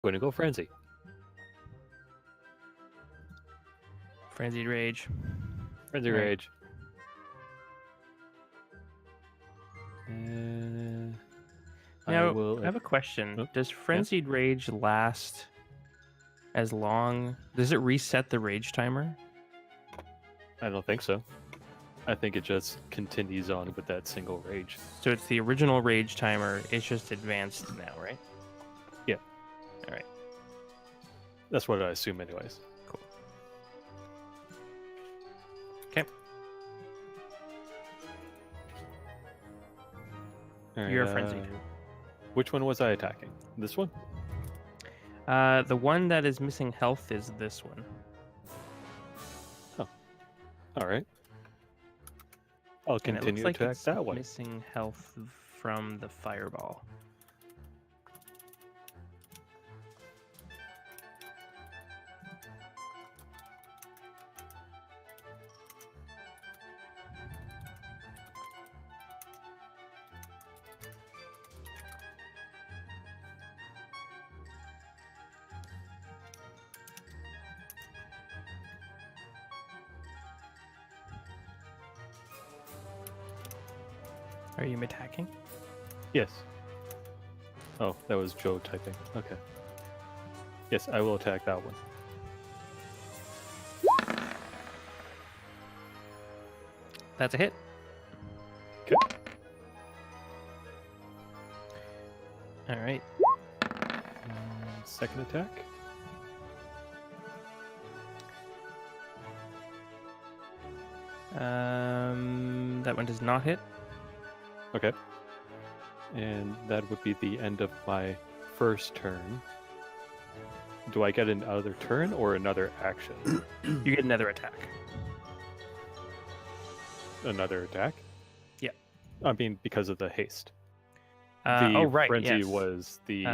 Going to go frenzy. Frenzied Rage. Frenzy Right. rage. Now, I I have a question. Oh, Does Frenzied Rage last as long? Does it reset the rage timer? I don't think so. I think it just continues on with that single rage. So it's the original rage timer. It's just advanced now, right? Yeah. All right. That's what I assume, anyways. Cool. Okay. All right, You're frenzied. Which one was I attacking? This one? The one that is missing health is this one. All right. I'll And it looks continue like to attack it's that one. missing health from the fireball. Are you attacking? Yes. Oh, that was Joe typing. Okay. Yes, I will attack that one. That's a hit. Okay. All right. Second attack. That one does not hit. Okay. And that would be the end of my first turn. Do I get another turn or another action? You get another attack. Another attack? Yeah. I mean, because of the haste. Oh, right. Frenzy Yes. was the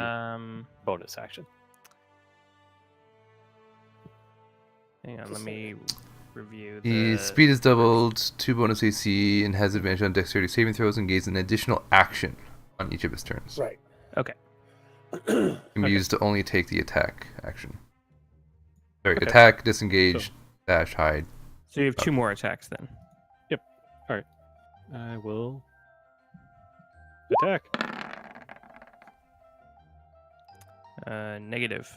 bonus action. Hang on. Let me review The speed is doubled, 2 bonus AC, and has advantage on dexterity saving throws and gains an additional action on each of his turns. Right. Okay. Can be used to only take the attack action. Sorry, Okay. attack, disengage, dash, hide. So you have 2 more attacks then. Yep. All right. I will attack. Negative.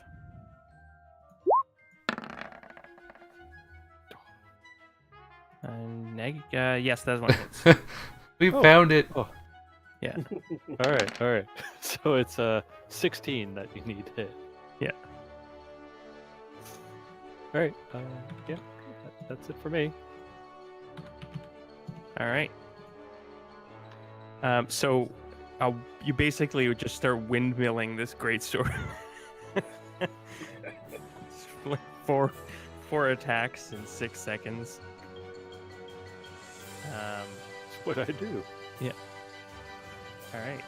Yes, that's one hits. We found it. Oh. Yeah. All right. All right. So it's 16 that you need to hit. Yeah. All right. Yeah. That's it for me. All right. So you basically would just start windmilling this great sword. four attacks in 6 seconds. That's what I do. All right.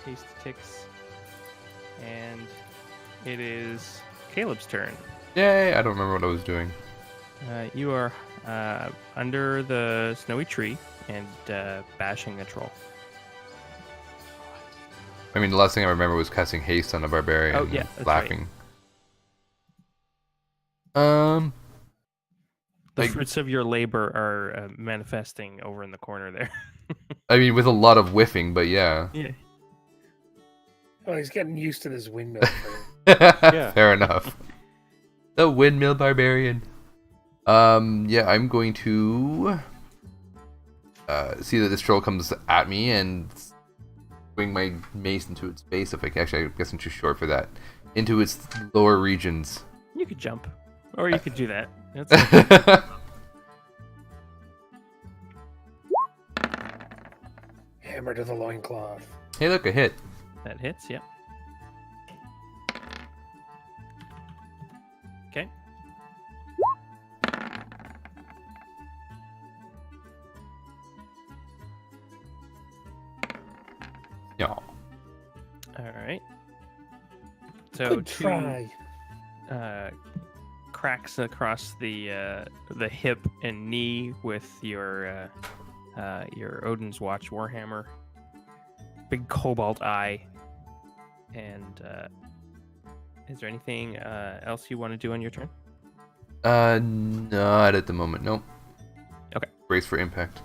Haste ticks. And it is Caleb's turn. Yay, I don't remember what I was doing. You are under the snowy tree and bashing a troll. I mean, the last thing I remember was casting haste on a barbarian. Oh, yeah, that's laughing. The Like- fruits of your labor are manifesting over in the corner there. I mean, with a lot of whiffing, but yeah. Yeah. Oh, he's getting used to this windmill thing. Yeah. Fair enough. The windmill barbarian. Yeah, I'm going to see that this troll comes at me and swing my mace into its base. If I can. Actually, I guess I'm too short for that. Into its lower regions. You could jump. Or you could do that. That's Hammer to the loincloth. Hey, look, a hit. That hits, yep. Okay. Yeah. All right. So Good two try. cracks across the hip and knee with your Odin's Watch Warhammer. Big cobalt eye, and Is there anything else you want to do on your turn? Not at the moment. Nope. Okay. Brace for impact.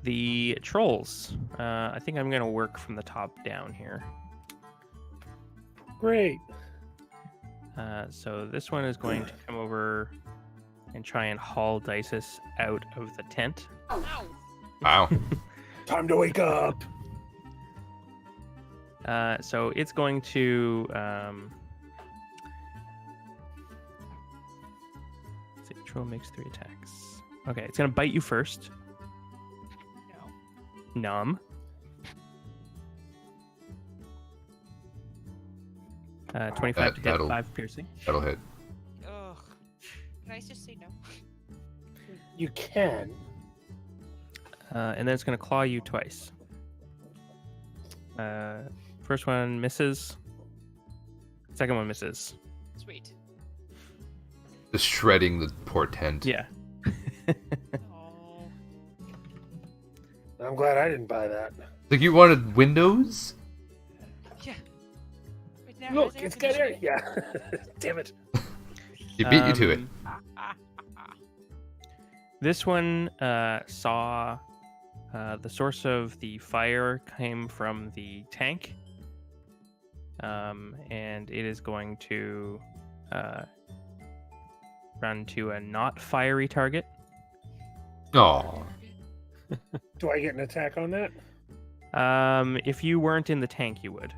The trolls. I think I'm gonna work from the top down here. Great. So this one is going to come over and try and haul Dices out of the tent. Wow. Time to wake up. So it's going to. Let's see, troll makes 3 attacks. Okay, it's gonna bite you first. No. Numb. 25 to hit, that'll- 5 piercing. That'll hit. Ugh. Can I just say no? You can. And then it's going to claw you twice. First one misses. Second one misses. Sweet. Just shredding the poor tent. Yeah. Oh. I'm glad I didn't buy that. Like you wanted windows? Yeah. Right now, Look, there's it's got air. conditioning. Yeah. Damn it. He beat you to it. This one saw the source of the fire came from the tank. And it is going to run to a not fiery target. Oh. Do I get an attack on that? If you weren't in the tank, you would.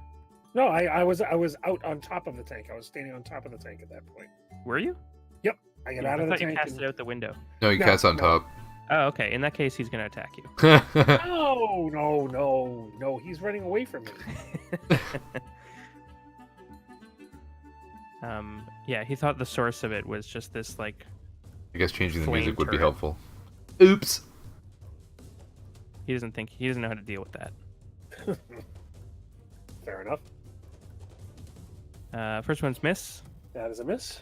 No, I was out on top of the tank. I was standing on top of the tank at that point. Were you? I get I out of the thought you tank. cast and- it out the window. No, you No, cast on no. top. Oh, okay. In that case, he's going to attack you. No. He's running away from me. Yeah, he thought the source of it was just this, like, I guess changing the Flame music would be turret. helpful. Oops. he doesn't know how to deal with that. Fair enough. First one's miss. That is a miss.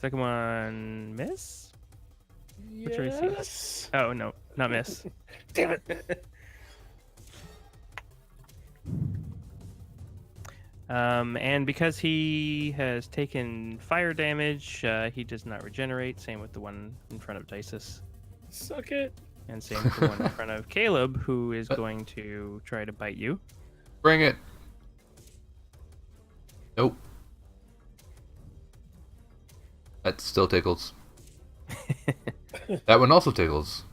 Second one miss. What's your AC? Yes. Oh no, not miss. Damn it. And because he has taken fire damage, he does not regenerate. Same with the one in front of Dices, Suck it. and same with the one in front of Caleb, who is going to try to bite you. Bring it. Nope. That still tickles. That one also tickles.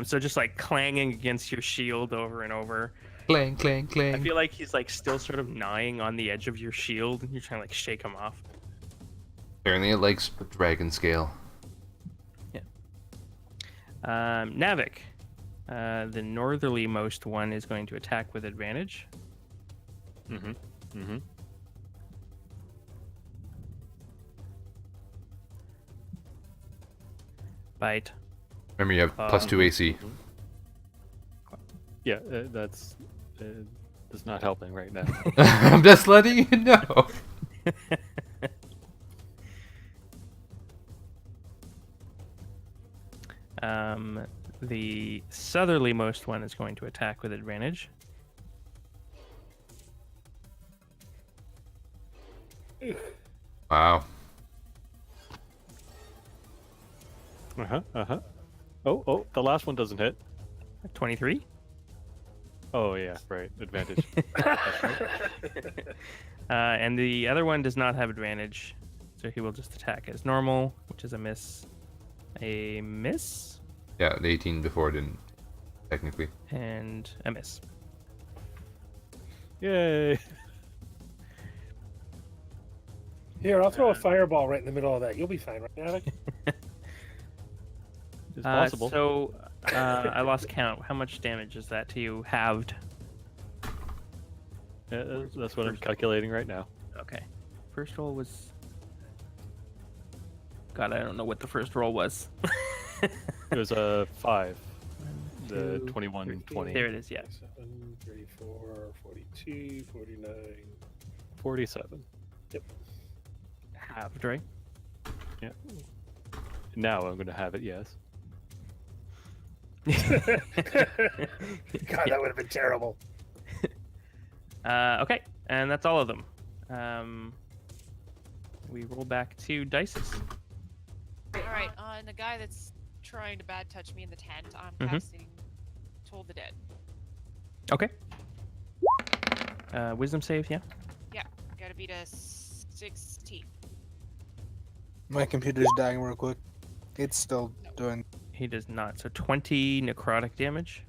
So just like clanging against your shield over and over. Clang, clang, I clang. feel like he's like still sort of gnawing on the edge of your shield, and you're trying to like shake him off. Apparently it likes dragon scale. Navik, the northerlymost one is going to attack with advantage. Mm-hmm. Mm-hmm. Bite. Remember, you have plus 2 AC. Yeah, that's not helping right now. I'm just letting you know. The southerlymost one is going to attack with advantage. Wow. Oh, the last one doesn't hit. 23. Oh yeah, right. Advantage. And the other one does not have advantage, so he will just attack as normal, which is a miss. A miss Yeah, the 18 before didn't, technically. and a miss. Yay! Here, I'll throw a fireball right in the middle of that. You'll be fine, right, Navik? It's possible. So I lost count. How much damage is that to you halved? Yeah, that's what I'm calculating right now. Okay. First roll was. God, I don't know what the first roll was. It was a 5. The 2, 21, 3. 20. There it is. Yeah. 37, 34, 42, 49. 47. Halved, right? Yeah. Now I'm going to have it, yes. God, that would have been terrible. Okay, and that's all of them. We roll back to Dices. All right, and the guy that's trying to bad touch me in the tent, I'm Mhm. casting Toll the Dead. Okay. Wisdom save, yeah. Gotta beat a 16. My computer's dying real quick. It's still doing. He does not. So 20 necrotic damage.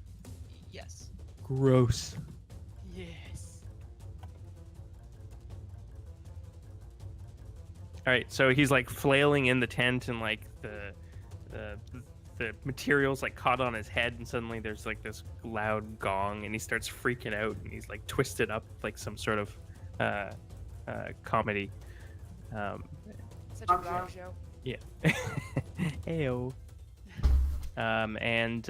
Yes. Gross. Yes. All right, so he's like flailing in the tent, and like the materials like caught on his head, and suddenly there's like this loud gong, and he starts freaking out, and he's like twisted up like some sort of comedy. Such a gong show. Yeah. Heyo. And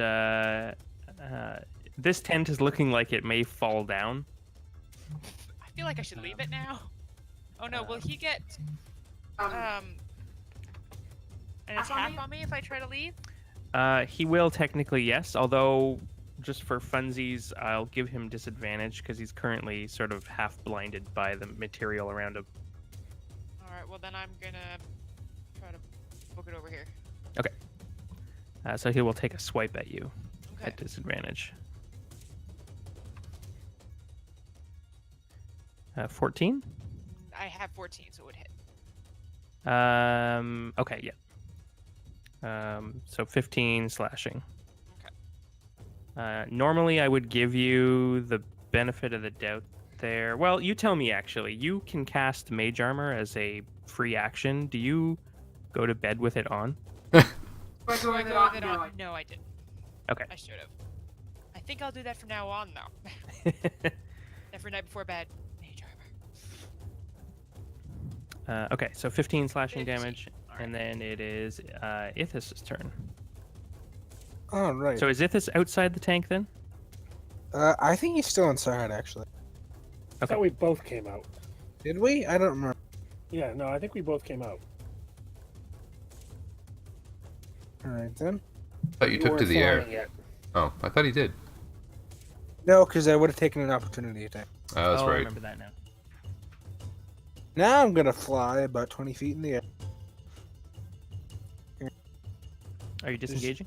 this tent is looking like it may fall down. I feel like I should leave it now. Oh no, will he get an attack on me if I try to leave? He will technically, yes. Although, just for funsies, I'll give him disadvantage because he's currently sort of half blinded by the material around him. All right, well then I'm gonna try to book it over here. So he will take a swipe at you Okay. at disadvantage. 14? I have 14, so it would hit. Okay, yeah. So 15 slashing. Okay. Normally, I would give you the benefit of the doubt there. Well, you tell me, actually. You can cast Mage Armor as a free action. Do you go to bed with it on? Do I go with it on? No, I didn't. Okay. I should have. I think I'll do that from now on, though. Every night before bed. Mage armor. Okay, so 15 slashing 15. damage, Alright. and then it is Ithis' turn. Oh, right. So is Ithis outside the tank then? I think he's still inside, actually. I thought we both came out. Did we? I don't remember. Yeah, no, I think we both came out. All right, then. Thought you took to weren't the air. flying yet. Oh, I thought he did. No, because I would have taken an opportunity attack. Oh, that's I right. remember that now. Now I'm going to fly about 20 feet in the air. Are you disengaging?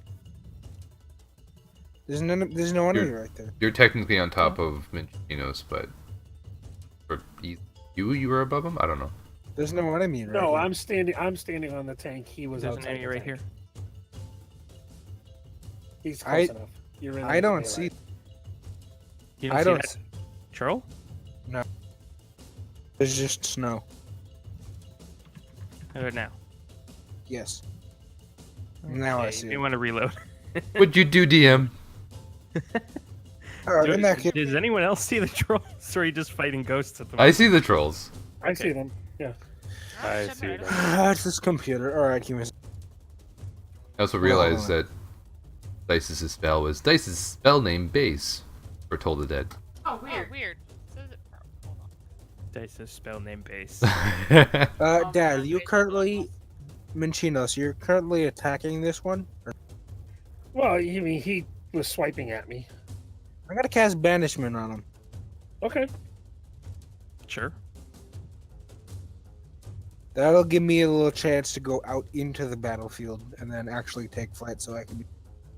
There's no enemy You're- right there. You're technically on top of Minchinos, but or you were above him. I don't know. There's no enemy right No, here. I'm standing on the tank. He was There's an outside enemy the right tank. here. He's close I- enough. You're in I the don't daylight. see. You I see don't. that? s- Troll? There's just snow. How about now? Yes. Now I Okay, see You it. want to reload? What'd you do, DM? All right, in that case, Does anyone else see the trolls, or are you just fighting ghosts at the I moment? see the trolls. I see them. Yeah. I Shut see my it. mouth. it's this computer. All right, give me. I also realized Oh. that Dice's spell was Dice's spell name base for Toll the Dead. Oh, weird. Says it- hold on. Dice's spell name base. Dad, you currently, Minchinos, you're currently attacking this one. Well, I mean, he was swiping at me. I gotta cast banishment on him. Okay. Sure. That'll give me a little chance to go out into the battlefield and then actually take flight, so I can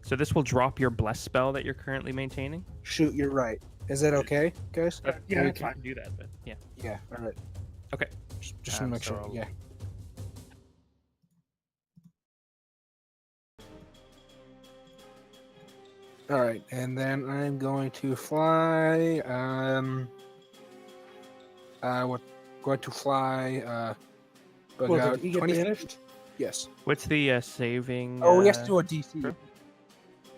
So this will drop your bless spell that you're currently maintaining. shoot. You're right. Is that okay, guys? Yeah, we that's can fine. do that, but yeah. Yeah. All right. Okay. Just to make So sure. I'll- Yeah. All right, and then I'm going to fly. We're going to fly. But Well, did he get 20 feet? banished? Yes. What's the saving? Oh, we have to do a DC. sure.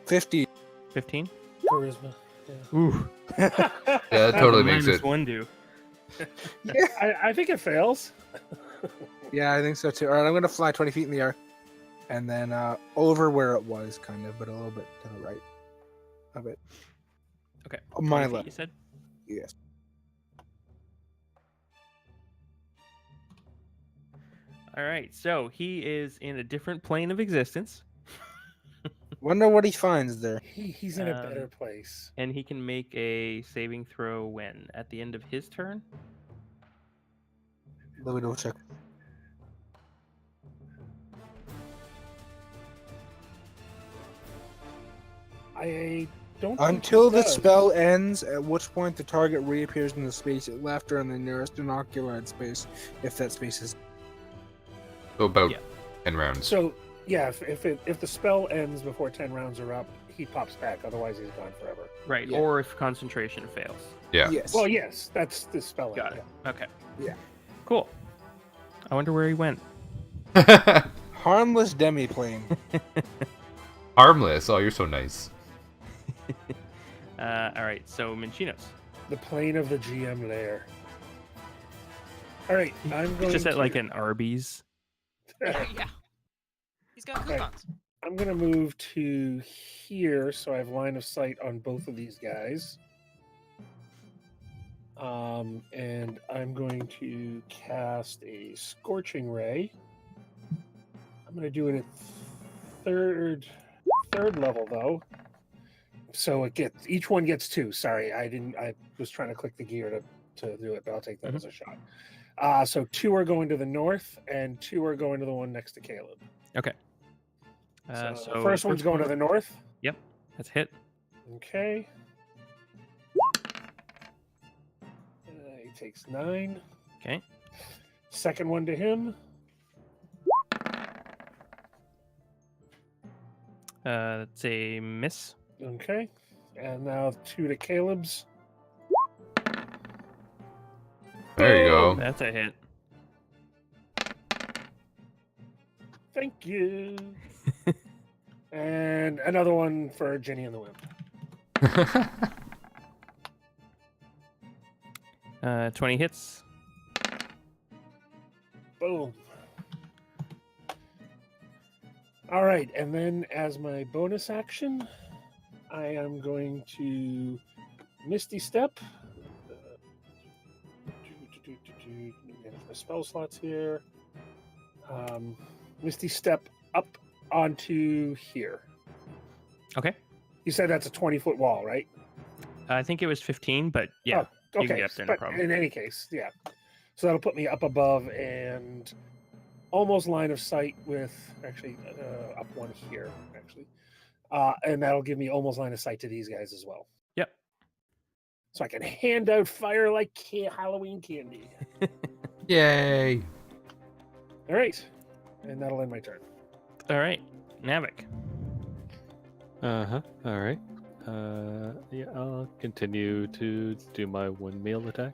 50. 15. Charisma. Ooh. Yeah, that totally makes Minus it. one do. I think it fails. Yeah, I think so too. All right, I'm going to fly 20 feet in the air, and then over where it was, kind of, but a little bit to the right of it. Okay. On my 20 feet, left. You said. Yes. All right. So he is in a different plane of existence. Wonder what he finds there. He's in a better place. And he can make a saving throw when? At the end of his turn? Let me double check. I don't. think Until he the does. spell ends, at which point the target reappears in the space it left or in the nearest unoccupied space, if that space is. So about Yeah. 10 rounds. So yeah, if the spell ends before 10 rounds are up, he pops back. Otherwise, he's gone forever. Right. Yeah. Or if concentration fails. Yeah. Yes. Well, yes, that's the spell. Got end, it. Okay. Yeah. Cool. I wonder where he went. Harmless demi-plane. Harmless. Oh, you're so nice. All right. So Minchinos. Yeah. The plane of the GM lair. All right, I'm going. He's just at to, like an Arby's. Yeah. He's got Okay. coupons. I'm going to move to here, so I have line of sight on both of these guys. And I'm going to cast a Scorching Ray. I'm going to do it at third level though. So each one gets 2. Sorry, I was trying to click the gear to do it, but I'll take that as a shot. So 2 are going to the north, and 2 are going to the one next to Caleb. Okay. So the first one's going to the north. Yep. That's a hit. Okay. He takes 9. Okay. Second one to him. That's a miss. Okay. And now 2 to Caleb's. There you go. That's a hit. Thank you. And another one for Jenny and the Wimp. 20 hits. Boom. All right, and then as my bonus action, I am going to Misty Step. Manage my spell slots here. Misty Step up onto here. Okay. You said that's a 20-foot wall, right? I think it was 15, but yeah. Oh, You can okay. get up there, no But problem. in any case, yeah. So that'll put me up above and almost line of sight with actually up one here, actually. And that'll give me almost line of sight to these guys as well. Yep. So I can hand out fire like Halloween candy. Yay. All right. And that'll end my turn. All right. Navik. All right. Yeah, I'll continue to do my windmill attack.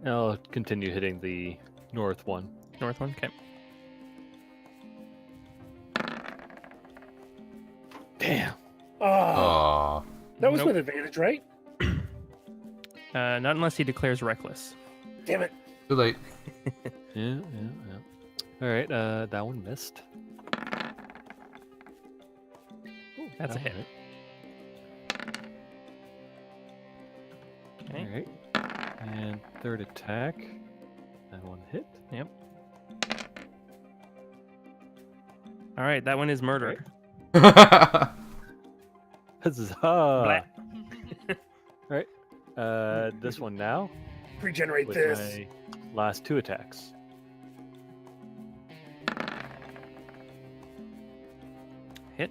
I'll continue hitting the north one. North one. Okay. Damn. Aw. That was Nope. with advantage, right? Not unless he declares reckless. Damn it. Too late. Yeah. All right. That one missed. That's a hit. All Okay. right. And third attack. That one hit. Yep. All right. That one is murder. Huzzah! Blah. This one now Regenerate with this. my last 2 attacks. Hit.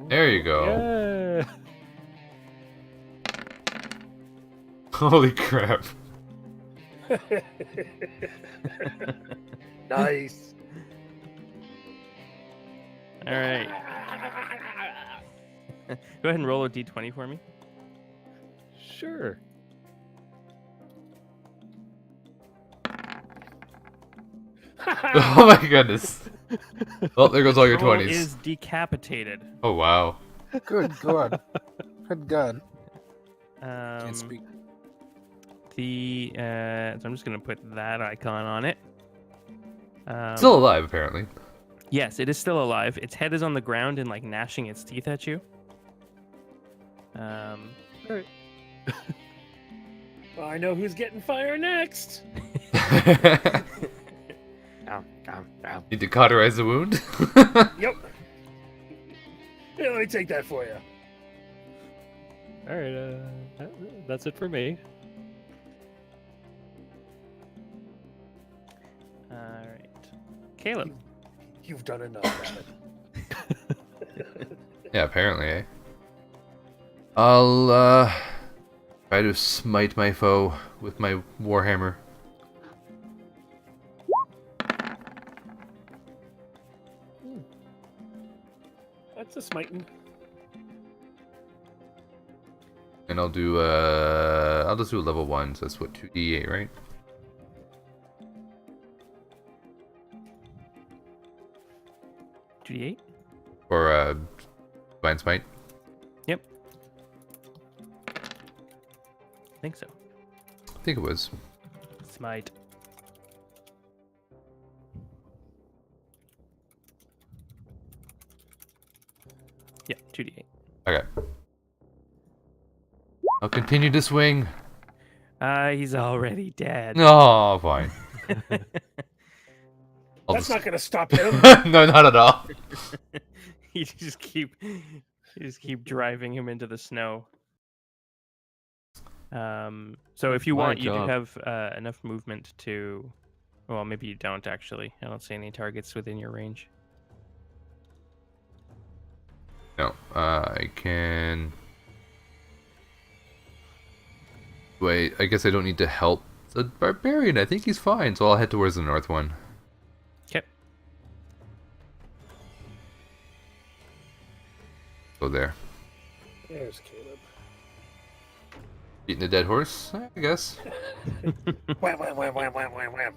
There you go. Yeah. Holy crap. Nice. All right. Go ahead and roll a d20 for me. Sure. Oh my goodness. Well, there goes all your Roll 20s. is decapitated. Oh wow. Good God. Good God. Um, Can't speak. so I'm just gonna put that icon on it. Still alive, apparently. Yes, it is still alive. Its head is on the ground and like gnashing its teeth at you. Alright. Well, I know who's getting fire next. Need to cauterize the wound? Yep. Yeah, let me take that for you. All right, that's it for me. All right. Caleb. You've done enough, Rabbit. Yeah, apparently, eh? I'll try to smite my foe with my warhammer. That's a smiting. And I'll do I'll just do a level 1, so that's what, 2d8, right? D8? Or divine smite. Yep. I think so. I think it was. Smite. Yeah, 2d8. Okay. I'll continue to swing. He's already dead. Oh, fine. I'll That's just... not going to stop him. No, not at all. you just keep driving him into the snow. So if you My want, you do job. have enough movement to. Well, maybe you don't actually. I don't see any targets within your range. No, I can... Wait, I guess I don't need to help the barbarian. I think he's fine, so I'll head towards the north one. Okay. Go there. There's Caleb. Beating the dead horse, I guess. Wham, wham, wham, wham, wham, wham, wham.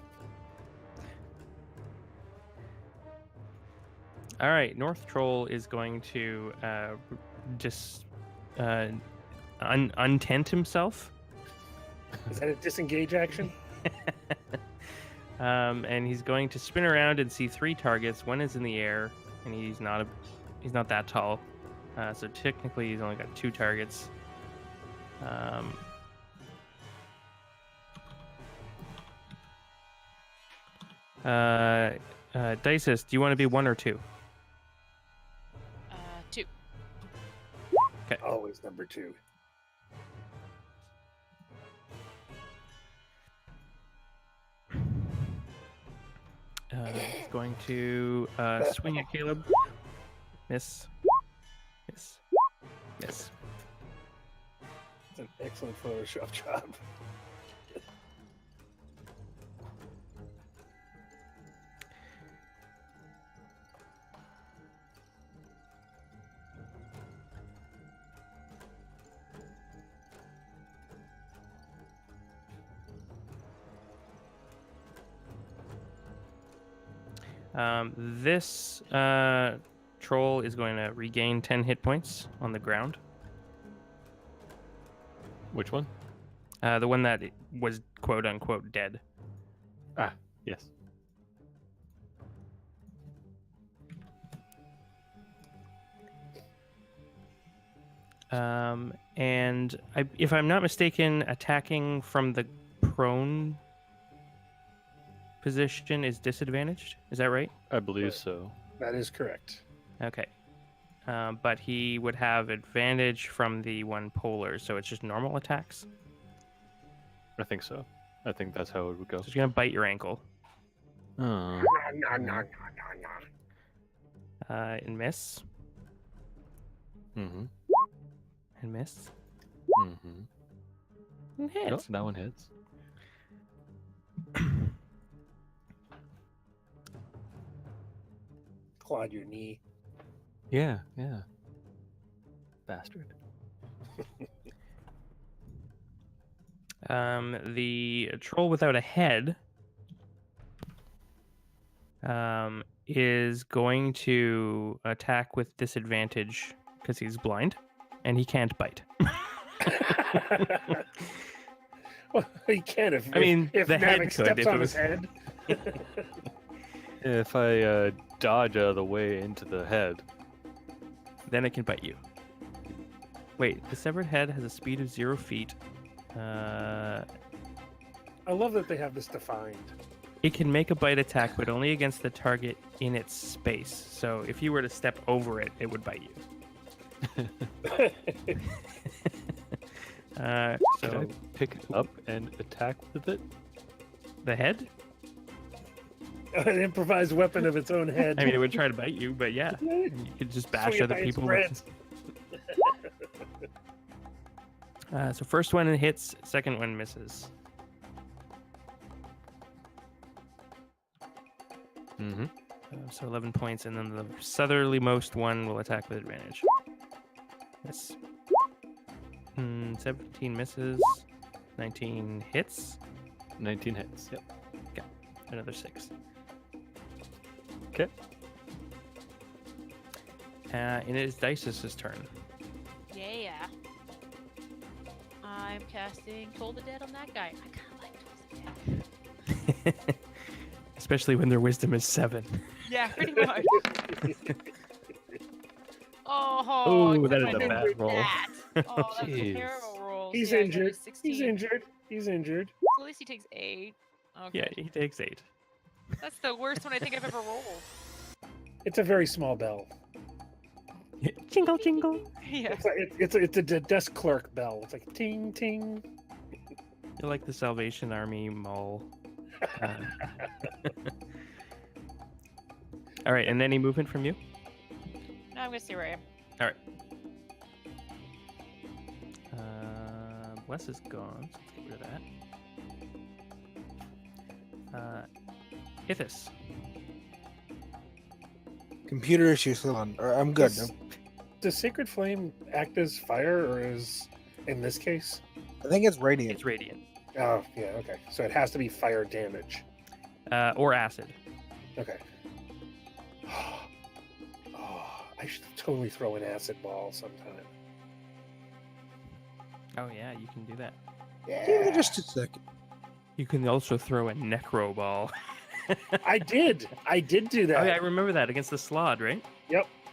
All right. North Troll is going to just untent himself. Is that a disengage action? And he's going to spin around and see 3 targets. One is in the air, and he's not that tall, so technically he's only got 2 targets. Dices, do you want to be 1 or 2? 2. Always number 2. He's going to swing at Caleb. Miss. Miss. Miss. It's an excellent Photoshop job. This troll is going to regain 10 hit points on the ground. Which one? The one that was quote unquote dead. Ah, yes. And if I'm not mistaken, attacking from the prone position is disadvantaged. Is that right? I believe so. That is correct. Okay. But he would have advantage from the one polar, so it's just normal attacks. I think so. I think that's how it would go. So he's gonna bite your ankle. Oh. And miss. Mm-hmm. And miss. Mm-hmm. And hit. Nope, that one hits. Clawed your knee. Yeah, yeah. Bastard. The troll without a head is going to attack with disadvantage because he's blind and he can't bite. Well, he can if I mean, if the head Namek could steps if on it his was- head. If I dodge out of the way into the head, Then it can bite you. Wait, the severed head has a speed of 0 feet. Uh, I love that they have this defined. it can make a bite attack, but only against the target in its space. So if you were to step over it, it would bite you. Can I So pick it up and attack with it? the head? An improvised weapon of its own head. I mean, it would try to bite you, but yeah, you could just bash Swing it other by its people. breath. So first one hits, second one misses. Mm-hmm. So 11 points, and then the southerlymost one will attack with advantage. Yes. 17 misses. 19 hits. 19 hits. Yep. Another 6. Okay. And it is Dice's turn. Yeah. I'm casting Toll the Dead on that guy. I kind of like Toll the Dead. Especially when their wisdom is 7. Yeah, pretty much. Oh, Oh, that I is a didn't bad do roll. that. Oh, that was a Jeez. terrible roll. He's Yeah, I got a injured. 16. He's injured. He's injured. So at least he takes 8. Okay. Yeah, he takes 8. That's the worst one I think I've ever rolled. It's a very small bell. Jingle, jingle. Yeah. It's a desk clerk bell. It's like ting ting. You're like the Salvation Army mole. All right, and any movement from you? No, I'm gonna stay where I am. All right. Bless is gone, so let's get rid of that. Ithis. Computer issues. Hold on. I'm good. Does Sacred Flame act as fire, or is in this case? I think it's radiant. It's radiant. Oh, yeah. Okay. So it has to be fire damage. Or acid. Okay. Oh, I should totally throw an acid ball sometime. Oh yeah, you can do that. Give me Yeah. just a second. You can also throw a necro ball. I did do that. Oh yeah, I remember that against the Slod, right?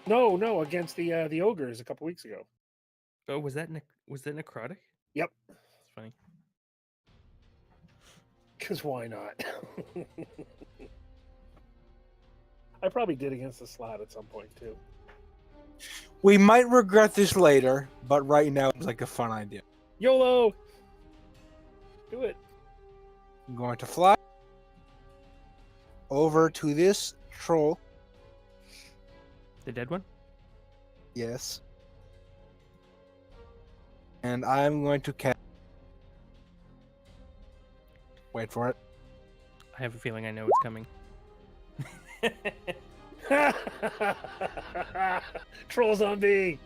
No, against the ogres a couple weeks ago. Oh, was that necrotic? Yep. That's funny. Because why not? I probably did against the slot at some point too. We might regret this later, but right now it's like a fun idea. YOLO! Do it. I'm going to fly over to this troll. The dead one? Yes. And I'm going to cast. Wait for it. I have a feeling I know what's coming. Troll zombie!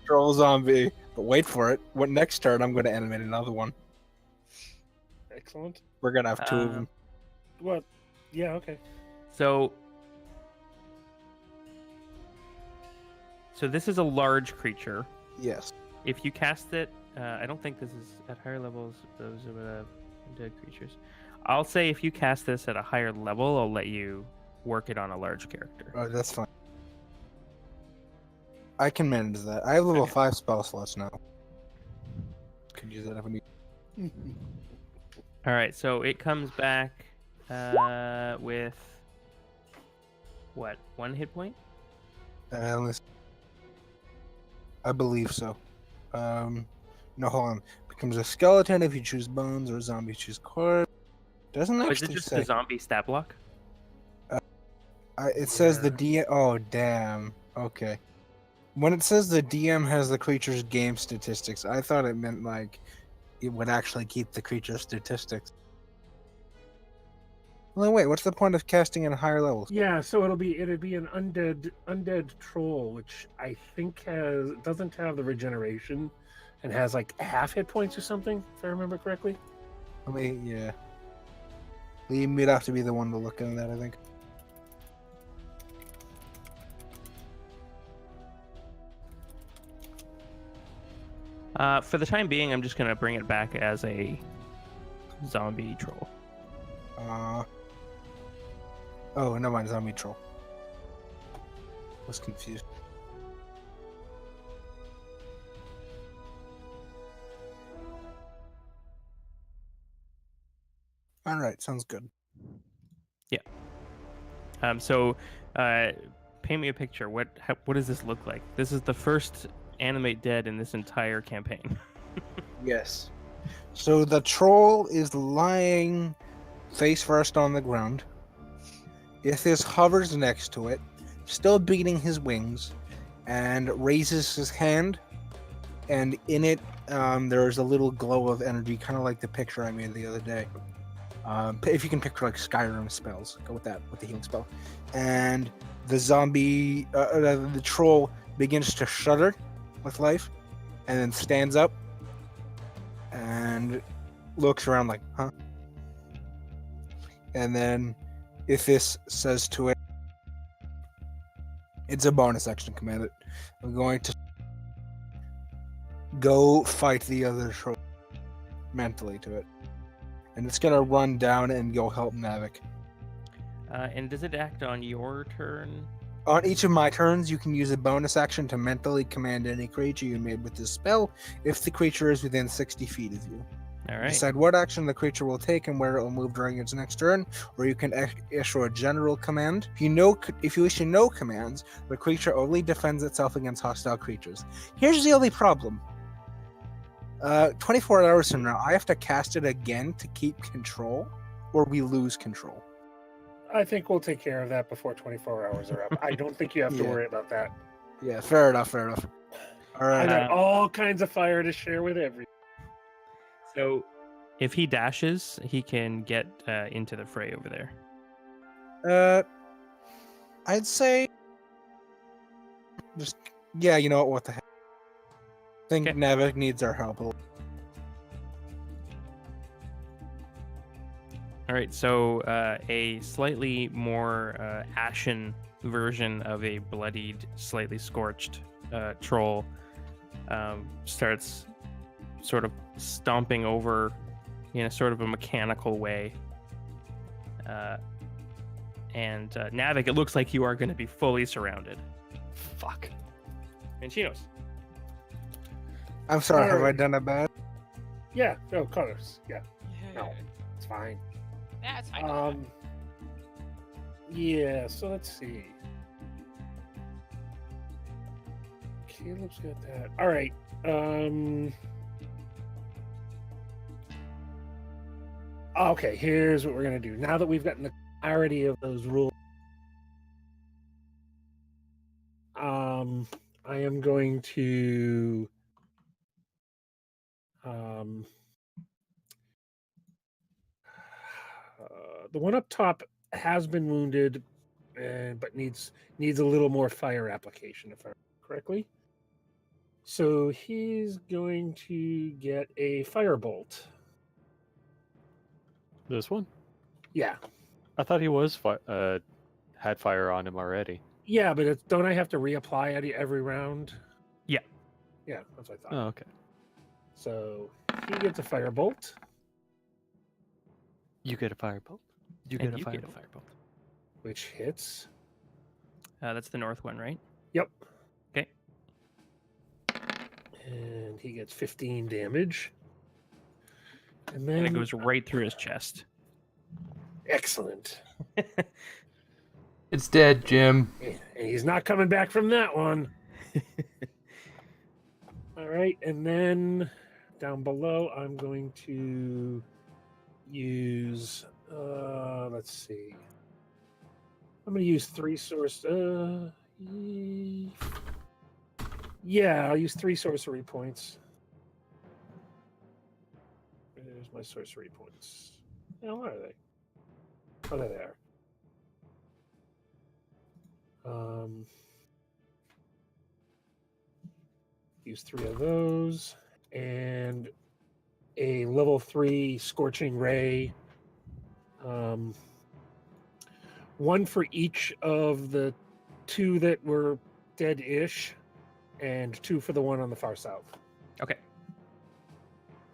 Troll zombie. But wait for it. What next turn I'm going to animate another one. Excellent. We're going to have two of them. What? Yeah, okay. So this is a large creature. Yes. If you cast it, I don't think this is at higher levels. Those are dead creatures. I'll say if you cast this at a higher level, I'll let you work it on a large character. Oh, that's fine. I can manage that. I have level 5 spell slots now. Could use that if I need. All right, so it comes back with what? 1 hit point? I believe so. No, hold on. Becomes a skeleton if you choose bones, or a zombie if you choose corpse. Doesn't Or is actually it just say. a zombie stat block? It says the DM. Oh, damn. Okay. When it says the DM has the creature's game statistics, I thought it meant like it would actually keep the creature's statistics. Well, wait. What's the point of casting at higher levels? Yeah, so it'd be an undead troll, which I think doesn't have the regeneration and has like half hit points or something, if I remember correctly. Yeah. Liam would have to be the one to look into that, I think. For the time being, I'm just gonna bring it back as a zombie troll. Oh, never mind. Zombie troll. Was confused. All right, sounds good. So, paint me a picture. What does this look like? This is the first animate dead in this entire campaign. Yes. So the troll is lying face first on the ground. Ithis hovers next to it, still beating his wings, and raises his hand. And in it, there's a little glow of energy, kind of like the picture I made the other day. If you can picture like Skyrim spells, go with that, with the healing spell. And the zombie, the troll begins to shudder with life, and then stands up and looks around like, huh? And then Ithis says to it, it's a bonus action command. I'm going to go fight the other troll mentally to it. And it's going to run down and go help Navik. And does it act on your turn? On each of my turns, you can use a bonus action to mentally command any creature you made with this spell if the creature is within 60 feet of you. All right. Decide what action the creature will take and where it will move during its next turn, or you can issue a general command. If you issue no commands, the creature only defends itself against hostile creatures. Here's the only problem. 24 hours from now, I have to cast it again to keep control, or we lose control. I think we'll take care of that before 24 hours are up. I don't think you have to Yeah. worry about that. Yeah, fair enough. All I right. got all kinds of fire to share with everyone. So, if he dashes, he can get into the fray over there. I'd say just, yeah, you know what the heck. I think Okay. Navik needs our help. All right. So, a slightly more ashen version of a bloodied, slightly scorched troll starts sort of stomping over in a sort of a mechanical way. And Navik, it looks like you are going to be fully surrounded. Fuck. And she knows. I'm sorry, have I Alright. done it bad? Yeah, no, colors. Yeah, no, it's fine. That's fine. Yeah, so let's see. Caleb's got that. All right. Okay, here's what we're gonna do. Now that we've gotten the clarity of those rules, I am going to the one up top has been wounded, but needs a little more fire application, if I remember correctly. So he's going to get a firebolt. This one? Yeah, I thought he was had fire on him already. yeah, but don't I have to reapply it every round? Yeah. Yeah, that's what I thought. Oh, okay. So he gets a firebolt, You get a firebolt. You And get a you firebolt. get a firebolt. which hits. That's the north one, right? Yep. Okay. And he gets 15 damage. And then And it goes right through his chest. excellent. It's dead, Jim. And he's not coming back from that one. All right, and then down below, I'm going to use. Let's see. I'm going to use 3 source. Yeah, I'll use 3 sorcery points. There's my sorcery points. Now, where are they? Oh, there they are. Use 3 of those and a level 3 scorching ray. One for each of the 2 that were dead-ish, and 2 for the one on the far south. Okay.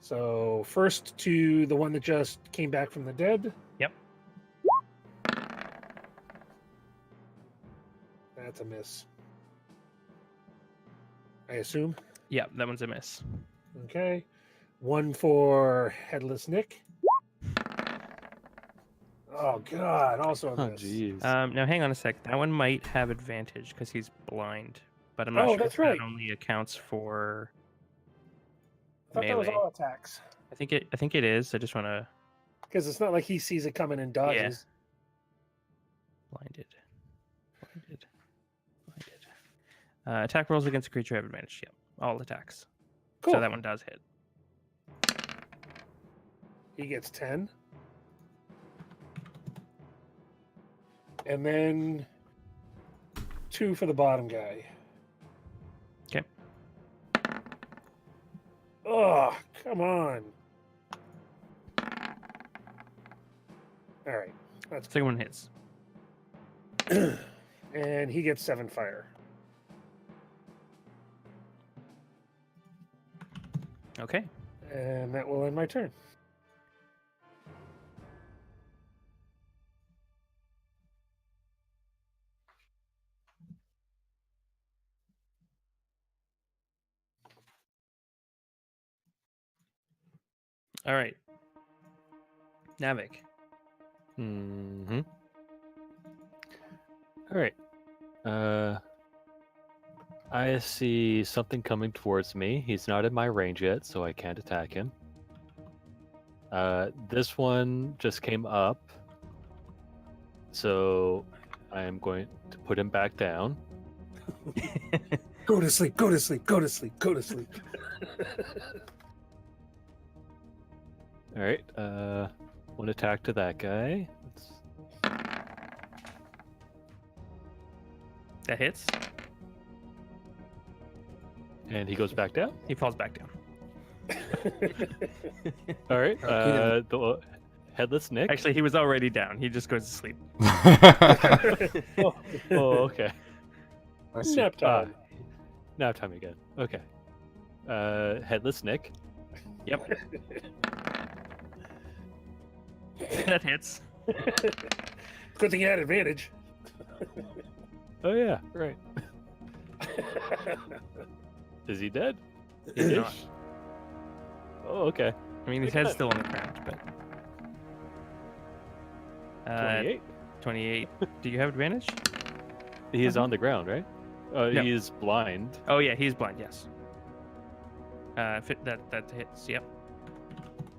So first to the one that just came back from the dead. Yep. That's a miss. I assume. Yeah, that one's a miss. Okay. One for Headless Nick. Oh God! Also Oh, this. jeez. Now hang on a sec. That one might have advantage because he's blind, but I'm not Oh, sure that's if right. that only accounts for I thought that was melee. all attacks. I think it is. I just want to Because it's not like he sees it coming and dodges. blinded. Attack rolls against a creature have advantage. Yep, all attacks. Cool. So that one does hit. He gets 10. And then 2 for the bottom guy. Okay. Oh, come on. All right. That's Second one hits. and he gets 7 fire. Okay. And that will end my turn. All right. Navik. Mm-hmm. All right. I see something coming towards me. He's not in my range yet, so I can't attack him. This one just came up, so I am going to put him back down. Go to sleep, go to sleep, go to sleep, go to sleep. All right. One attack to that guy. That hits. And he goes back down. He falls back down. All right. The headless Nick. Actually, he was already down. He just goes to sleep. Oh, okay. I see. Nap time. Nap time again. Okay. Headless Nick. Yep. That hits. Good thing you had advantage. Oh yeah, right. Is he dead? He's not. Ish? Oh, okay. I mean, his head's still on the ground, but. 28. 28. Do you have advantage? He is on the ground, right? No. He is blind. Oh yeah, he's blind. Yes. That hits. Yep.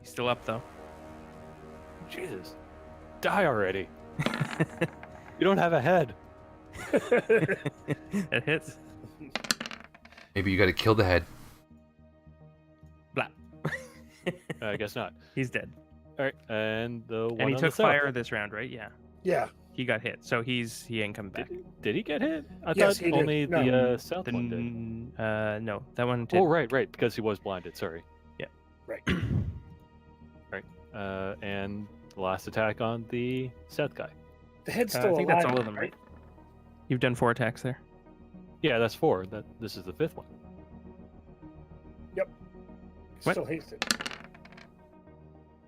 He's still up though. Jesus. Die already. You don't have a head. That hits. Maybe you got to kill the head. Blah. I guess not. He's dead. All right, and the one And he on took the south. fire this round, right? Yeah. Yeah. He got hit, so he ain't coming back. Did he get hit? I Yes, thought he did. only No. the south one did. No, that one did. Oh, right, because he was blinded. Sorry. Right. And the last attack on the south guy. The head's I still think alive. that's all of them, right? You've done 4 attacks there. Yeah, that's 4. This is the 5th one. What? Still hasted.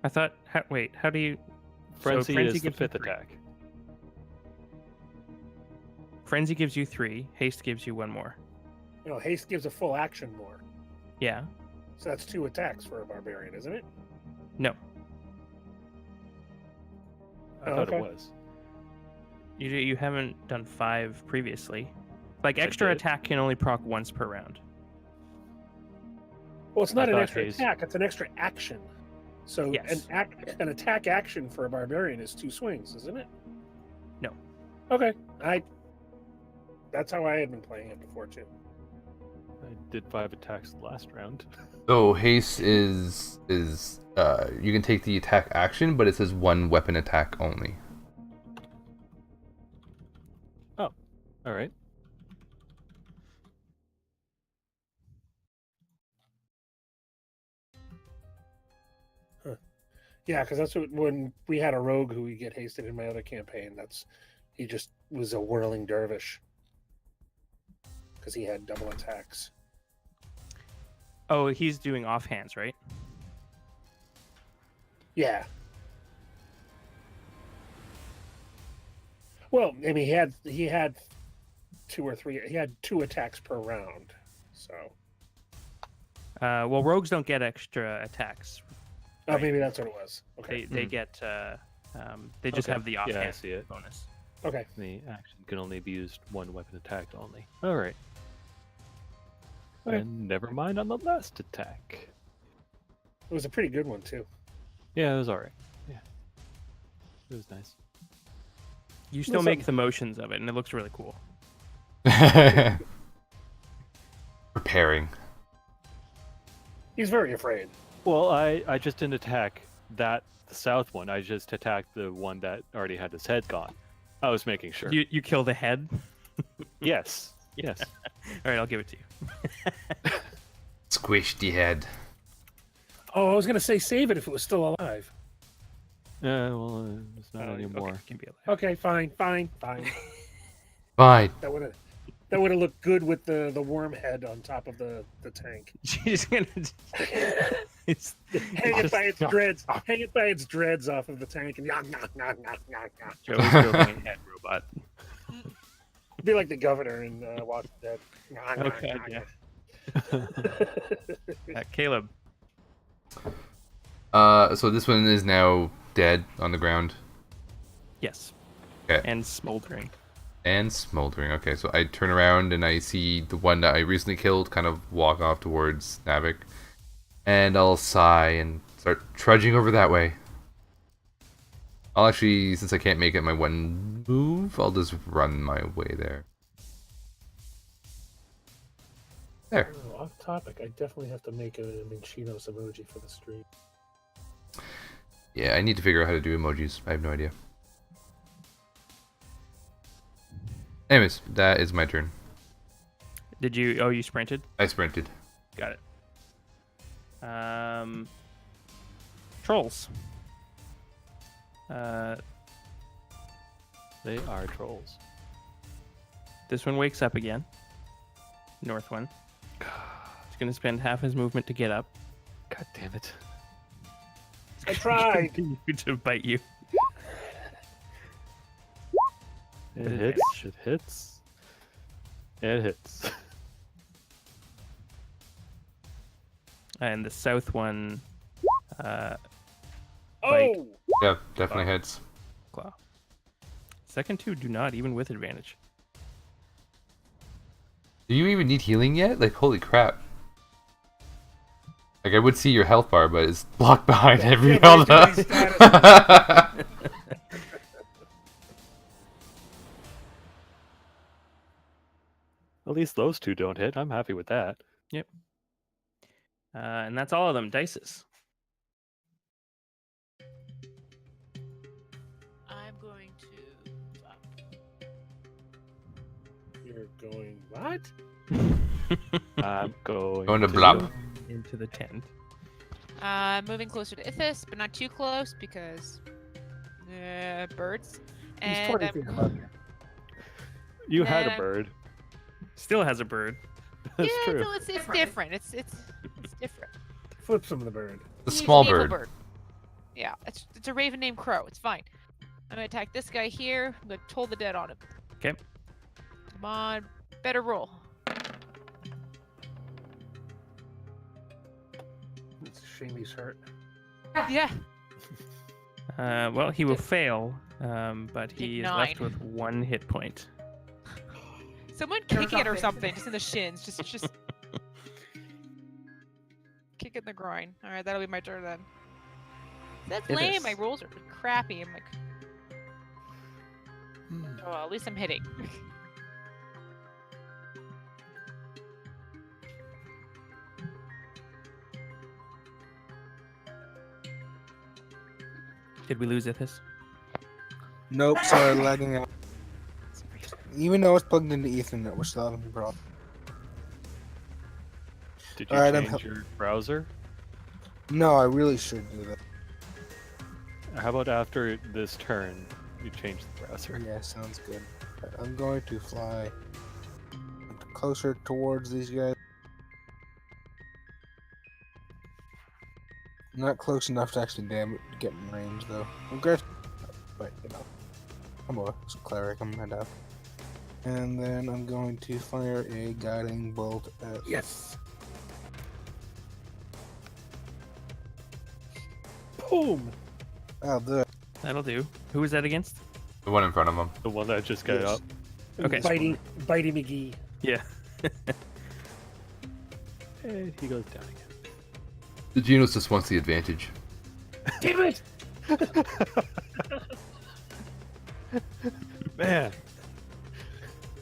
I thought. Wait, how do you? Frenzy, Frenzy is the gives you 5th 3. attack. Frenzy gives you 3. Haste gives you 1 more. No, haste gives a full action more. Yeah. So that's 2 attacks for a barbarian, isn't it? No. I Oh, thought okay. it was. You haven't done 5 previously. Like I extra did. attack can only proc once per round. Well, it's not I an thought extra haste- attack; it's an extra action. So Yes. an attack action for a barbarian is 2 swings, isn't it? No. Okay, that's how I had been playing it before too. I did 5 attacks last round. So haste is you can take the attack action, but it says 1 weapon attack only. All right. Yeah, because that's when we had a rogue who would get hasted in my other campaign. He just was a whirling dervish because he had double attacks. Oh, he's doing offhands, right? Yeah. Well, I mean, he had 2 or 3. He had 2 attacks per round. So, Well, rogues don't get extra attacks. oh, Right. maybe that's what it was. Okay. They get They just Okay, have the yeah, I offhand see it. bonus. Okay. The action can only be used one weapon attack only. All right. Okay. And never mind on the last attack. It was a pretty good one too. Yeah, it was all right. Yeah, it was nice. You still make the motions of it, and it looks really cool. Preparing. He's very afraid. Well, I just didn't attack the south one. I just attacked the one that already had his head gone. I was making sure. You kill the head. Yes. Yes. All right, I'll give it to you. Squish the head. Oh, I was gonna say save it if it was still alive. Well, it's not Okay, anymore. it can be alive. Okay, fine. Fine. That would have looked good with the worm head on top of the tank. She's gonna. It's Hang it by its dreads. Hang it by its dreads off of the tank and knock. Joe's building a head robot. Be like the governor in Walking Dead. Okay, yeah. Caleb. So this one is now dead on the ground Yes. Okay. And smoldering. and smoldering. Okay, so I turn around and I see the one that I recently killed kind of walk off towards Navik, and I'll sigh and start trudging over that way. I'll actually, since I can't make it my one move, I'll just run my way there. There. Oh, off topic. I definitely have to make a Minchinos emoji for the stream. Yeah, I need to figure out how to do emojis. I have no idea. Anyways, that is my turn. Did you? Oh, you sprinted. I sprinted. Got it. Trolls. They are trolls. This one wakes up again. North one. He's gonna spend half his movement to get up. God damn it. I tried. Continue to bite you. It hits. It hits. It hits. And the south one. Oh! Yeah, definitely hits. Claw. Second two do not, even with advantage. Do you even need healing yet? Like, holy crap. Like, I would see your health bar, but it's blocked behind every yeah, but other. he's doing status. At least those two don't hit. I'm happy with that. Yep. And that's all of them. Dices. I'm going to up. You're going, what? I'm going, Going to blop. Into the tent. Moving closer to Ithis, but not too close because birds. He's And 20 feet above you. You had a Yeah. bird. Still has a bird. That's yeah, true. it's different. It's different. Flip some of the bird. The He's small an evil bird. Yeah, it's a raven named Crow. It's fine. I'm gonna attack this guy here. I'm gonna toll the dead on him. Okay. Come on, better roll. It's a shame he's hurt. Yeah. Well, he will fail, but he is left 9. with 1 hit point. Someone kick it or something, just in the shins. Just kick it in the groin. All right, that'll be my turn then. That's It lame. is. My rolls are crappy. I'm like, oh, at least I'm hitting. Did we lose Ithis? Nope, sorry, lagging out. Even though it's plugged into Ethernet, we're still having a problem. Did you Alright, I'm change your browser? No, I really should do that. How about after this turn, you change the browser? Yeah, sounds good. I'm going to fly closer towards these guys. Not close enough to actually get in range, though. I'm good, but you know, I'm a cleric. I'm head out, and then I'm going to fire a guiding bolt at. Yes. Boom. Oh, the. that'll do. Who was that against? The one in front of him. The one that just got Yes. up. Okay. Bitey McGee. Yeah. And he goes down again. The Genos just wants the advantage. Damn it! Man.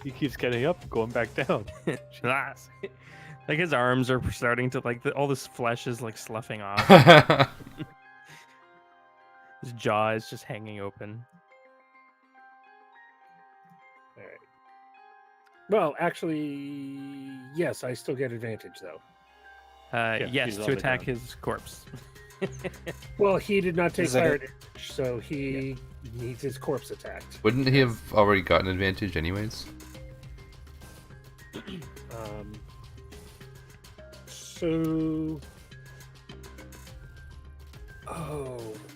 He keeps getting up, going back down. Like his arms are starting to all this flesh is like sloughing off. His jaw is just hanging open. All right. Well, actually, yes, I still get advantage though. Yes, he's on to the attack ground. his corpse. Well, he did not take Is that fire it? damage, so he needs his corpse attacked. Wouldn't he have already gotten advantage anyways? So,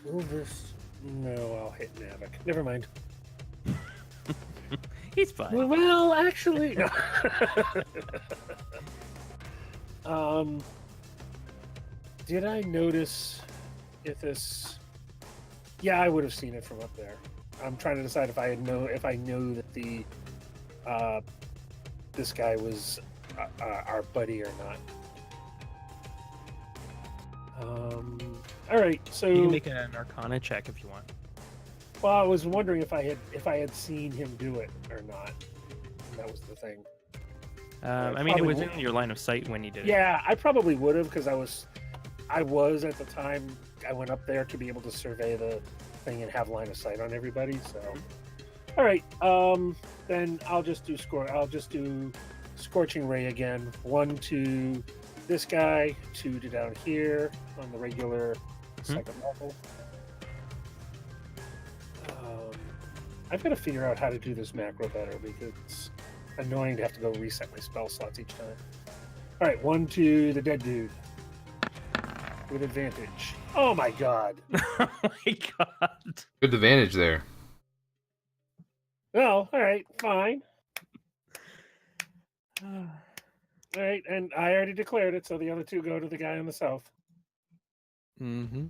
will this? No, I'll hit Navik. Never mind. He's fine. Well, actually, no. Did I notice if this? Yeah, I would have seen it from up there. I'm trying to decide if I know that the this guy was our buddy or not. All right, so You can make an Arcana check if you want. well, I was wondering if I had seen him do it or not. That was the thing. I mean, it probably was won't- in your line of sight when you did it. Yeah, I probably would have because I was at the time. I went up there to be able to survey the thing and have line of sight on everybody. So, all right, then I'll just do scorching ray again. 1 to this guy, 2 to down here on the regular second level. I've got to figure out how to do this macro better because it's annoying to have to go reset my spell slots each time. All right, 1 to the dead dude with advantage. Oh my god. Oh my god. Good advantage there. Well, all right, fine. All right, and I already declared it, so the other 2 go to the guy on the south. Mm-hmm.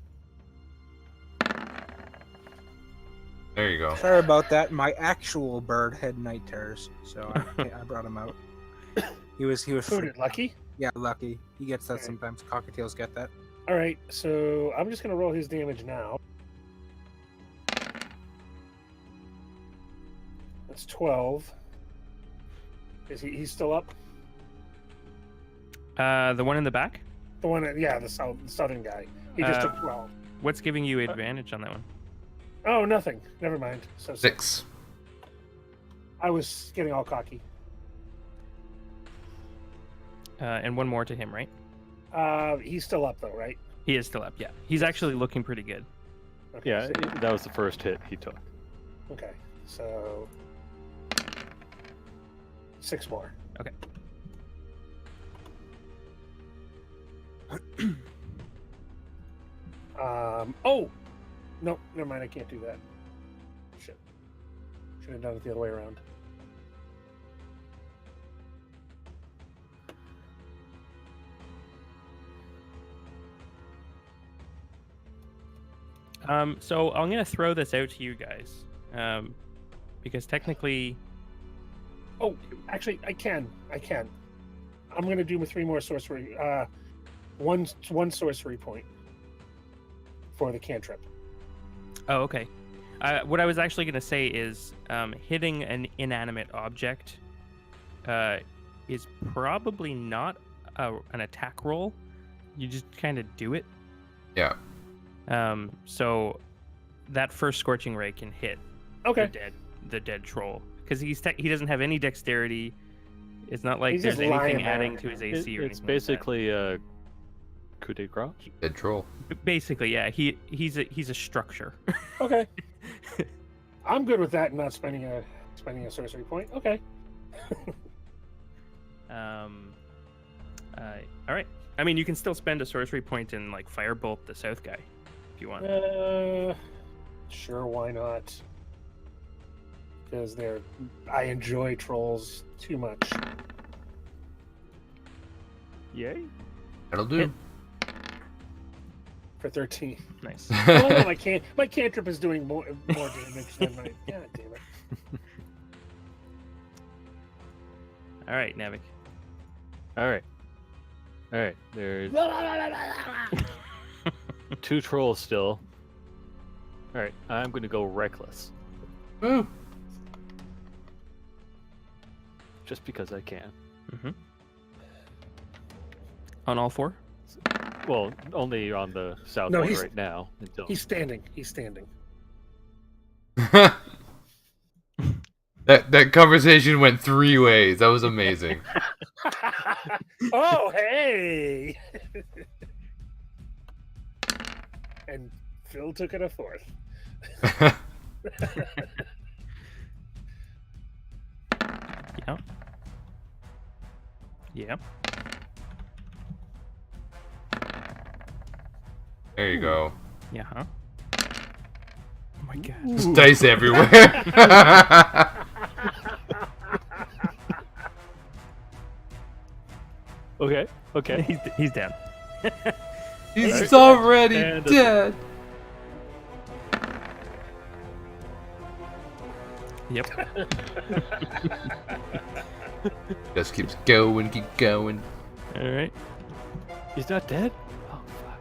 There you go. Sorry about that. My actual bird had night terrors, so I brought him out. He was Who did, Lucky? yeah, lucky. He gets that Okay. sometimes. Cockatiels get that. All right, so I'm just going to roll his damage now. That's 12. Is he's still up? The one in the back? The one, yeah, the southern guy. He just Uh, took 12. What's giving you advantage on that one? Oh, nothing. Never mind. So 6. I was getting all cocky. And one more to him, right? He's still up though, right? He is still up, yeah. He's actually looking pretty good. Okay, Yeah, so- that was the first hit he took. okay. So 6 more. Okay. Oh, no, never mind. I can't do that. Shit. Should have done it the other way around. So I'm gonna throw this out to you guys. Because technically Oh, actually, I can. I'm going to do 3 more sorcery. One sorcery point for the cantrip. Oh, okay. What I was actually going to say is hitting an inanimate object is probably not an attack roll. You just kind of do it. Yeah. So that first scorching ray can hit Okay. the dead troll because he doesn't have any dexterity. It's not like He's there's just lying anything there. adding to his AC or It's anything like that. basically a coup de grace. Dead troll. Basically, yeah. He's a structure. Okay. I'm good with that and not spending a sorcery point. Okay. All right. I mean, you can still spend a sorcery point and like firebolt the south guy if you want. Sure, why not? Because I enjoy trolls too much. Yay. That'll do. for 13. Nice. Oh, no, my cantrip is doing more damage than my. God damn it. All right, Navik. All right. There's 2 trolls still. All right. I'm going to go reckless, Woo. just because I can. Mm-hmm. On all 4? Well, only on the south No, one he's- right now. Until He's standing. He's standing. That conversation went 3 ways. That was amazing. Oh, hey! And Phil took it a 4th. Yeah. Yeah. There you go. Yeah. Huh? Oh my god. Just dice everywhere. Okay. He's down. He's already And a- dead. Yep. Just keeps going, keep going. All right. He's not dead? Oh, fuck.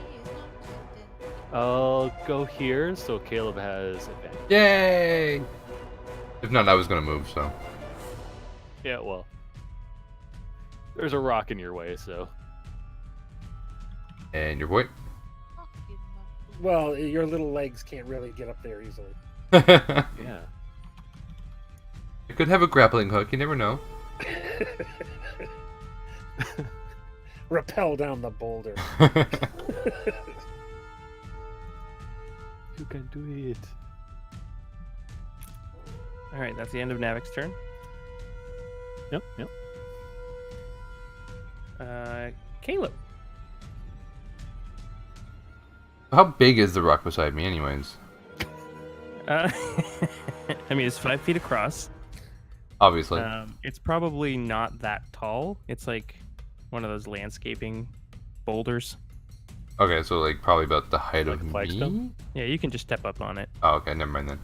He is not dead. I'll go here so Caleb has advantage. Yay! If not, I was gonna move, so. Yeah, well. There's a rock in your way, so. And your boy. Fucking monkey. Well, your little legs can't really get up there easily. I Yeah. could have a grappling hook, you never know. Rappel down the boulder. You can do it. All right. That's the end of Navik's turn. Yep. Caleb. How big is the rock beside me, anyways? I mean, it's 5 feet across. Obviously. It's probably not that tall. It's like one of those landscaping boulders. Okay, so like probably about the height Like of a me. flagstone? Yeah, you can just step up on it. Oh, okay, never mind then.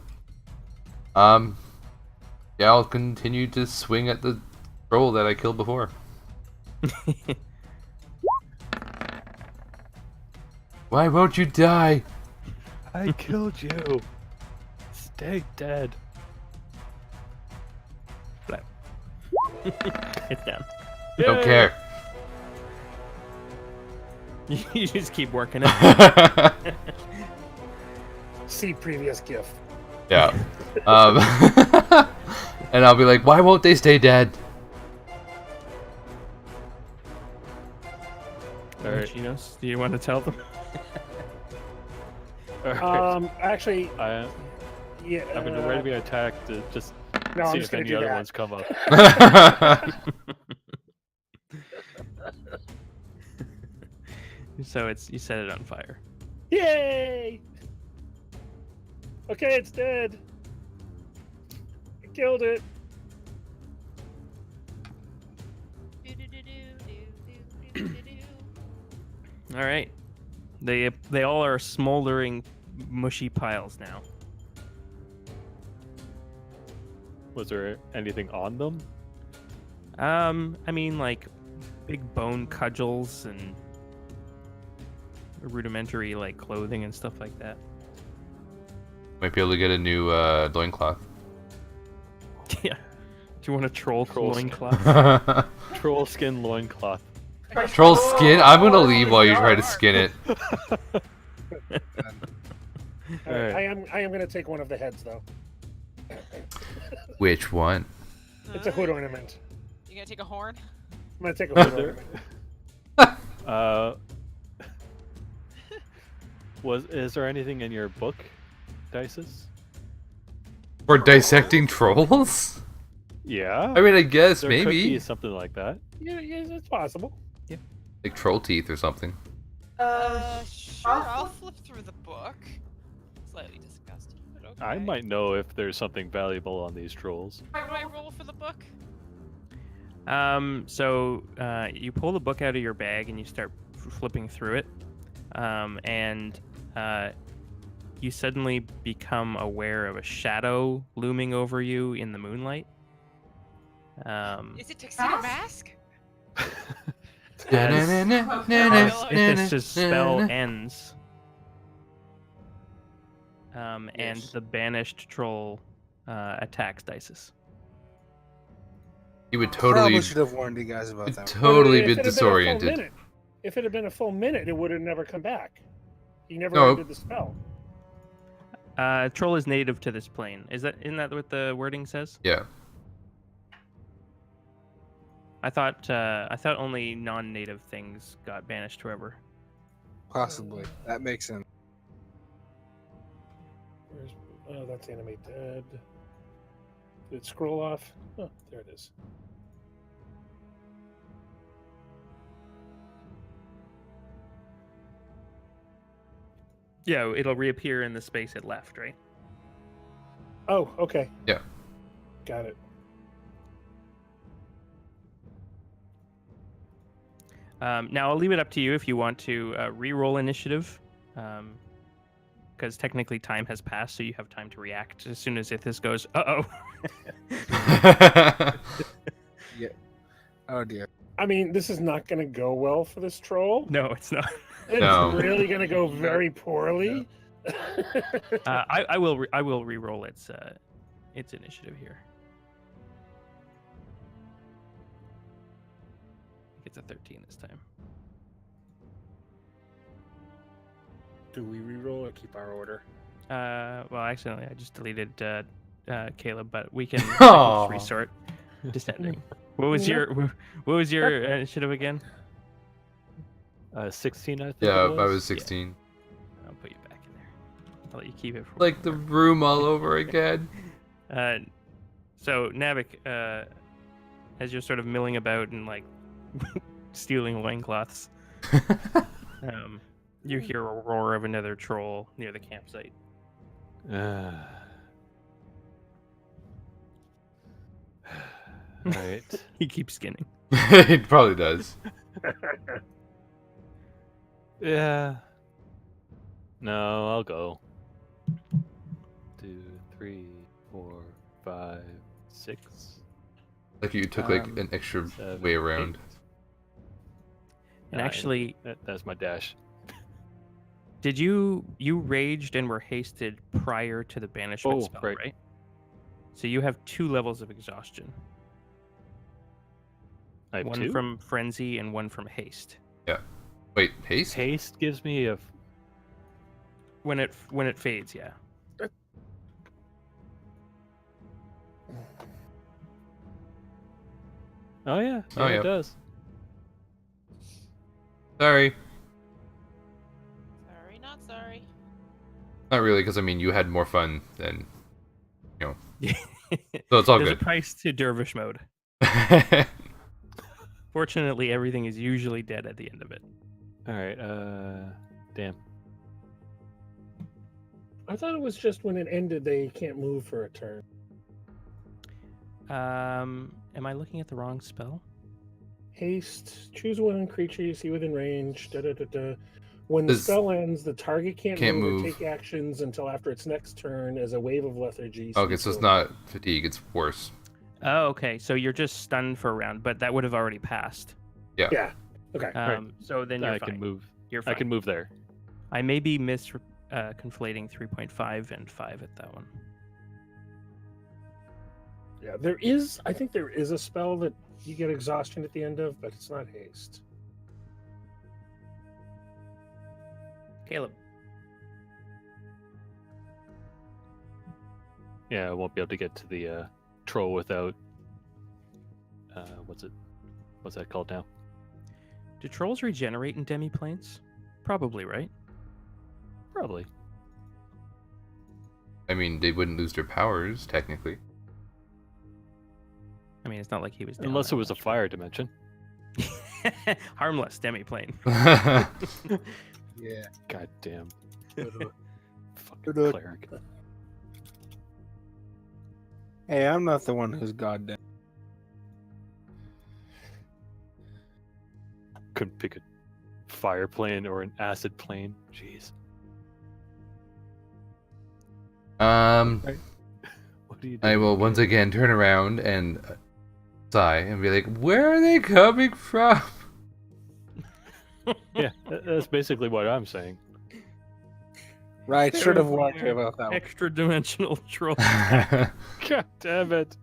Yeah, I'll continue to swing at the troll that I killed before. Why won't you die? I killed you. Stay dead. It's down. Don't care. You just keep working it. See previous GIF. Yeah. And I'll be like, why won't they stay dead? All right. Chinos, do you want to tell them? All right. Actually, yeah. I'm going to ready to attack to just No, I'm see just if gonna any do other that. ones come up. So you set it on fire. Yay! Okay, it's dead. I killed it. Do-do-do-do-do-do-do-do-do. All right. They all are smoldering, mushy piles now. Was there anything on them? I mean, like big bone cudgels and rudimentary like clothing and stuff like that. Might be able to get a new loincloth. Yeah. Do you want a troll Troll loincloth? Troll skin loincloth. Troll skin? I'm gonna leave while you try to skin it. All right. I am gonna take one of the heads though. Which one? It's a hood ornament. You gonna take a horn? I'm gonna take a hood ornament. Is there anything in your book, Dices? For dissecting trolls? Yeah. I mean, I guess there could be maybe. something like that. Yeah, it's possible. Like troll teeth or something. Sure. I'll flip through the book. Slightly disgusting, but okay. I might know if there's something valuable on these trolls. What do I roll for the book? So you pull the book out of your bag and you start flipping through it, and you suddenly become aware of a shadow looming over you in the moonlight. Is it Tuxedo Mask? As Ithis Ithis' spell ends, and Yes. the banished troll attacks Dices. He would Probably totally, should have warned you guys about that. totally If be it had been a full disoriented. minute- If it had been a full minute, it would have never come back. He never No. ended the spell. Troll is native to this plane. Isn't that what the wording says? Yeah. I thought only non-native things got banished forever. Possibly. That makes sense. Where's, oh, that's animate dead. Did it scroll off? Oh, there it is. Yeah, it'll reappear in the space it left, right? Oh, okay. Yeah. Got it. Now I'll leave it up to you if you want to re-roll initiative, because technically time has passed, so you have time to react as soon as Ithis goes, "Uh-oh." Oh dear. I mean, this is not going to go well for this troll. No, it's not. It's No. really going to go very poorly. I will re-roll its initiative here. I think it's a 13 this time. Do we reroll or keep our order? Well, accidentally, I just deleted Caleb, but we can Aw. just restart descending. What was your initiative again? 16, I think. Yeah, it I was. was 16. I'll put you back in there. I'll let you keep it. For Like the room all over again. So Navik, as you're sort of milling about and like stealing loincloths, you hear a roar of another troll near the campsite. Right. He keeps skinning. It probably does. Yeah. No, I'll go. 2, 3, 4, 5, 6. Like you took like Um, an extra 7, way around. 8, And 9. actually, That's my dash. did you raged and were hasted prior to the banishment Oh, spell, right. right? So you have 2 levels of exhaustion. I have One 2. from frenzy and one from haste. Wait, haste? Haste gives me a. When it fades, yeah. Oh yeah. Oh, Yeah, yeah. it does. Sorry. Sorry, not sorry. Not really, because I mean, you had more fun than. So it's all There's a good. price to dervish mode. Fortunately, everything is usually dead at the end of it. All right. Damn. I thought it was just when it ended, they can't move for a turn. Am I looking at the wrong spell? Haste. Choose one creature you see within range. Da, da, da, da. When the Does- spell ends, the target can't Can't move or move. take actions until after its next turn as a wave of lethargy. Okay, so it's not fatigue, it's worse. Oh, okay. So you're just stunned for a round, but that would have already passed. Yeah. Okay. Right. So then you're I fine. can move. You're I fine. can move there. I may be conflating 3.5 and 5 at that one. Yeah. I think there is a spell that you get exhaustion at the end of, but it's not haste. Caleb. Yeah, I won't be able to get to the troll without. What's that called now? Do trolls regenerate in demiplanes? Probably, right? Probably. I mean, they wouldn't lose their powers, technically. I mean, it's not like he was down Unless that it was a much, fire dimension. right? Harmless demiplane. Yeah. God damn. Fucking Good. cleric. Hey, I'm not the one who's goddamn. Couldn't pick a fire plane or an acid plane. Jeez. What do you do? I will once again turn around and sigh and be like, "Where are they coming from?" Yeah, that's basically what I'm saying. Right, should have warned you about that one. Extra dimensional troll. God damn it.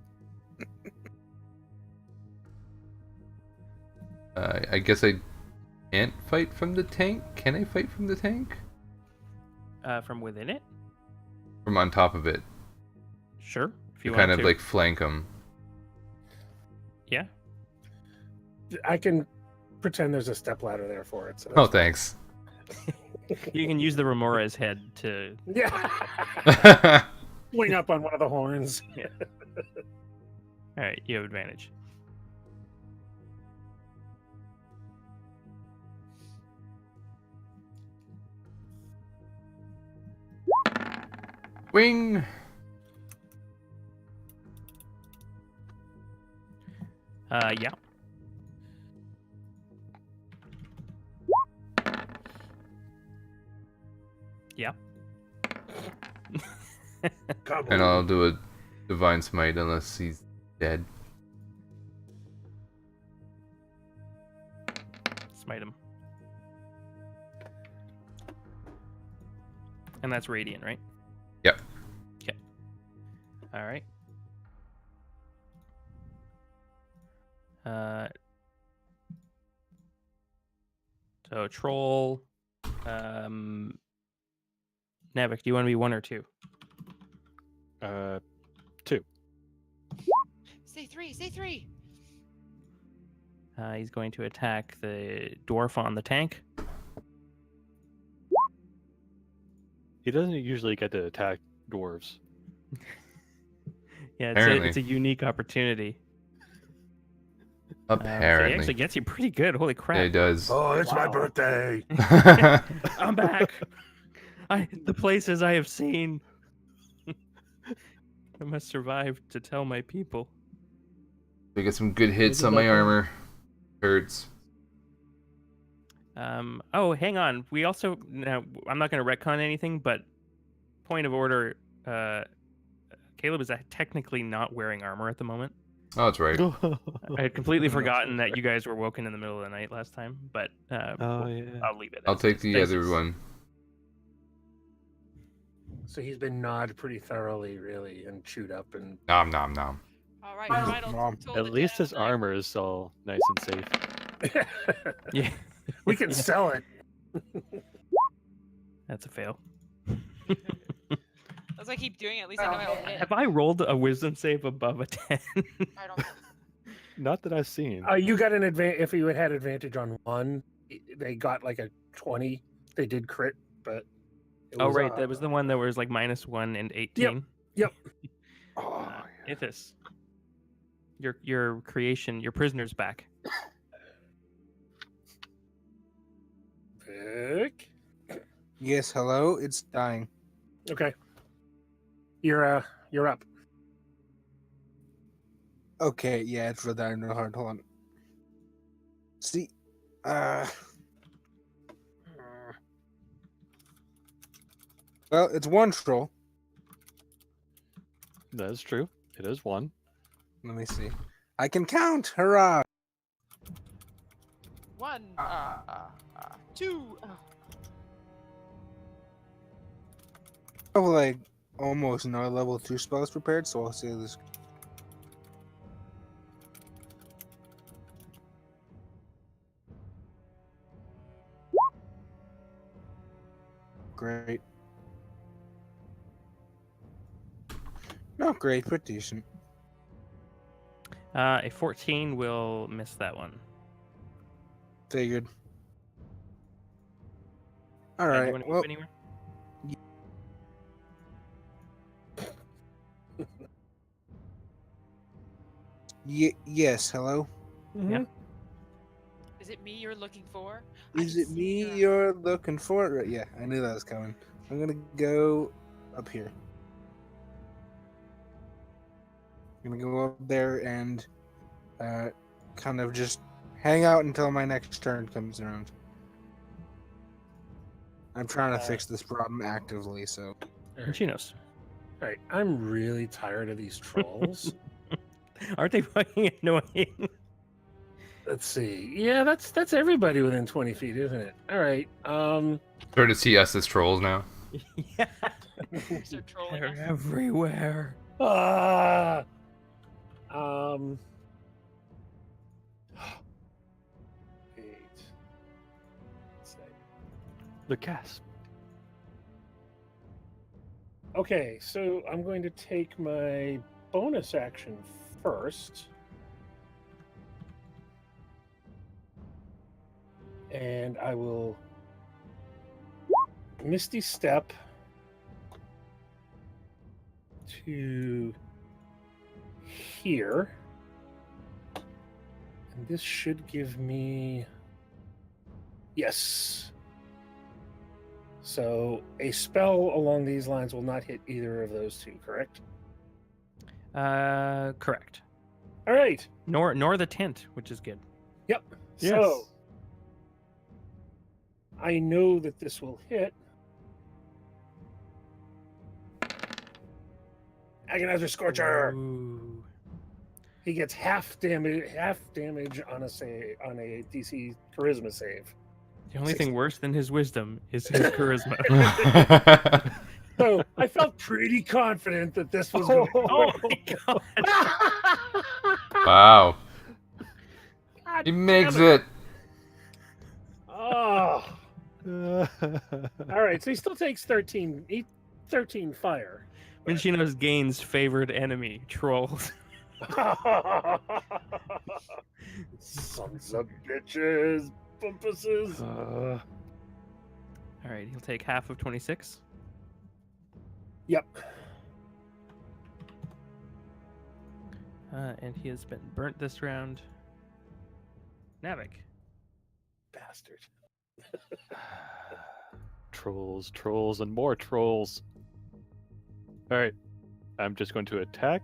I guess I can't fight from the tank. Can I fight from the tank? From within it? From on top of it. Sure. If you To want kind of to. like flank them. Yeah. I can pretend there's a step ladder there for it. So Oh, that's thanks. You can use the Remora's head to. yeah. Swing up on one of the horns. All right, you have advantage. Wing! Yeah. Yeah. And I'll do a Divine Smite unless he's dead. Smite him. And that's radiant, right? Yep. Okay. All right. So troll. Navik, do you want to be 1 or 2? 2. Say 3. Say 3. He's going to attack the dwarf on the tank. He doesn't usually get to attack dwarves. Yeah, Apparently. it's a unique opportunity. So he Apparently. actually gets you pretty good. Holy crap! Yeah, he does. Oh, it's my birthday. I'm back. The places I have seen. I must survive to tell my people. We get some good hits Isn't on my that armor. Hurts. Oh, hang on. We also now I'm not going to retcon anything, but point of order. Caleb is technically not wearing armor at the moment. Oh, that's right. I had completely forgotten that you guys were woken in the middle of the night last time, but Oh, yeah. I'll leave it. I'll as take is. the This other is- one. So he's been gnawed pretty thoroughly, really, and chewed up. And Nom nom nom. All right, Mom. Reinald told At the least his down, like, armor is all nice and safe. Yeah, we can sell it. that's a fail. As I keep doing it, at least I know I'll hit. Have I rolled a wisdom save above a 10? I don't know. Not that I've seen. You got an advantage. If you had advantage on one, they got like a 20. They did crit, but. It Oh, was, right. That was the one that was like -1 and 18. Yep. Oh, Ithis. Your creation, your prisoner's back. Vic? Yes, hello. It's dying. Okay. You're up. Okay, yeah, it's really dying real hard. Hold on. See, well, it's one troll. that is true. It is 1. Let me see. I can count. Hurrah! 1, 2. I have like almost no level 2 spells prepared, so I'll say this. Great. Not great, but decent. A 14 will miss that one. Figured. All Do you right. want to Well, move anywhere? yes. Hello. Yeah. Is it me you're looking for? Is I it see me your- you're looking for? Right, yeah, I knew that was coming. I'm gonna go up here. I'm gonna go up there and kind of just hang out until my next turn comes around. I'm trying to fix this problem actively, so. And she knows. All right, I'm really tired of these trolls. Aren't they fucking annoying? Let's see. Yeah, that's everybody within 20 feet, isn't it? All right. Start to see us as trolls now. Yeah. So trolling They're us. everywhere. Ah. 8. Let's see. The gasp. Okay, so I'm going to take my bonus action first. And I will Misty Step to here. And this should give me... Yes. So a spell along these lines will not hit either of those two, correct? Correct. All right. Nor the tent, which is good. Yep. Yes. So I know that this will hit. Agonizer Scorcher. Ooh. He gets half damage on a DC charisma save. The only thing worse than his wisdom is his charisma. So I felt pretty confident that this was going to Oh my god. Wow. God He damn makes it. Oh. All right, so he still takes 13 fire. Minchino's gains favored enemy trolls. Sons of bitches, bumpuses. All right, he'll take half of 26. Yep. And he has been burnt this round. Navik. Bastard. Trolls, trolls, and more trolls. All right, I'm just going to attack.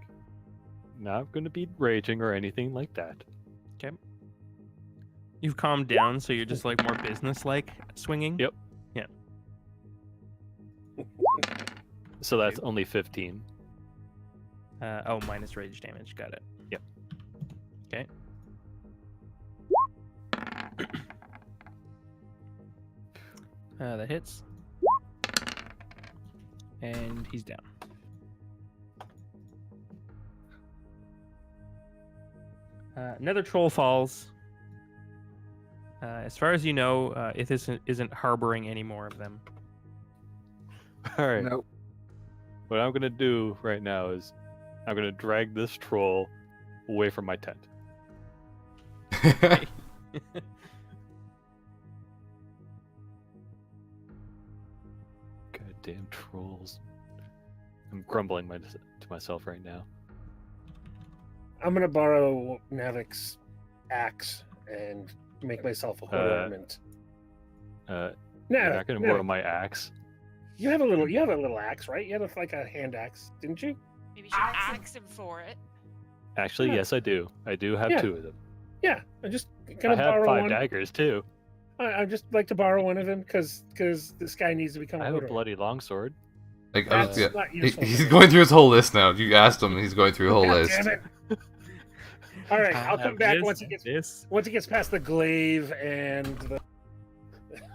Not going to be raging or anything like that. Okay. You've calmed down, so you're just like more business-like swinging. Yep. Yeah. So that's only 15. Minus rage damage. Got it. Yep. Okay. That hits. And he's down. Another troll falls. As far as you know, Ithis isn't harboring any more of them. All right. Nope. What I'm going to do right now is I'm going to drag this troll away from my tent. Goddamn trolls. I'm grumbling to myself right now. I'm gonna borrow Navik's axe and make myself a hood ornament. You're Navik, not going to borrow my axe. you have a little axe, right? You have like a hand axe, didn't you? Maybe you should ask him for it. Actually, Yeah. yes, I do. I do have Yeah. 2 of them. Yeah, I'm just I gonna have borrow 5 one. daggers too. I just like to borrow one of them because this guy needs to become I a have hood a ornament. bloody longsword. Like, That's yeah, not he- useful. he's going through his whole list now. You asked him, he's going through a whole God list. damn it! All right, I'll come back once he gets past the glaive and the.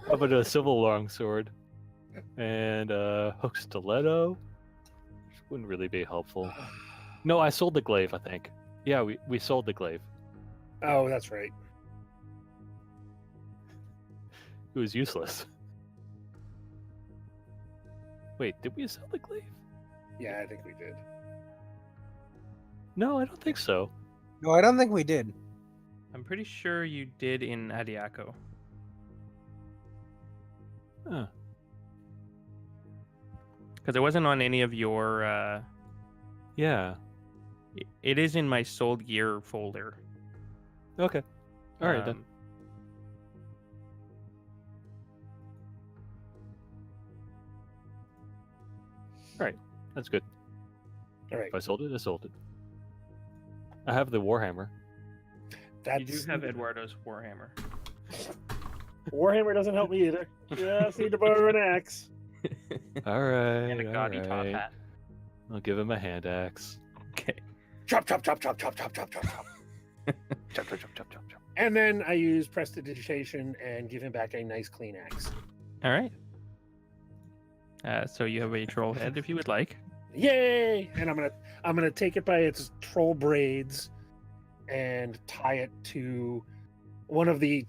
How about a civil longsword and a hook stiletto? Which wouldn't really be helpful. No, I sold the glaive, I think. Yeah, we sold the glaive. Oh, that's right. It was useless. Wait, did we sell the glaive? Yeah, I think we did. No, I don't think so. No, I don't think we did. I'm pretty sure you did in Adiaco. Huh. Because it wasn't on any of your. Yeah. It is in my sold gear folder. Okay. All right then. That's good. All right. If I sold it, I sold it. I have the warhammer. That's You do have Eduardo's Warhammer. Warhammer doesn't help me either. Just need to borrow an axe. All right. And a all gaudy top right. hat. I'll give him a hand axe. Okay. Chop, chop, chop, chop, chop, chop, chop, chop, chop. Chop, chop, chop, chop, chop, chop. And then I use prestidigitation and give him back a nice clean axe. All right. So you have a troll head if you would like. Yay! And I'm gonna take it by its troll braids and tie it to one of the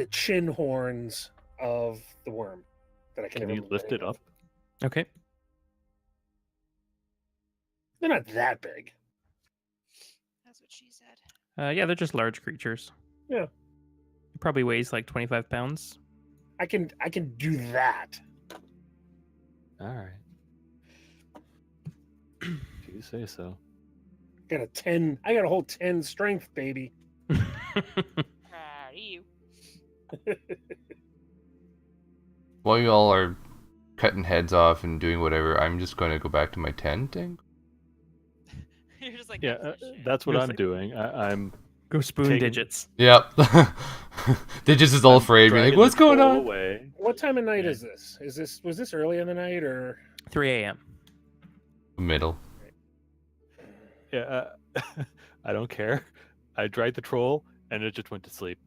chin horns of the worm that I can. Can never you move lift any it of. up? Okay. They're not that big. That's what she said. Yeah, they're just large creatures. Yeah. It probably weighs like 25 pounds. I can do that. All right. If you say so. I got a whole 10 strength, baby. Proud of you. While you all are cutting heads off and doing whatever, I'm just going to go back to my tent and You're just like, Yeah, "That's the shit." that's what Just I'm like- doing. I'm Go spoon Taking- digits. Yep. They just all I'm afraid, be like, dragging "What's the going troll on?" Away. What time of night Yeah. is this? Was this early in the night or? 3 a.m. Middle. Yeah, I don't care. I dragged the troll, and it just went to sleep.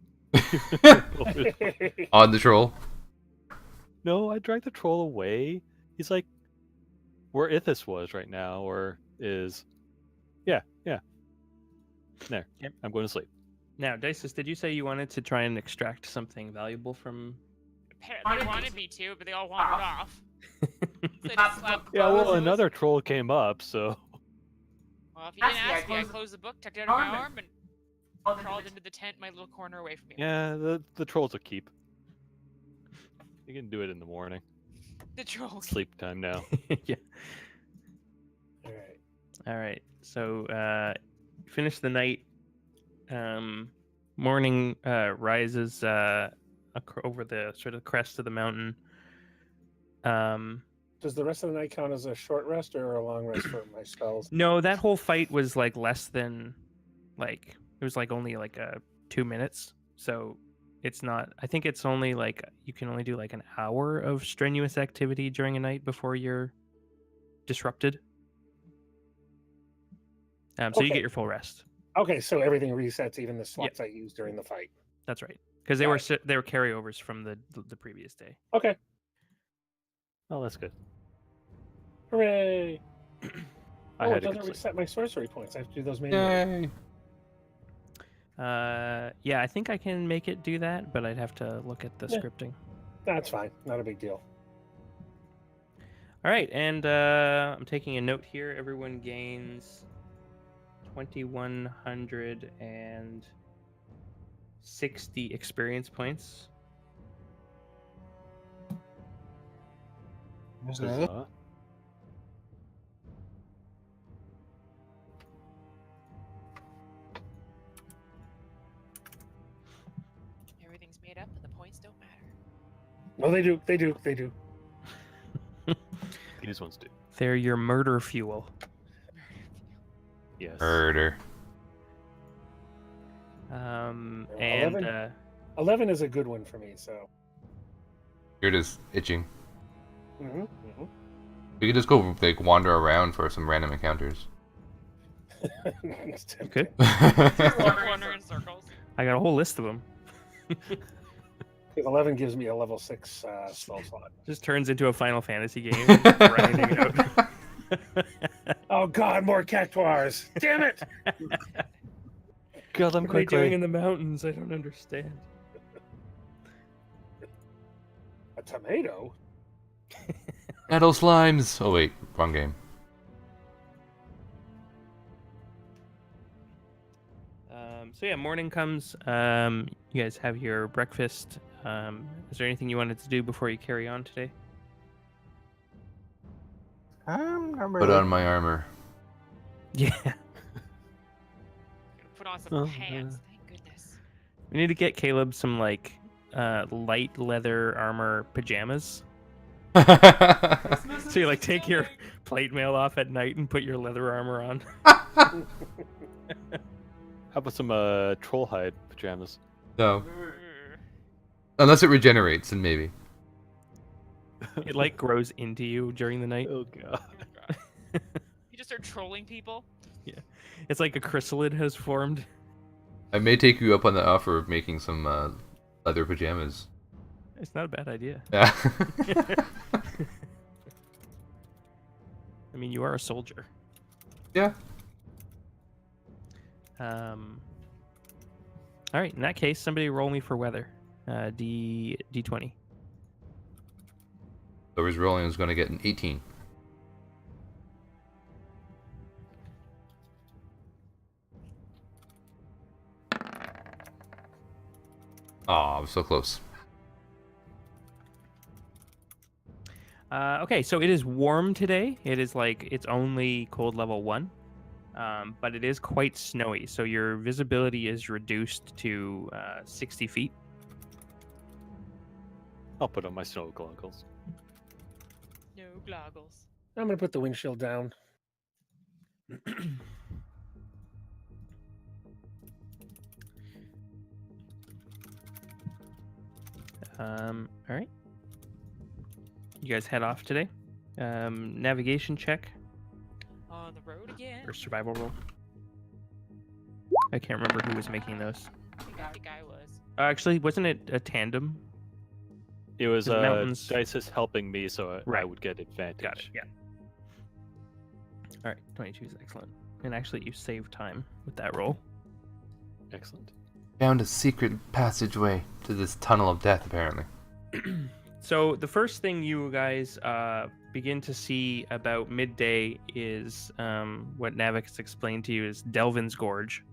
On the troll. No, I dragged the troll away. He's like where Ithis was right now, or is. Yeah. There. Yep. I'm going to sleep. Now, Dices, did you say you wanted to try and extract something valuable from? Apparently they wanted me to, but they all wandered off. So I just slapped Yeah, well, closed. another troll came up, so. Well, if you didn't ask me, I closed the book, tucked it under my arm, and crawled into the tent, my little corner away from you. Yeah, the trolls will keep. You can do it in the morning. The troll. Sleep time now. Yeah. All right. All right. So, finish the night. Morning rises over the sort of crest of the mountain. Does the rest of the night count as a short rest or a long rest for my spells? No, that whole fight was like less than, like it was like only like 2 minutes. So it's not. I think it's only like you can only do like an hour of strenuous activity during a night before you're disrupted. So you Okay. get your full rest. Okay, so everything resets, even the slots I used during the fight. That's right, because they Got were it. they were carryovers from the previous day. Okay. Oh, that's good. Hooray! I Oh, it had a doesn't good sleep. reset my sorcery points. I have to do those manually. Yay. Yeah, I think I can make it do that, but I'd have to look at the Yeah. scripting. That's fine. Not a big deal. All right, and I'm taking a note here. Everyone gains 2,160 experience points. Is that it? Huzzah. Everything's made up, and the points don't matter. No, they do. They do. They do. These ones do. They're your murder fuel. Yes. Murder. And 11? 11 is a good one for me. So. Here it is, itching. Mm-hmm. We could just go like wander around for some random encounters. Okay. Wander in circles. I got a whole list of them. 11 gives me a level 6 spell slot. Just turns into a Final Fantasy game. Grinding it out. Oh God, more cactuars! Damn it! Kill them What are they doing quickly. in the mountains? I don't understand. A tomato? Metal slimes. Oh wait, wrong game. So yeah, morning comes. You guys have your breakfast. Is there anything you wanted to do before you carry on today? Not Put really. on my armor. Yeah. Put on some Oh, pants. Thank goodness. We need to get Caleb some like light leather armor pajamas. So you like take your plate mail off at night and put your leather armor on. How about some troll hide pajamas? No. Brr. Unless it regenerates, then maybe. It like grows into you during the night. Oh god. You just start trolling people. It's like a chrysalid has formed. I may take you up on the offer of making some leather pajamas. It's not a bad idea. Yeah. I mean, you are a soldier. Yeah. All right. In that case, somebody roll me for weather. D20. Whoever's rolling is going to get an 18. Aw, I'm so close. Okay, so it is warm today. It is like it's only cold level 1, but it is quite snowy. So your visibility is reduced to 60 feet. I'll put on my snow goggles. No goggles. I'm gonna put the windshield down. All right. You guys head off today. Navigation check On the road again. or survival roll. I can't remember who was making those. I think I was. Actually, wasn't it a tandem? It was The mountains- Dice is helping me, so I Right. would get advantage. Got it. Yeah. All right. 22 is excellent. And actually, you save time with that roll. Excellent. Found a secret passageway to this tunnel of death, apparently. So the first thing you guys begin to see about midday is what Navik has explained to you is Delvin's Gorge,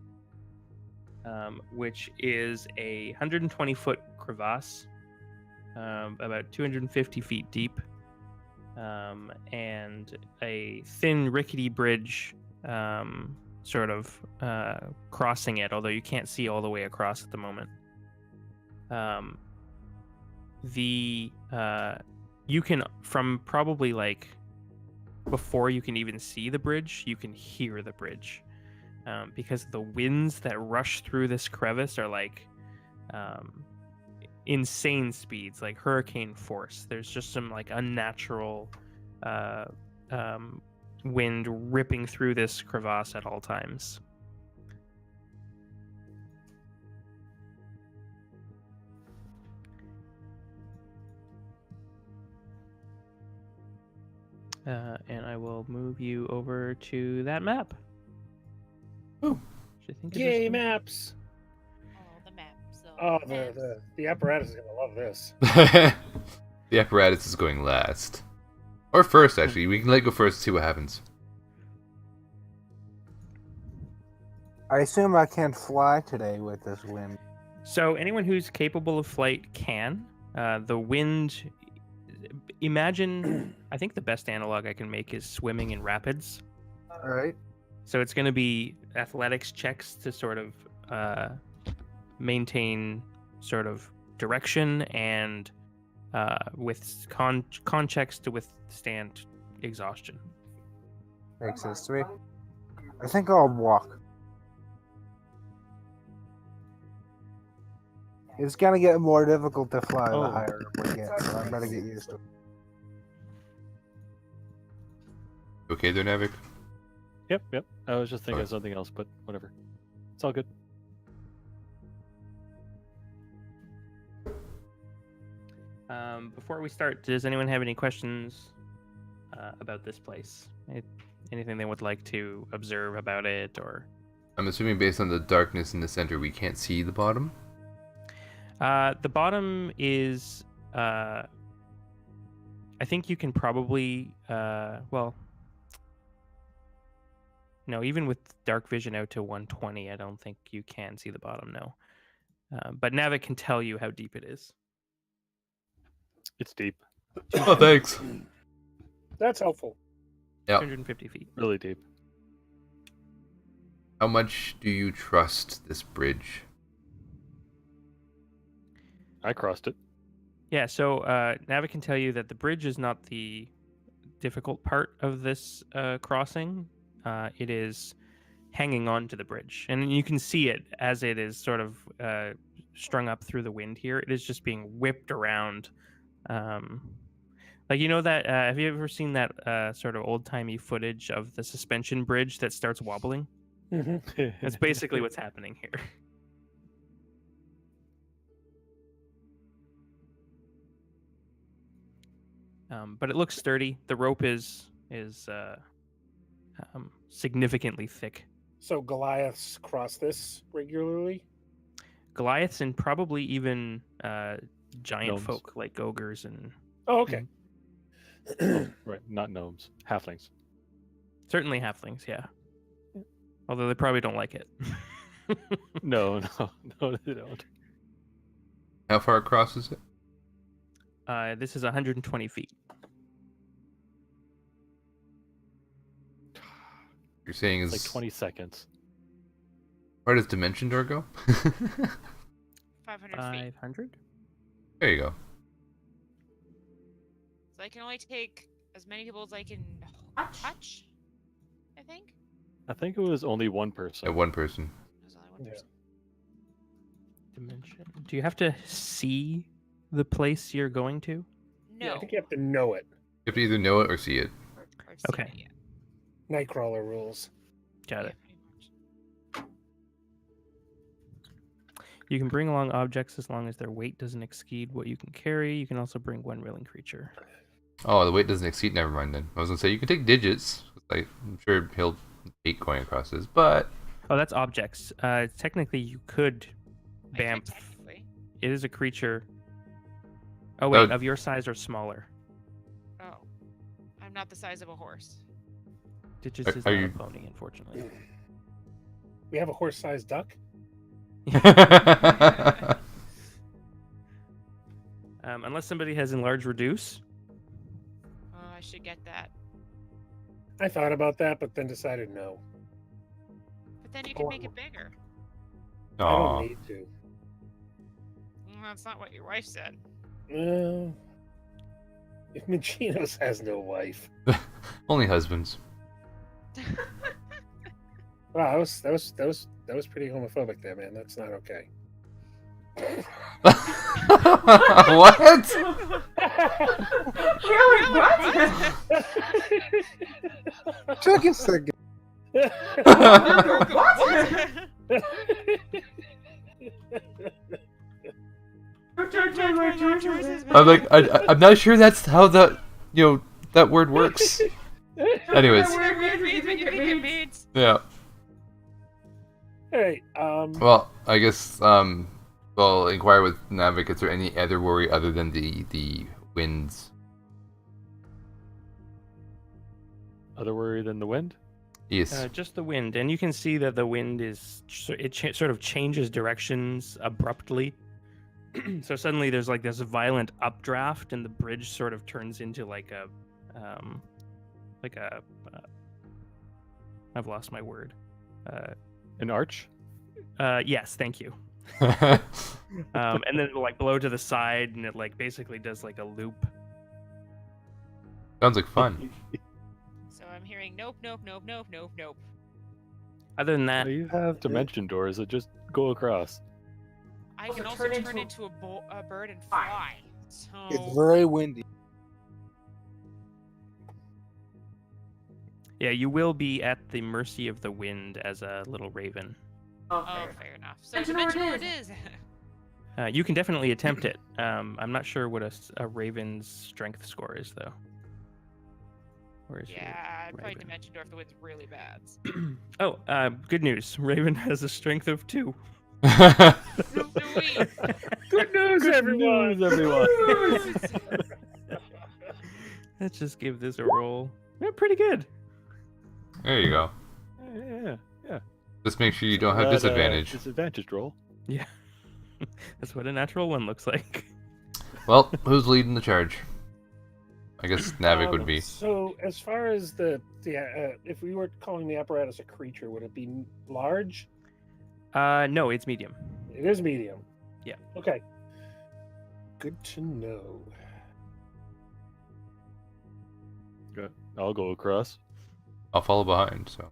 which is a 120-foot crevasse, about 250 feet deep, and a thin, rickety bridge sort of crossing it, although you can't see all the way across at the moment. You can, from probably like before you can even see the bridge, you can hear the bridge, because the winds that rush through this crevice are like insane speeds, like hurricane force. There's just some like unnatural wind ripping through this crevasse at all times. And I will move you over to that map. Ooh. Which I think is Yay, this one. maps! Oh, the maps. Oh, maps. the apparatus is gonna love this. The apparatus is going last. Or first, actually. We can let go first and see what happens. I assume I can't fly today with this wind. So anyone who's capable of flight can. The wind. Imagine. I think the best analog I can make is swimming in rapids. All right. So it's going to be athletics checks to sort of maintain sort of direction, and with con checks to withstand exhaustion. Makes sense to me. I think I'll walk. It's gonna get more difficult to fly the Oh. higher up we get, so I better get used to it. Okay there, Navik? Yep. I was just thinking Okay. of something else, but whatever. It's all good. Before we start, does anyone have any questions about this place? Anything they would like to observe about it, or? I'm assuming based on the darkness in the center, we can't see the bottom? The bottom is, I think you can probably, well, no, even with dark vision out to 120, I don't think you can see the bottom, no. But Navik can tell you how deep it is. It's deep. Oh, thanks. That's helpful. Yep. 250 feet. Really deep. How much do you trust this bridge? I crossed it. Yeah, so Navik can tell you that the bridge is not the difficult part of this crossing. It is hanging on to the bridge. And you can see it as it is sort of strung up through the wind here. It is just being whipped around. Like, you know that, have you ever seen that sort of old-timey footage of the suspension bridge that starts wobbling? That's basically what's happening here. But it looks sturdy. The rope is significantly thick. So Goliaths cross this regularly? Goliaths and probably even giant Gnomes. folk like ogres and Oh, okay. Right, not gnomes. Halflings. certainly halflings, yeah. Although they probably don't like it. No, they don't. How far across is it? This is 120 feet. You're saying It's is like 20 seconds. where does Dimension Door go? 500 feet. 500? There you go. So I can only take as many people as I can touch. I think. I think it was only one person. At one person. There's only one Yeah. person. Dimension. Do you have to see the place you're going to? No. Yeah, I think you have to know it. You have to either know it or see it. Or seen Okay. it yet. Nightcrawler rules. Got Yeah, it. pretty much. You can bring along objects as long as their weight doesn't exceed what you can carry. You can also bring one willing creature. Oh, the weight doesn't exceed. Never mind then. I was gonna say you can take digits. Like, I'm sure he'll take going across this, but Oh, that's objects. Technically, you could I could bamf. technically. It is a creature. Oh wait, Oh. of your size or smaller. Oh. I'm not the size of a horse. Digits is Are not a you- pony, unfortunately. We have a horse-sized duck. Unless somebody has enlarge reduce. Oh, I should get that. I thought about that, but then decided no. But then you can make it bigger. I Aw. don't need to. That's not what your wife said. No. If Machinos has no wife. Only husbands. Wow, that was pretty homophobic there, man. That's not okay. What? Really? What? Took a second. I'm like, I'm not sure that's how that, that word works. Anyways, yeah. Hey, Well, I guess we'll inquire with Navik. Is there any other worry other than the winds? Other worry than the wind? Yes. Just the wind, and you can see that the wind is sort of changes directions abruptly. So suddenly there's like this violent updraft, and the bridge sort of turns into like a I've lost my word. An arch? Yes, thank you. And then it'll like blow to the side, and it like basically does like a loop. Sounds like fun. So I'm hearing nope, nope, nope, nope, nope, nope. Other than that, You have dimension doors that just go across. I Also can also turn turn into into a bird and fly. So It's very windy. yeah, you will be at the mercy of the wind as a little raven. oh, fair enough. So Dimension door dimension it door is. it is. You can definitely attempt it. I'm not sure what a raven's strength score is though. Where is your Yeah, I'd probably raven? dimension door if the wind's really bad. Oh, good news. Raven has a strength of 2. Sweet. good news, everyone. News, everyone. Let's just give this a roll. Yeah, pretty good. There you go. Yeah. Just make sure you don't have That, disadvantage. Disadvantage roll. Yeah. That's what a natural 1 looks like. Well, who's leading the charge? I guess Navik would be. So, as far as the if we were calling the apparatus a creature, would it be large? No, it's medium. It is medium. Yeah. Okay. Good to know. Good. I'll go across. I'll follow behind, so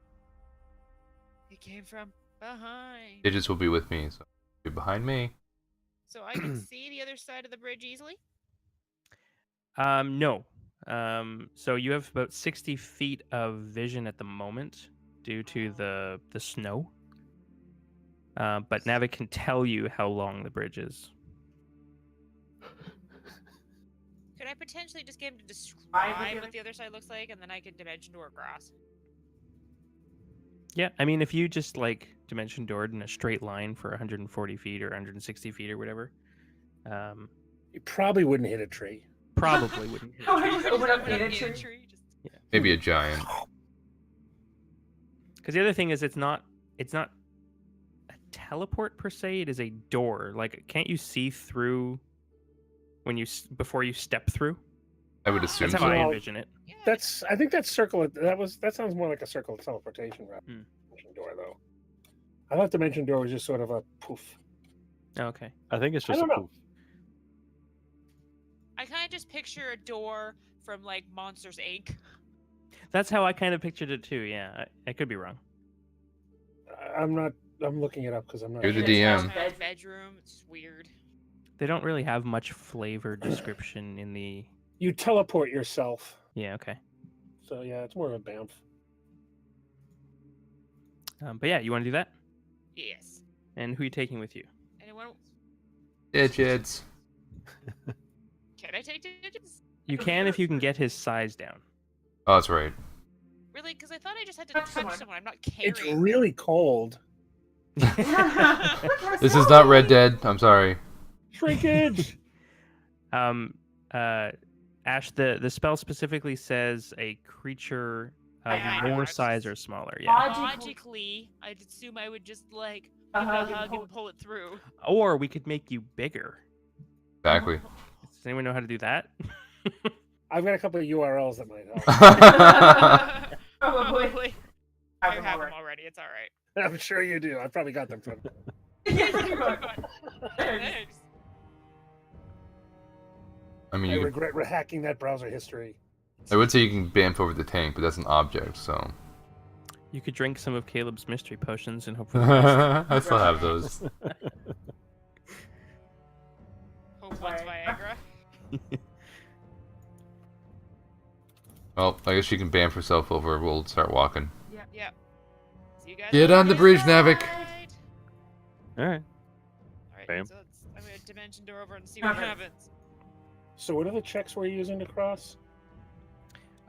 It came from behind. digits will be with me, so be behind me. So I can see the other side of the bridge easily? No. So you have about 60 feet of vision at the moment due to the snow. But Navic can tell you how long the bridge is. Could I potentially just get him to describe what the other side looks like, and then I could dimension door across? Yeah, I mean, if you just like dimension doored in a straight line for 140 feet or 160 feet or whatever, You probably wouldn't hit a tree. probably wouldn't hit a Oh, tree. just open up in a tree. Yeah, Maybe a giant. because the other thing is, it's not a teleport per se. It is a door. Like, can't you see through when before you step through? I would assume That's how so. I Well, envision it. Yeah, I think that circle. That sounds more like a circle of teleportation rather than dimension door, though. I thought dimension door was just sort of a poof. Okay. I think it's I just a don't know. poof. I kind of just picture a door from like Monsters Inc. That's how I kind of pictured it too. Yeah, I could be wrong. I'm not. I'm looking it up because I'm not. You're the sure. DM. Child's bedroom. It's just weird. They don't really have much flavor description in the. You teleport yourself. Yeah. Okay. So yeah, it's more of a bamf. But yeah, you want to do that? Yes. And who are you taking with you? Anyone? Digits. Can I take digits? You can if you can get his size down. Oh, that's right. Really? Because I thought I just had to Touch touch someone. someone. I'm not It's carrying. really cold. This is not Red Dead. I'm sorry. Shrinkage. Ash, the spell specifically says a creature of I more know. size or smaller. Yeah. Logically, I'd assume I would just like give it a hug and pull it through. Or we could make you bigger. Exactly. Does anyone know how to do that? I've got a couple of URLs that might help. Probably. I have them already. It's all right. I'm sure you do. I probably got them from. Thanks. I mean, I you could, regret hacking that browser history. I would say you can bamf over the tank, but that's an object, so. You could drink some of Caleb's mystery potions and hope for the best. I still have those. Hope one's Viagra. Well, I guess she can bamf herself over. We'll start walking. Yep. See you guys. Get on the bridge, Navic. All right. Alright, Bam. so I'm gonna dimension door over and see what Okay. happens. So what are the checks we're using to cross?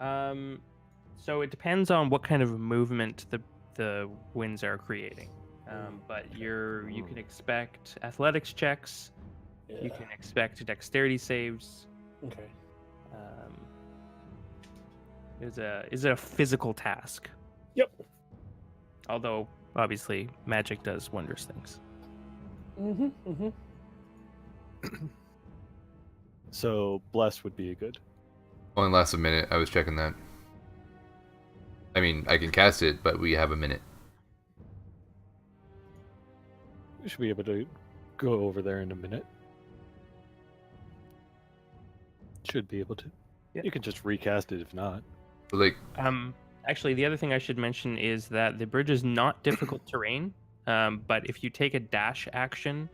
So it depends on what kind of movement the winds are creating. But you can expect athletics checks. Yeah. You can expect dexterity saves. Okay. Is it a physical task? Yep. Although obviously magic does wondrous things. Mm-hmm. So bless would be a good. Only lasts a minute. I was checking that. I mean, I can cast it, but we have a minute. We should be able to go over there in a minute. Should be able to. Yeah. You can just recast it if not. But, like, Actually, the other thing I should mention is that the bridge is not difficult terrain. But if you take a dash action,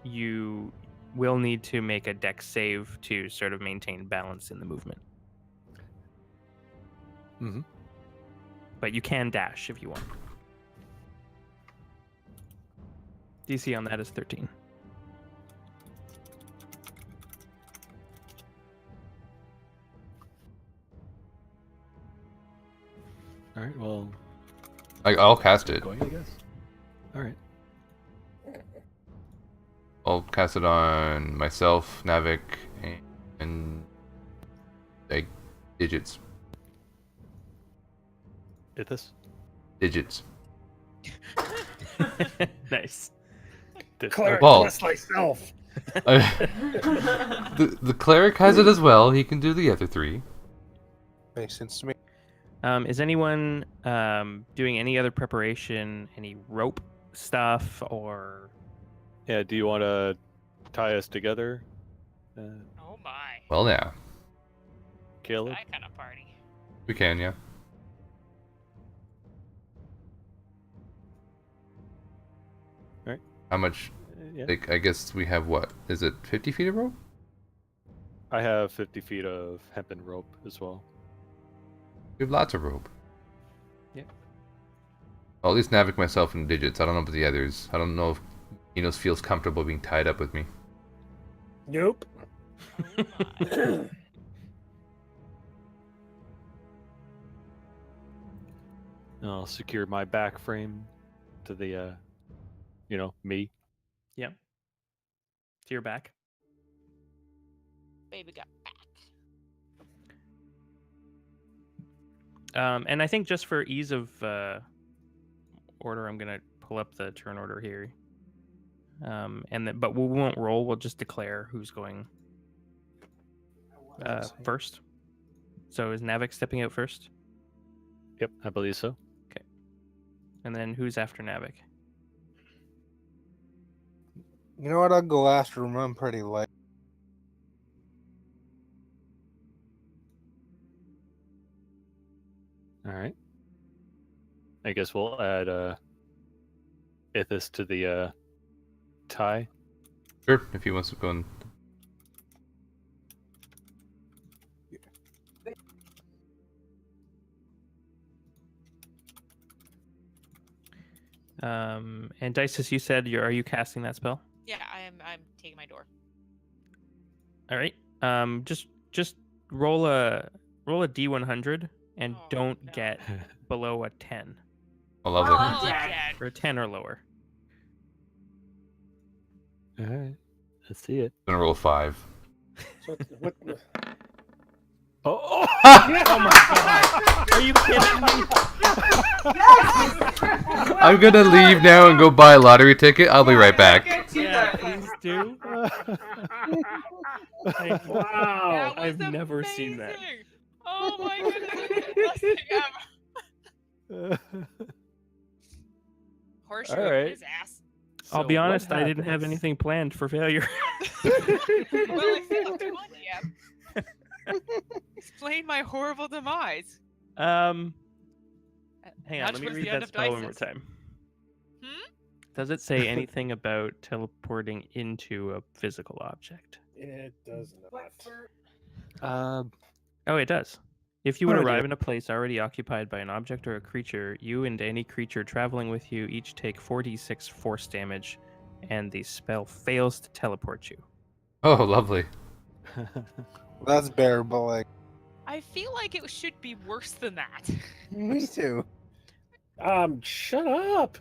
you will need to make a dex save to sort of maintain balance in the movement. Mm-hmm. But you can dash if you want. DC on that is 13. All right. Well, I'll cast it. going, I guess. All right. I'll cast it on myself, Navic, and like digits. Ithis. Digits. Nice. Cleric, Well- bless thyself. The cleric has it as well. He can do the other three. Makes sense to me. Is anyone doing any other preparation, any rope stuff, or Yeah. Do you want to tie us together, Oh my. Well, now Caleb? That kind of party. we can, yeah. Alright. How much? Yeah. Like, I guess we have what? Is it 50 feet of rope? I have 50 feet of hempen rope as well. We have lots of rope. Yeah. I'll at least navigate myself in digits. I don't know about the others. I don't know if Enos feels comfortable being tied up with me. Nope. I'll secure my back frame to the, me. Yep. To your back. Baby got back. And I think just for ease of order, I'm gonna pull up the turn order here. But we won't roll. We'll just declare who's going first. So is Navik stepping out first? Yep, I believe so. And then who's after Navik? You know what? I'll go after him. I'm pretty light. All right. I guess we'll add Ithis to the tie. Sure, if he wants to go in. And Dices, you said are you casting that spell? Yeah, I'm taking my door. All right. Just roll a D100 and Oh, don't no. get below a 10 Oh, lovely. Oh, Dad. Dad. or a 10 or lower. All right. Let's see it. I'm gonna roll 5. So what? Oh! Oh my god! Are you kidding me? I'm gonna leave now and go buy a lottery ticket. I'll be right back. Yeah, please do. Wow. That was I've never seen that. amazing. Oh my goodness, that's the best thing ever. Horseshoe All up right. his ass. I'll So be what honest, I didn't have happens? anything planned for failure. Well, I failed to explain my horrible demise. Hang on, Much let me was read the end that of spell one more Dices. time. Hmm? Does it say anything about teleporting into a physical object? It does not. Oh, it does. If you would Oh, it arrive does. in a place already occupied by an object or a creature, you and any creature traveling with you each take 4d6 force damage, and the spell fails to teleport you. Oh, lovely. That's bearable. Like I feel like it should be worse than that. me too. Shut up.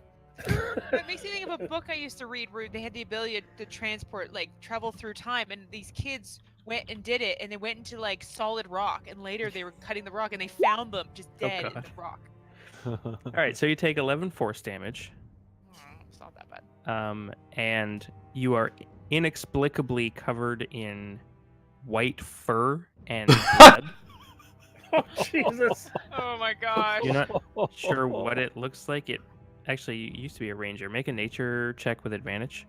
It makes me think of a book I used to read where they had the ability to transport, like, travel through time, and these kids went and did it, and they went into, like, solid rock, and later they were cutting the rock, and they found them just dead in God. the rock. All right, so you take 11 force damage, It's not that bad. and you are inexplicably covered in white fur and blood. Oh, Jesus. Oh my gosh. You're not sure what it looks like. It actually used to be a ranger. Make a nature check with advantage.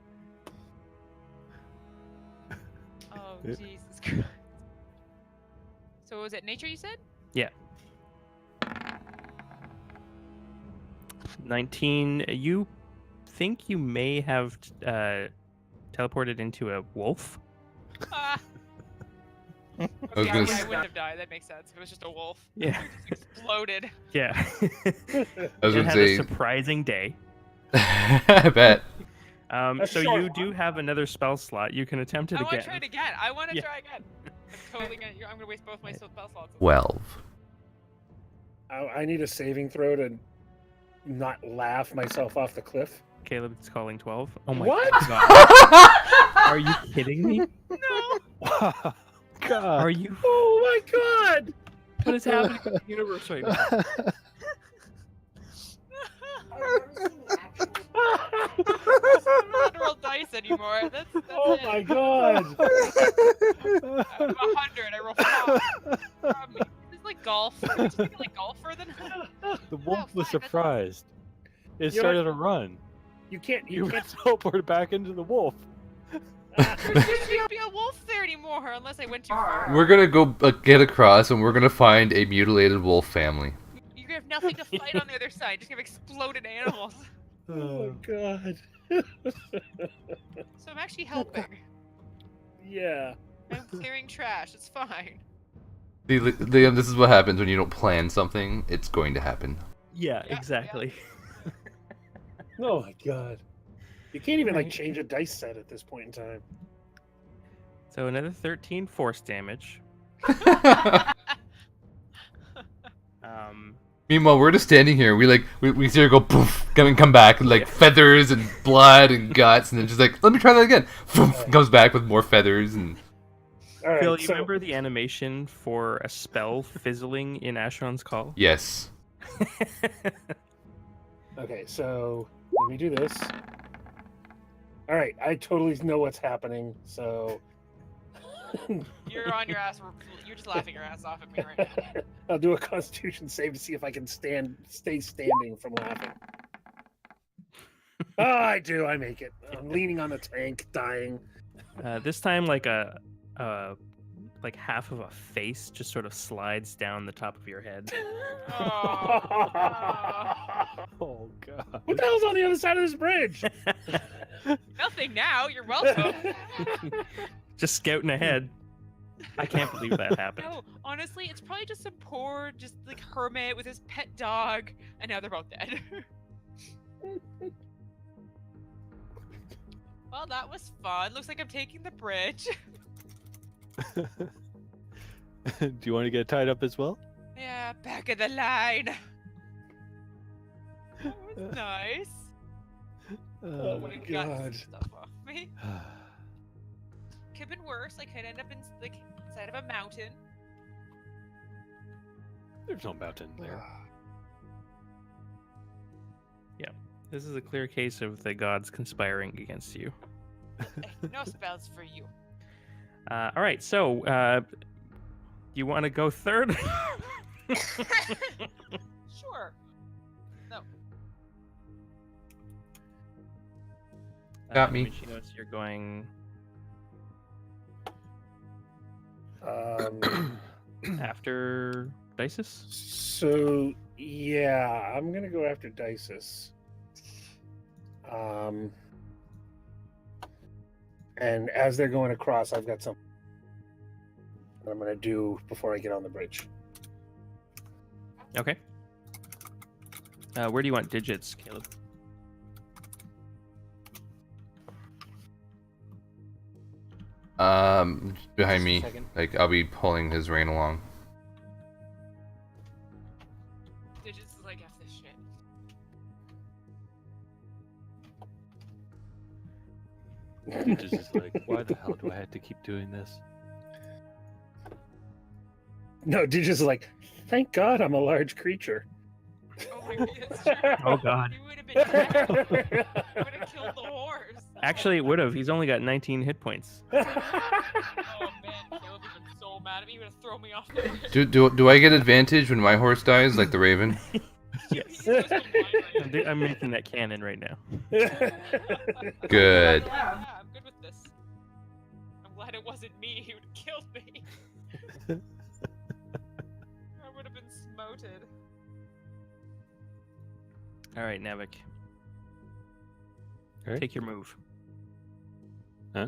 Oh, Jesus Christ. So was it nature you said? 19. You think you may have teleported into a wolf? Ah. was Okay, gonna I s- wouldn't have died. That makes sense. It was just a wolf. Yeah. It just exploded. Yeah. I was It gonna had a say. surprising day. I bet. A So short you do have another spell slot. You can attempt it I want to again. try it again. I want to Yeah. try again. I'm totally gonna. I'm gonna waste both my spell slots. 12. I need a saving throw to not laugh myself off the cliff. Caleb is calling 12. Oh my What? god. Are you kidding me? No. God. Are you? Oh my god! What is happening in the universe right now? I'm not roll dice anymore. That's Oh it. my god! I'm 100. I roll 5. This is like golf. Are you just thinking like golfer than? The wolf was fine, that's surprised. It You know started to run. You can't. You You can't. teleported back into the wolf. There shouldn't be a wolf there anymore unless I went too far. We're gonna go get across and we're gonna find a mutilated wolf family. You're gonna have nothing to fight on the other side. Just gonna have exploded animals. Oh my god! I'm actually helping. Yeah. I'm clearing trash. It's fine. Liam, this is what happens when you don't plan something. It's going to happen. Yeah, Yeah, exactly. Oh my god. You can't even like Right. change a dice set at this point in time. So another 13 force damage. Um, Meanwhile, we're just standing here. We see her go poof, come back, and like feathers and blood and guts, and then just like, let me try that again. Poof, comes back with more feathers and. All right. Phil, you so, remember the animation for a spell fizzling in Asheron's Call? Yes. Okay, so let me do this. All right, I totally know what's happening. So You're on your ass. You're just laughing your ass off at me right now. I'll do a Constitution save to see if I can stay standing from laughing. Oh, I do. I make it. I'm leaning on the tank, dying. This time, like like half of a face just sort of slides down the top of your head. Oh, Oh god. What the hell's on the other side of this bridge? nothing now. You're welcome. Just scouting ahead. I can't believe that happened. No, honestly, it's probably just some poor, just like hermit with his pet dog, and now they're both dead. Well, that was fun. Looks like I'm taking the bridge. Do you want to get tied up as well? Yeah, back of the line. That was nice. Oh my Would've gotten some god. Stuff off me. Could've been worse. I could end up in like inside of a mountain. There's no mountain there. This is a clear case of the gods conspiring against you. No spells for you. All right, so you want to go third? Sure. No. Got me. Michino's, you're going after Dices? So yeah, I'm gonna go after Dices. And as they're going across, I've got something I'm gonna do before I get on the bridge. Okay. Where do you want digits, Caleb? Behind me. Second. Like I'll be pulling his rein along. Digits is like F this shit. Just is like, why the hell do I have to keep doing this? No, Digis is like, thank God I'm a large creature. Oh my god, that's true. Oh god. You would have been dead. You would have killed the horse. Actually, it would have. He's only got 19 hit points. Oh man, Caleb would have been so mad at me. He would have thrown me off the bridge. Do I get advantage when my horse dies, like the raven? Yes. I'm making that canon right now. Good. Yeah, I'm good with this. I'm glad it wasn't me who killed me. I would have been smoted. All right, Navik. Alright. Take your move. Huh?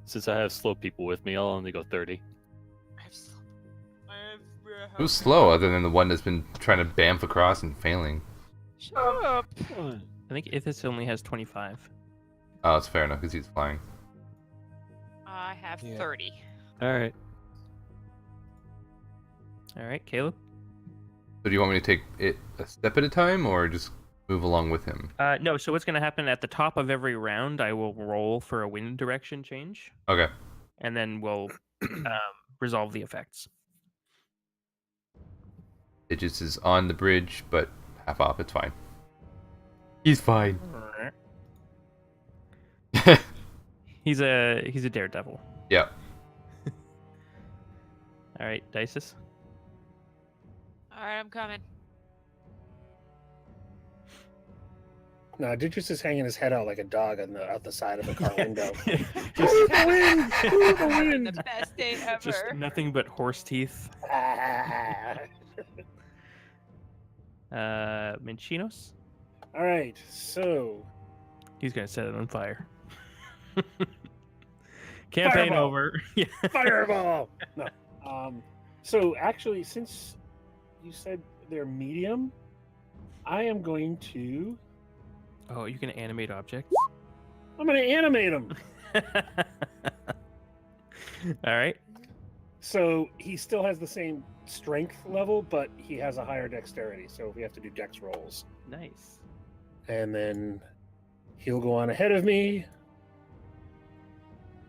Since I have slow people with me, I'll only go 30. Who's slow other than the one that's been trying to bamf across and failing? Shut up. I think Ithis only has 25. Oh, it's fair enough because he's flying. I have Yeah. 30. Alright. All right, Caleb. So do you want me to take it a step at a time or just move along with him? No, so what's going to happen at the top of every round, I will roll for a wind direction change, Okay. and then we'll resolve the effects. It just is on the bridge, but half off. It's fine. He's fine. He's a daredevil. Yeah. All right, Dices. Alright, I'm coming. No, Digis is hanging his head out like a dog on out the side of the car window. Just, Having the best day ever. just nothing but horse teeth. Ah. Minchinos. All right, so He's gonna set it on fire. Campaign Fireball. over. Yeah. Fireball. No. So actually, since you said they're medium, I am going to. Oh, you can animate objects. I'm going to animate him. All right. So he still has the same strength level, but he has a higher dexterity. So we have to do dex rolls, Nice. and then he'll go on ahead of me,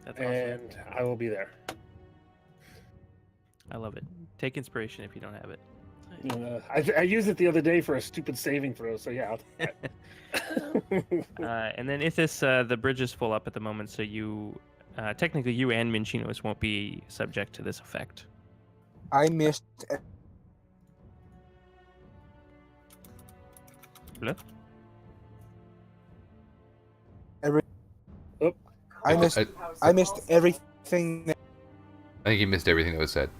That's awesome. and I will be there. I love it. Take inspiration if you don't have it. I used it the other day for a stupid saving throw. So yeah. And then Ithis, the bridge is full up at the moment, so you, technically, you and Minchinos won't be subject to this effect. I missed. Hello? I missed. I missed everything. I think you missed everything that was said.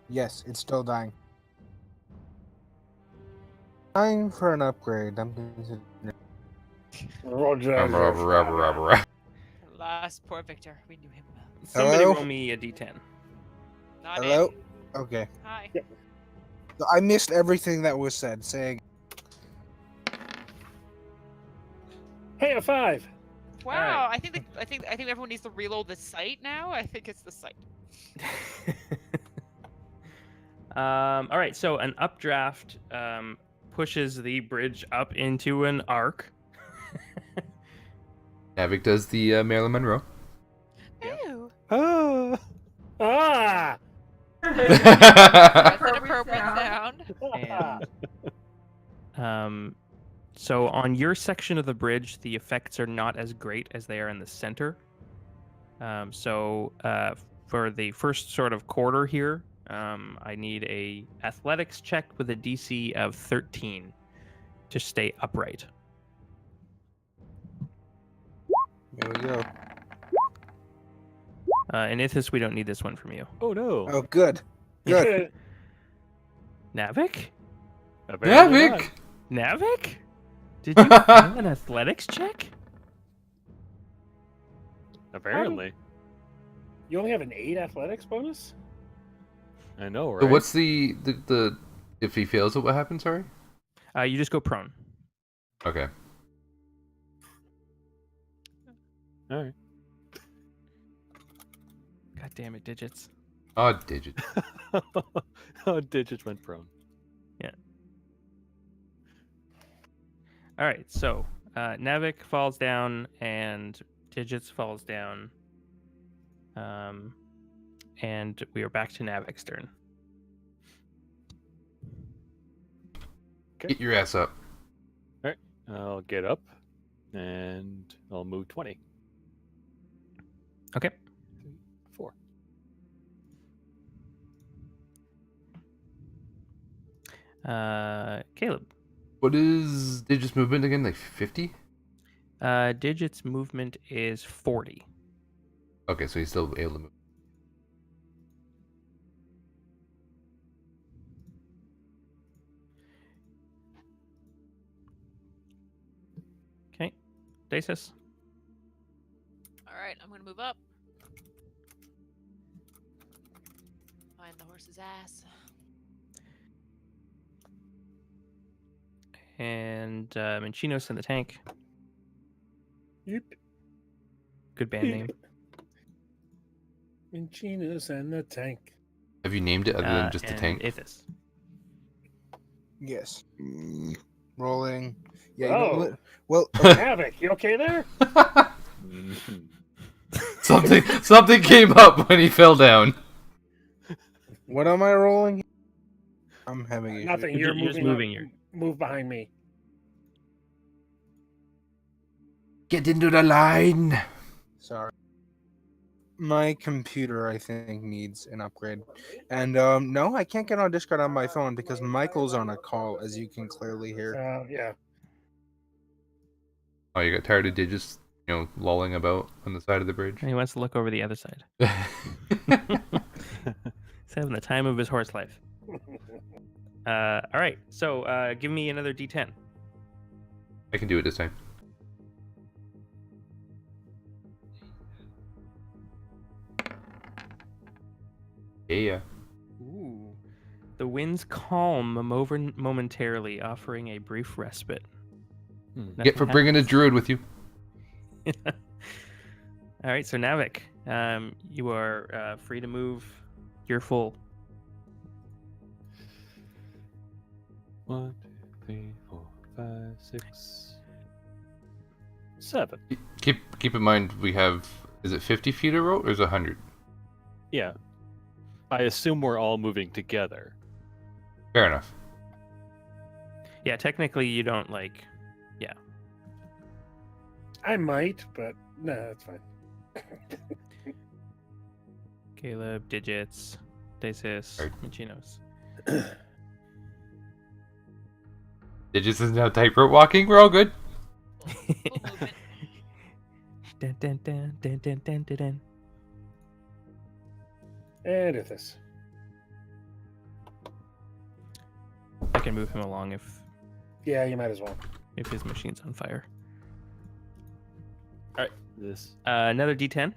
Yes, it's still dying. Time for an upgrade. Roger. Last poor Victor. We knew him well. Somebody Hello? roll me a d10. Not Hello? it. Okay. Hi. I missed everything that was said. Saying Hey, a 5. Wow. I think everyone needs to reload the site now. I think it's the site. All right, so an updraft pushes the bridge up into an arc. Navik does the Marilyn Monroe. Ew. Ah! Ah! That's an appropriate sound. And so on your section of the bridge, the effects are not as great as they are in the center. So for the first sort of quarter here, I need a athletics check with a DC of 13 to stay upright. there we go. And Ithis, we don't need this one from you. Oh no. Oh, good. Good. Navik? Apparently not. Navik! Navik? Did you fail an athletics check? Apparently. You only have an 8 athletics bonus? I know, right? So what's the if he fails it, what happens? Sorry. You just go prone. Okay. All right. God damn it, digits. Oh, digit. Oh, digits went prone. All right, so Navik falls down and Digits falls down. And we are back to Navik's turn. Get your ass up. I'll get up, and I'll move 20. Okay. 4. Caleb. What is Digit's movement again? Like 50? Digits movement is 40. Okay, so he's still able to move. Okay. Dacis. All right, I'm gonna move up. Find the horse's ass. And Minchinos in the tank. Yep. Good band name. Minchinos and the tank. Have you named it other than just a and tank? Ithis. Yes. Rolling. Yeah. Oh. Well, Havoc, you okay there? Something came up when he fell down. what am I rolling? I'm having issues. Nothing. You're You're just moving. moving Move behind me. Get into the line. Sorry. My computer, I think, needs an upgrade. And no, I can't get on Discord on my phone because Michael's on a call, as you can clearly hear. Yeah. Oh, you got tired of Digits, lolling about on the side of the bridge? And he wants to look over the other side. He's having the time of his horse life. All right, so give me another D10. I can do it this time. Yeah. Ooh. The winds calm momentarily, offering a brief respite. Hmm. Get for bringing a druid with you. All right, so Navik, you are free to move. You're full. 1, 2, 3, 4, 5, 6, 7. Keep in mind we have. Is it 50 feet of rope or is it 100? Yeah. I assume we're all moving together. Fair enough. Yeah, technically you don't like. Yeah. I might, but no, that's fine. Caleb, Digits, Dacis, Right. Michinos. Digits is now tightrope walking. We're all good. Full movement. Dun, dun, dun, dun, dun, dun, dun, dun. And if this. I can move him along Yeah, you might as well. if his machine's on fire. This. Another D10.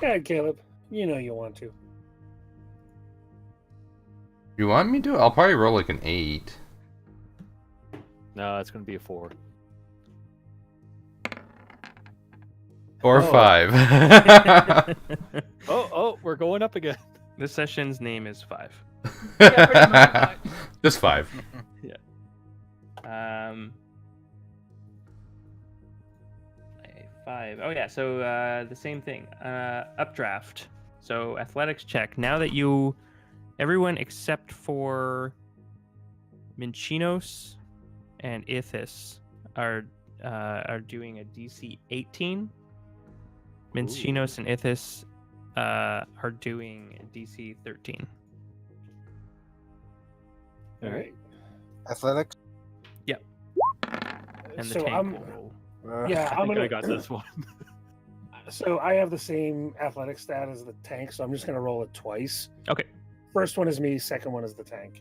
Go ahead, Caleb. You know you want to. You want me to? I'll probably roll like an 8. No, it's going to be a 4. Or Oh. 5. Oh, we're going up again. This session's name is 5. Yeah, pretty much. Just 5. Um, 5. Oh yeah, so the same thing. Updraft. So athletics check. Now that everyone except for Minchinos and Ithis are doing a DC 18. Minchinos and Ithis are doing a DC 13. All right. Athletics. And the So tank I'm, will roll. yeah, I I'm think gonna. I got this one. So I have the same athletic stat as the tank, so I'm just gonna roll it twice. Okay. First one is me. Second one is the tank.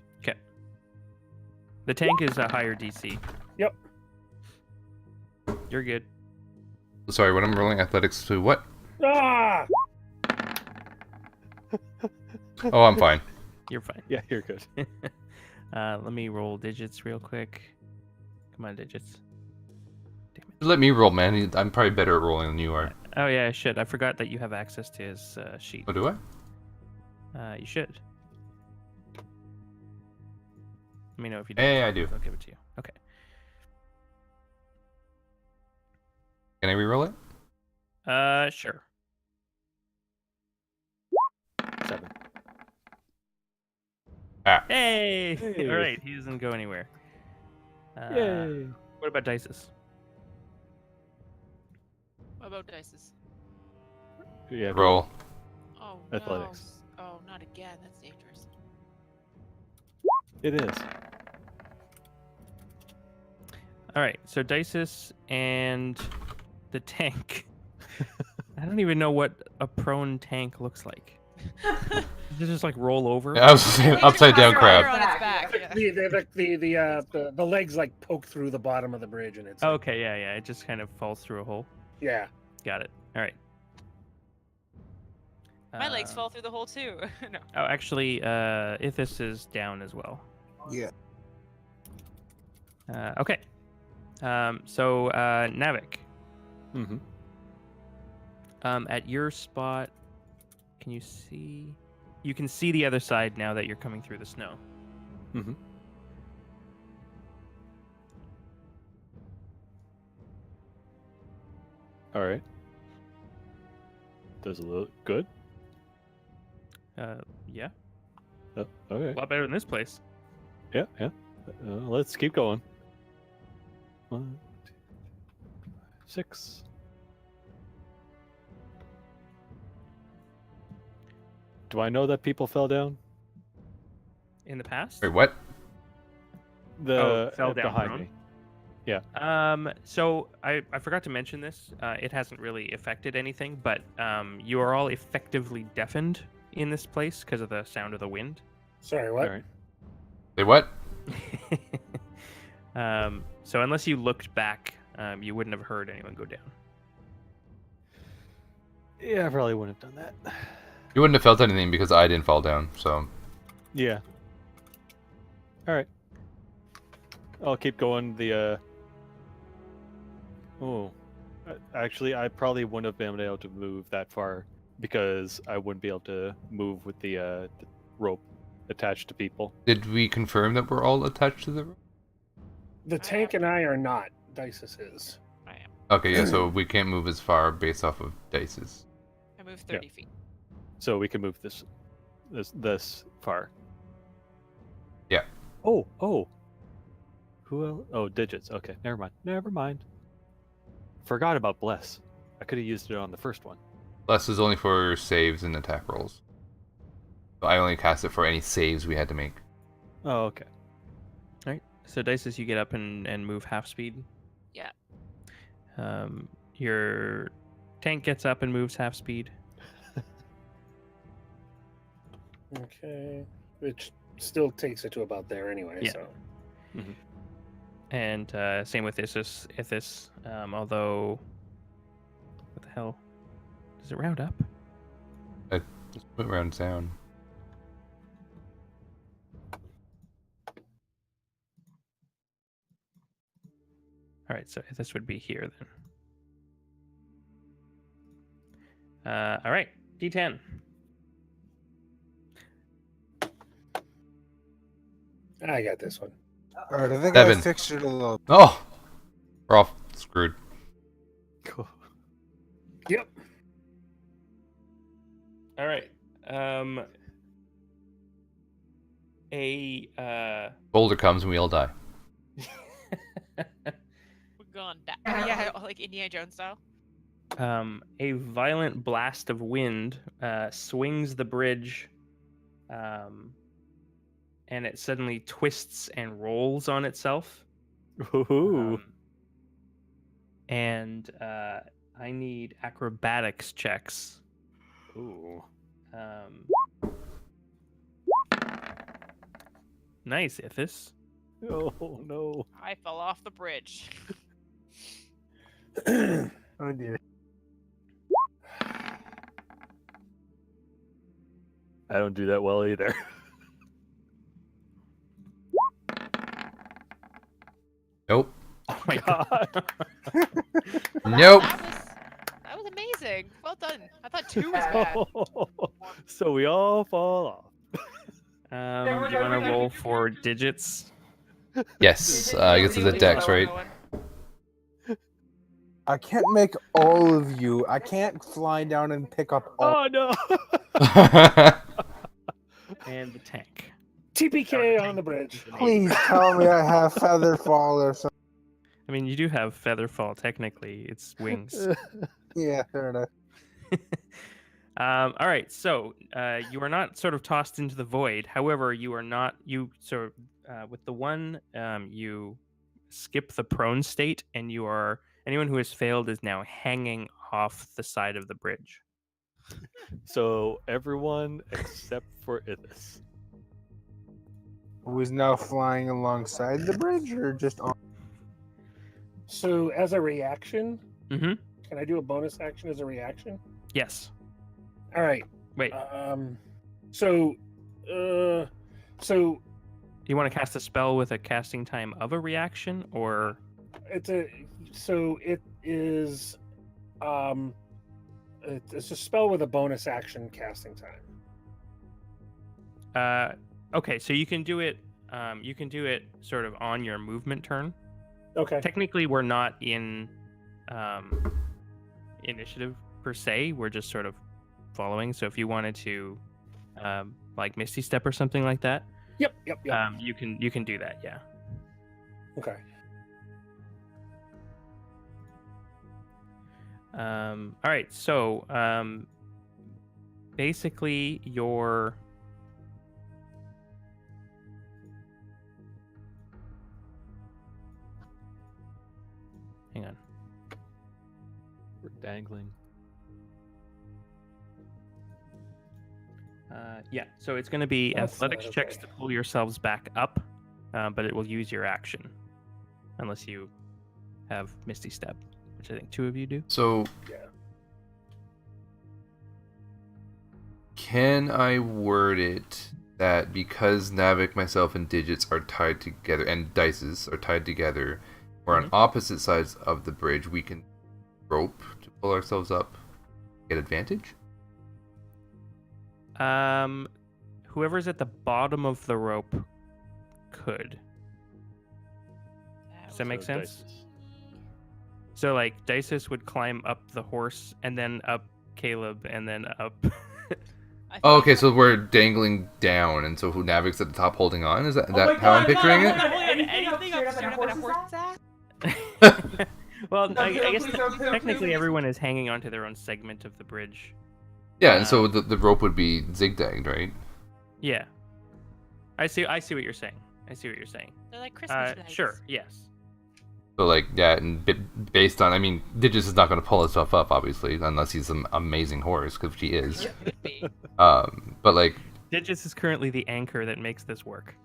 The tank is a higher DC. Yep. You're good. Sorry, when I'm rolling athletics to what? Ah! Oh, I'm fine. You're fine. Yeah, you're good. Let me roll digits real quick. Come on, digits. Let me roll, man. I'm probably better at rolling than you are. Oh yeah, I should. I forgot that you have access to his sheet. Oh, do I? You should. Let me know if you do. Hey, I do. I'll give it to you. Okay. Can I re-roll it? Sure. 7. Ah. Hey! Hey. All right, he doesn't go anywhere. Yay. What about Dices? What about dices? Yeah, Roll. Oh, Athletics. No. Oh, not again. That's dangerous. it is. All right, so Dices and the tank. I don't even know what a prone tank looks like. Does it just like roll over? I was saying upside down crab. On its back. Yeah. The legs like poke through the bottom of the bridge, and it's like, Okay, yeah. It just kind of falls through a hole. yeah. Got it. All right. My legs fall through the hole too. No. Oh, actually, Ithis is down as well. Yeah. Okay. So Navik, Mm-hmm. at your spot, can you see? You can see the other side now that you're coming through the snow. Mm-hmm. All right. Does it look good? Yeah, Oh, okay. a lot better than this place. Yeah. Let's keep going. 1, 2, 3, 4, 5, 6. Do I know that people fell down? In the past? Wait, what? Fell down behind prone? me. So I forgot to mention this. It hasn't really affected anything, but you are all effectively deafened in this place because of the sound of the wind. Sorry, what? All right. Wait, what? So unless you looked back you wouldn't have heard anyone go down. Yeah, I probably wouldn't have done that. You wouldn't have felt anything because I didn't fall down. So Yeah. All right. I'll keep going. Actually, I probably wouldn't have been able to move that far because I wouldn't be able to move with the rope attached to people. did we confirm that we're all attached to the rope? The tank and I are not. Dices is. I am. Okay, yeah. So we can't move as far based off of dices. I moved 30 feet. So we can move this far. Yeah. Oh. Who else? Oh, digits. Okay, never mind. Forgot about bless. I could have used it on the first one. Bless is only for saves and attack rolls. So I only cast it for any saves we had to make. Oh, okay. All right. So Dices, you get up and move half speed. Yeah. Your tank gets up and moves half speed. Okay. Which still takes it to about there anyway. Yeah. So. And same with Ithis. Although, what the hell? Does it round up? Just put it around down. All right, so Ithis would be here then. All right, D10. I got this one. Alright, I think Devin. I fixed it a little. Oh, we're all screwed. Cool. Yep. All right. A Boulder comes and we all die. We're gone down. Yeah, like Indiana Jones style. a violent blast of wind swings the bridge, and it suddenly twists and rolls on itself. Ooh. And I need acrobatics checks. Ooh. Nice, Ithis. Oh no. I fell off the bridge. Oh dear. I don't do that well either. Nope. Oh my god. Nope. That was amazing. Well done. I thought 2 was bad. So we all fall off. Do you want to roll for digits? Yes, I guess it's a dex, right? I can't make all of you. I can't fly down and pick up all. Oh no. And the tank. TPK on the bridge. Please tell me I have feather fall or something. I mean, you do have feather fall. Technically, it's wings. Yeah, fair enough. All right, so you are not sort of tossed into the void. However, you are not. You sort of with the one you skip the prone state, and you are anyone who has failed is now hanging off the side of the bridge. So everyone except for Ithis. Who is now flying alongside the bridge or just on? So as a reaction, Mm-hmm. can I do a bonus action as a reaction? Yes. All right. Wait. So You want to cast a spell with a casting time of a reaction, or it's a it's a spell with a bonus action casting time. okay, so you can do it. You can do it sort of on your movement turn. Okay. Technically, we're not in initiative per se. We're just sort of following. So if you wanted to, like Misty Step or something like that, Yep. you can do that. Yeah. Okay. All right. So basically, your hang on. We're dangling. Yeah, so it's going to be That's athletics not checks okay. to pull yourselves back up, but it will use your action, unless you have Misty Step, which I think 2 of you do. So, Yeah. can I word it that because Navik, myself, and Digits are tied together, and Dices are tied together, we're on opposite sides of the bridge, we can rope to pull ourselves up, get advantage? Whoever's at the bottom of the rope could. Does that make So sense? dice. So like Dices would climb up the horse and then up Caleb and then up. I Oh, think okay, so we're dangling down, and so who Navik's at the top holding on? Is that how I'm picturing it? anything up straight up in a horse's ass? Well, I guess please don't, technically please. everyone is hanging onto their own segment of the bridge. Yeah, and so the rope would be zigzagged, right? Yeah. I see what you're saying. They're like Christmas lights. Sure, yes. So like, yeah, and based on, I mean, Digits is not going to pull himself up, obviously, unless he's an amazing horse, because she is. Could be. But like, Digits is currently the anchor that makes this work.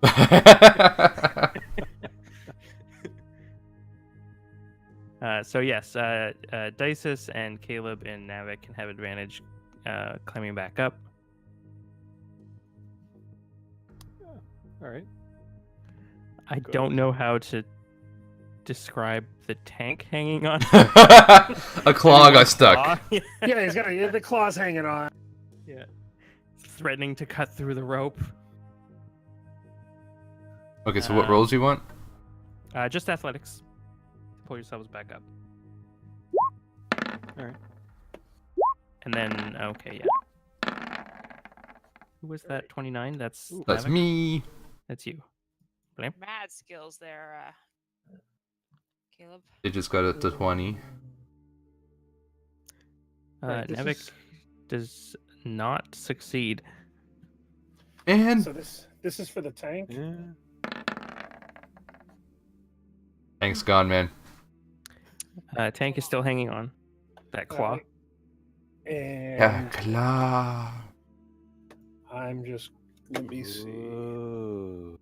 So yes, Dices and Caleb and Navik can have advantage climbing back up. All right. I Good. don't know how to describe the tank hanging on. a claw got stuck. Claw. Yeah, he's got the claws hanging on. Yeah. Threatening to cut through the rope. Okay, so what rolls do you want? Just athletics. Pull yourselves back up. All right. And then, okay, yeah. Who was that? 29? That's That's Navik? me. That's you. Mad skills there, Caleb. Digits got it to 20. Right, this Navik is- does not succeed. And So this is for the tank. Yeah. tank's gone, man. Tank is still hanging on. That claw. Alright. And Yeah, claw. I'm just let me see. Whoa.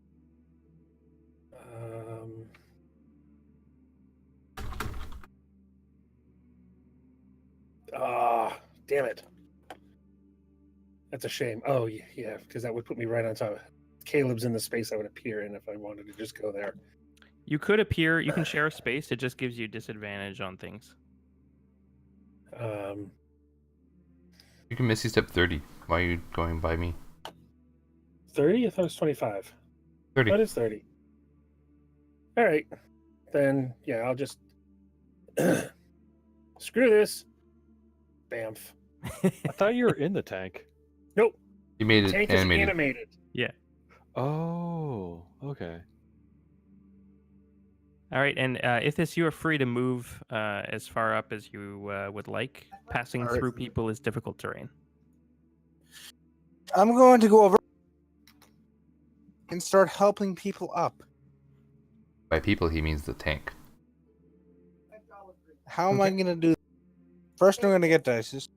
Damn it. That's a shame. Oh yeah, because that would put me right on top. Caleb's in the space I would appear in if I wanted to just go there. You could appear, you can share a space, it just gives you disadvantage on things. You can Misty Step 30. Why are you going by me? 30? I thought it was 25. 30. That is 30. All right. Then, yeah, I'll just... Screw this. Bamf. I thought you were in the tank. Nope. You made it Tank animated. is animated. Oh, okay. All right, and Ithis, you are free to move as far up as you would like. Passing All right. through people is difficult terrain. I'm going to go over and start helping people up. By people, he means the tank. How am I going to do that? First, I'm going to get Dices.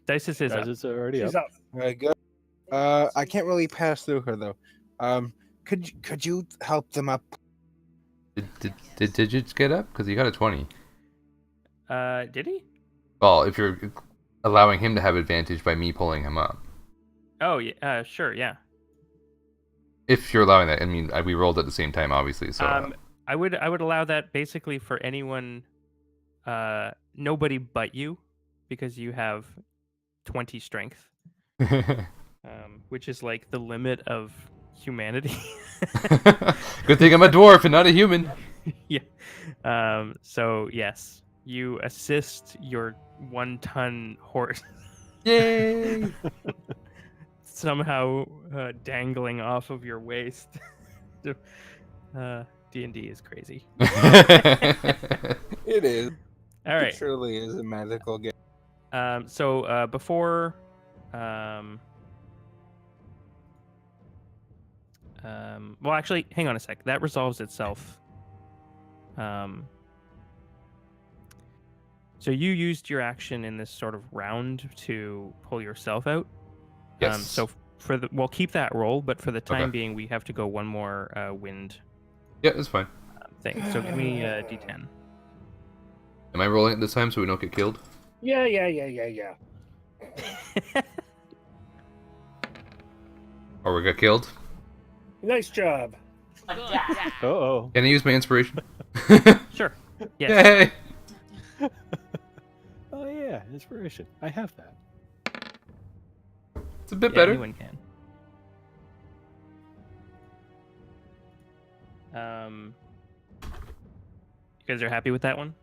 Dices is Guys, up. it's already She's up. up. Very good. I can't really pass through her, though. Could you help them up? Did Digits get up? Because he got a 20. Did he? Well, if you're allowing him to have advantage by me pulling him up. Oh, yeah, sure, yeah. If you're allowing that. I mean, we rolled at the same time, obviously, so... I would allow that basically for anyone, nobody but you, because you have 20 strength, which is like the limit of humanity. Good thing I'm a dwarf and not a human. Yeah. So yes, you assist your 1-ton horse Yay! somehow dangling off of your waist. D&D is crazy. It is. All It right. surely is a magical game. So before well, actually, hang on a sec. That resolves itself. So you used your action in this sort of round to pull yourself out. Yes. So for the we'll keep that roll, but for the time Okay. being, we have to go one more wind Yeah, that's fine. thing. So give me a d10. Am I rolling it this time so we don't get killed? Yeah. Or we got killed? Nice job. Good. Yeah. Uh-oh. Can I use my inspiration? Sure. Yes. Yay! Oh yeah, inspiration. I have that. It's a bit Yeah, better. anyone can. You guys are happy with that one?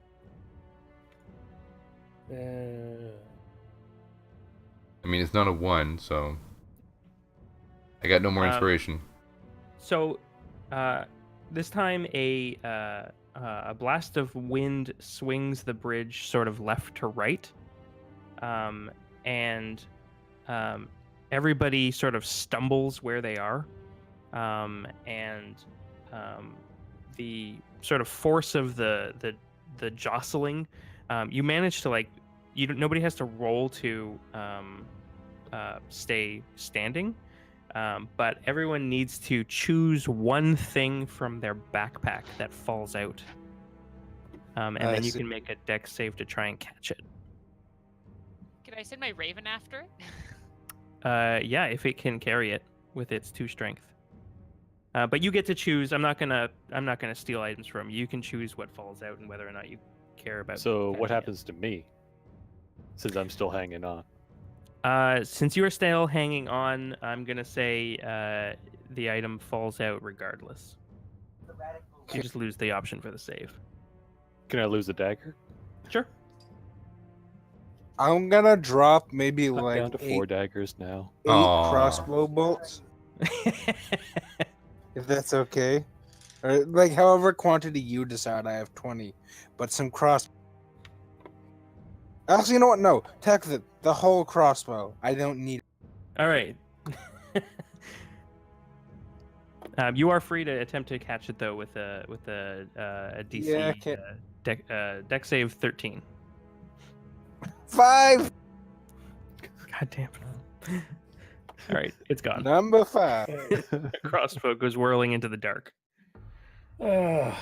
I mean, it's not a 1, so... I got no more inspiration. So, this time a blast of wind swings the bridge sort of left to right, and everybody sort of stumbles where they are, and the sort of force of the jostling, you manage to nobody has to roll to stay standing. But everyone needs to choose one thing from their backpack that falls out. And then you can make a dex save to try and catch it. Can I send my raven after it? Yeah, if it can carry it with its 2 strength. But you get to choose. I'm not gonna steal items from you. You can choose what falls out and whether or not you care about. So what catching it. happens to me? Since I'm still hanging on. Since you are still hanging on, I'm gonna say the item falls out regardless. You just lose the option for the save. Can I lose the dagger? Sure. I'm gonna drop maybe I'm like down to 4 daggers now. eight Aw. crossbow bolts, if that's okay. Or like however quantity you decide. I have 20, but some cross. Actually, you know what? No, take the whole crossbow. I don't need. All right. You are free to attempt to catch it though with a DC Yeah, okay. deck save 13. 5. God damn it! All right, it's gone. Number 5. The crossbow goes whirling into the dark. I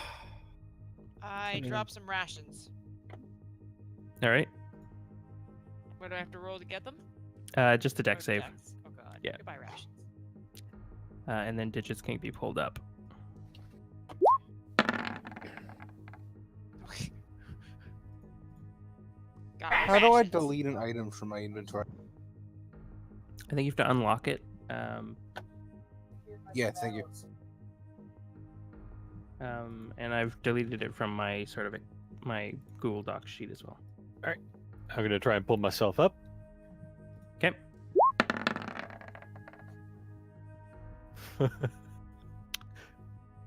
drop some rations. All right, What do I have to roll to get them? just a deck Or save, dex? Oh god. Yeah. Goodbye rations. and then digits can be pulled up. Got How do I rations. delete an item from my inventory? I think you have to unlock it. Yeah, thank you. And I've deleted it from my my Google Docs sheet as well. I'm gonna try and pull myself up. Okay.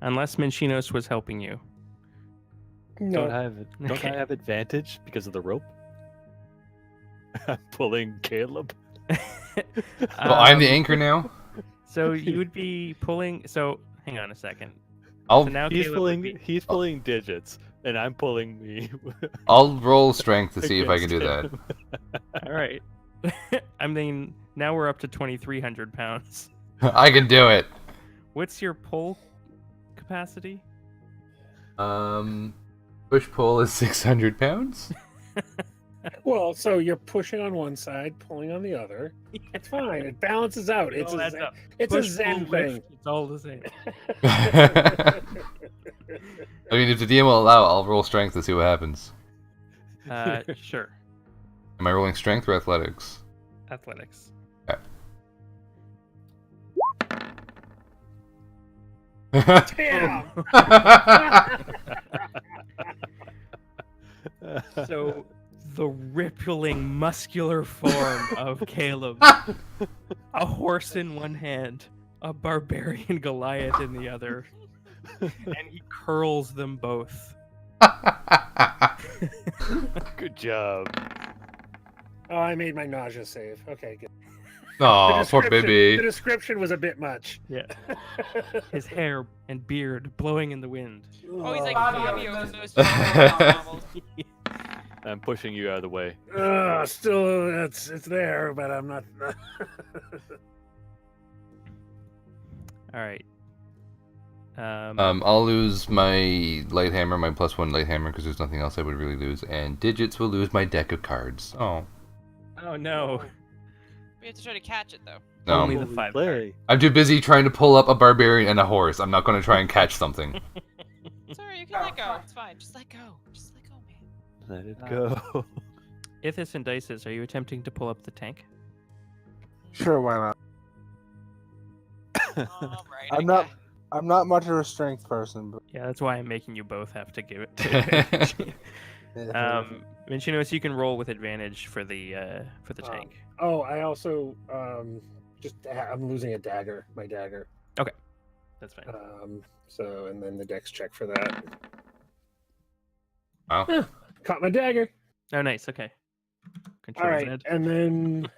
Unless Minchinos was helping you. Don't No. Okay. I have advantage because of the rope? I'm pulling Caleb. Well, I'm the anchor now. So you would be pulling. So hang on a second. I'll So now He's Caleb would pulling be- he's pulling digits, and I'm pulling me. I'll roll strength to see if I can do against that. him. All right. I mean, now we're up to 2,300 pounds. I can do it. What's your pull capacity? Push pull is 600 pounds. Well, so you're pushing on one side, pulling on the other. It's fine. It balances out. It's all a adds zen, up. it's a Push, zen pull, lift, thing. It's all the same. I mean, if the DM will allow, I'll roll strength to see what happens. Sure. Am I rolling strength or athletics? Athletics. Damn. So the rippling muscular form of Caleb, a horse in one hand, a barbarian Goliath in the other, and he curls them both. Good job. Oh, I made my nausea save. Okay, good. Aw, poor The baby. description was a bit much. Yeah. His hair and beard blowing in the wind. Oh, he's like Bobby Fabio always from those knows novels. I'm pushing you out of the way. Still, it's there, but I'm not. All right. I'll lose my light hammer, my +1 light hammer, because there's nothing else I would really lose, and Digits will lose my deck of cards. Oh. Oh no. We have to try to catch it though. No. Only the Holy 5 play. card. I'm too busy trying to pull up a barbarian and a horse. I'm not going to try and catch something. Sorry, you can let go. It's fine. Just let go. Just let go, man. Let it go. Ithis and Dices, are you attempting to pull up the tank? Sure, why not? All right. I'm not. I'm not much of a strength person, but Yeah, that's why I'm making you both have to give it to yeah, Minchinos, you can roll with advantage for the tank. Oh, I also I'm losing a dagger, my dagger. That's fine. So and then the dex check for that. Wow. Caught my dagger. Oh, nice. Okay. All Control right, Z. and then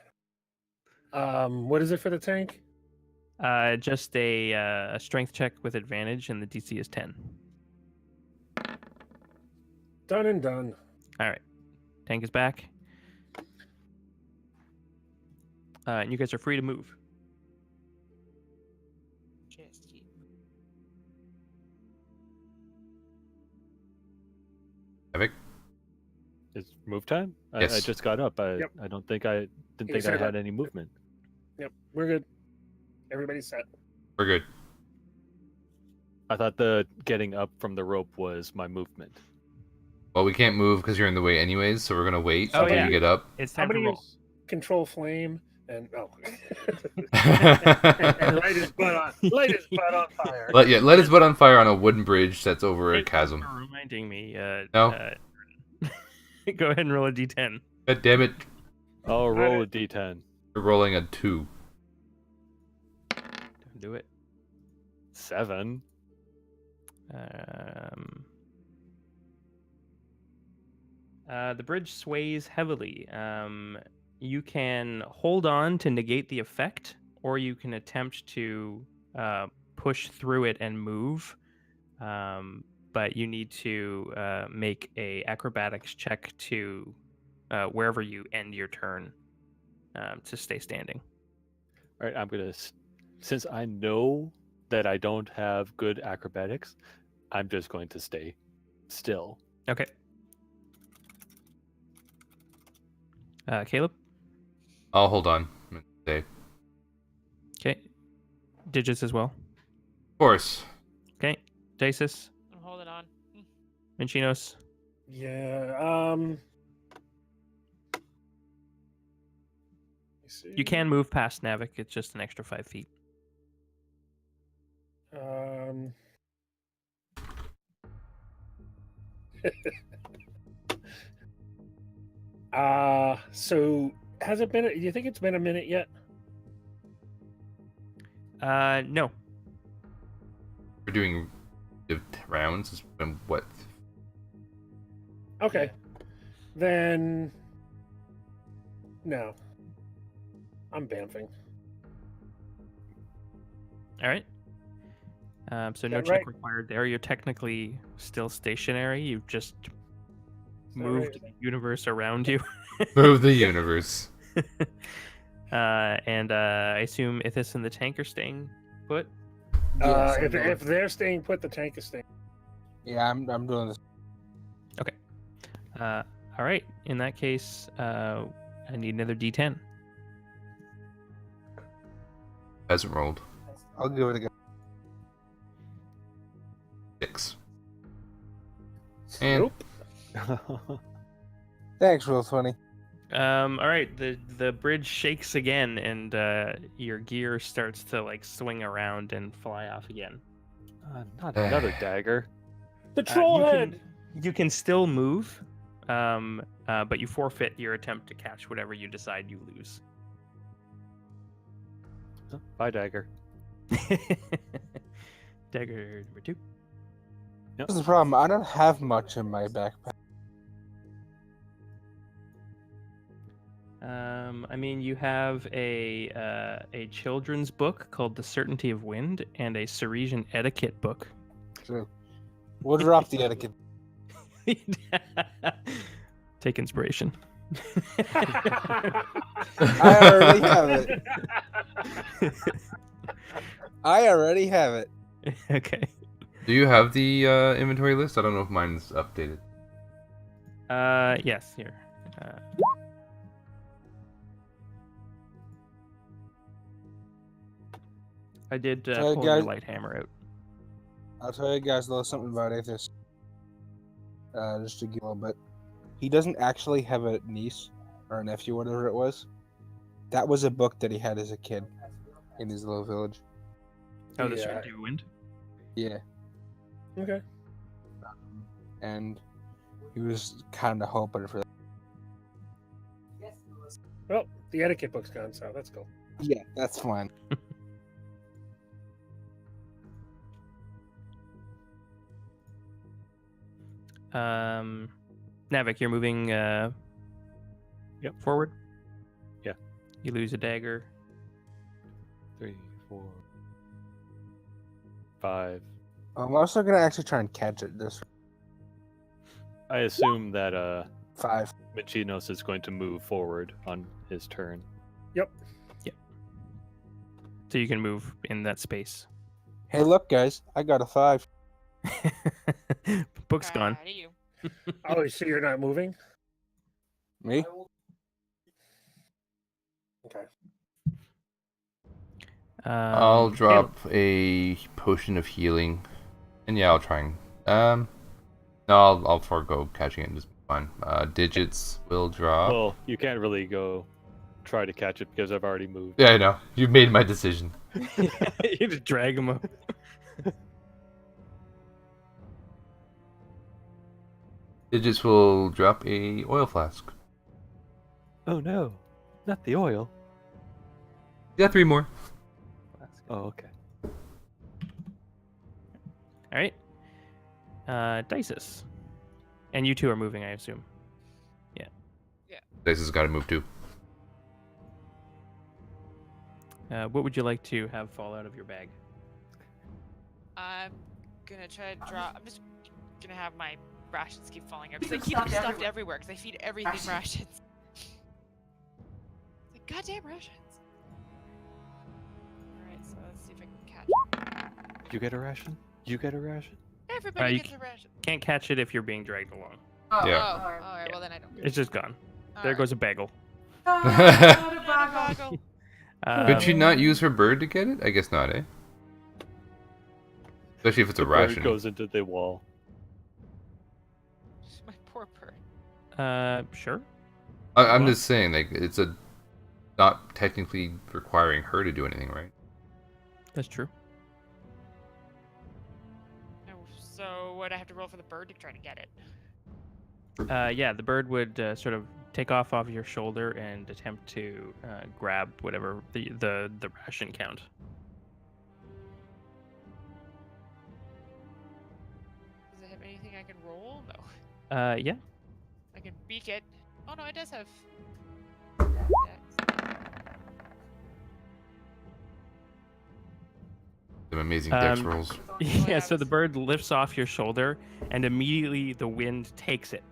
what is it for the tank? Just a strength check with advantage, and the DC is 10. Done and done. All right. Tank is back. And you guys are free to move. Just keep. Epic. Is move time? I Yes. just got up. I Yep. I don't think I didn't You think I said had that. any movement. Yep, we're good. Everybody's set. We're good. I thought the getting up from the rope was my movement. Well, we can't move because you're in the way anyways, so we're going to wait Oh, until yeah. you get up. It's time to Somebody roll. use control flame and and let, light his butt on fire. let his butt on fire on a wooden bridge that's over a Thank you chasm. for reminding me. No. Go ahead and roll a d10. God damn it. Oh, roll a d10. We're rolling a 2. Do it. 7. The bridge sways heavily. You can hold on to negate the effect, or you can attempt to push through it and move. But you need to make a acrobatics check to wherever you end your turn to stay standing. All right, I'm gonna. Since I know that I don't have good acrobatics, I'm just going to stay still. Okay. Caleb? I'll hold on. Of Okay. Digits as well. course. Okay. Dasis? I'm holding on. Minchinos? Yeah. You can move past Navik. It's just an extra 5 feet. So has it been? Do you think it's been a minute yet? No. We're doing rounds. It's been what? Okay. Then no. I'm bamfing. All right. So no that check right? required there. You're technically still stationary. You've just that moved right? the universe around you. Move the universe. And I assume Ithis and the tank are staying put. Yes, I'm If doing- they're staying put, the tank is staying. yeah, I'm doing this. All right. In that case, I need another D10. Hasn't rolled. I'll give it a go. 6. And Nope. Thanks, Real 20. All right. The bridge shakes again, and your gear starts to like swing around and fly off again. Not another dagger. The troll you head. You can still move, but you forfeit your attempt to catch whatever you decide you lose. Bye, dagger. Dagger number 2. Here's the problem. I don't have much in my backpack. I mean, you have a children's book called The Certainty of Wind and a Ceresian etiquette book. So we'll drop the etiquette. Take inspiration. I already have it. I already have it. Okay. Do you have the inventory list? I don't know if mine's updated. Yes, here. I did So, pull your guys- light hammer out. I'll tell you guys a little something about Athos. Just to give a little bit. He doesn't actually have a niece or a nephew, whatever it was. That was a book that he had as a kid in his little village. Oh, the Yeah. Certainty of Wind? Yeah. Okay. And he was kind of hoping for that. Well, the etiquette book's gone, so that's cool. Yeah, that's fine. Navik, you're moving forward? Yeah. You lose a dagger. 3, 4, 5. I'm also gonna actually try and catch it. This I assume that 5. Machinos is going to move forward on his turn. So you can move in that space. Hey, look, guys, I got a 5. Book's gone. Proud of you. Oh, so you're not moving? Me? Okay. I'll drop a potion of healing, and yeah, I'll try and no, I'll forego catching it and just move on. Digits will drop. Well, you can't really go try to catch it because I've already moved. Yeah, I know. You've made my decision. You just drag him up. Digits will drop a oil flask. Oh no, not the oil. Yeah, 3 more. Oh, okay. All right. Dices. And you two are moving, I assume. Dice has got to move too. What would you like to have fall out of your bag? I'm gonna try to draw. I'm just gonna have my rations keep falling out because I keep them stuffed everywhere because I feed everything rations. Like goddamn rations. Alright, so let's see if I can catch it. You get a ration? You get a ration? Everybody you gets a ration. Can't catch it if you're being dragged along. Yeah. Oh, alright, well then I don't. It's just gone. There goes a bagel. Bagel. Could she not use her bird to get it? I guess not, eh? Especially if it's a The bird ration. goes into the wall. My poor bird. Sure. I'm just saying, like, it's a not technically requiring her to do anything, right? That's true. Oh, so what I have to roll for the bird to try to get it? Yeah, the bird would sort of take off your shoulder and attempt to grab whatever the ration count. Does it have anything I can roll? No. Yeah. I can beak it. Oh no, it does have. Some amazing dex Um, rolls. Yeah, so the bird lifts off your shoulder, and immediately the wind takes it.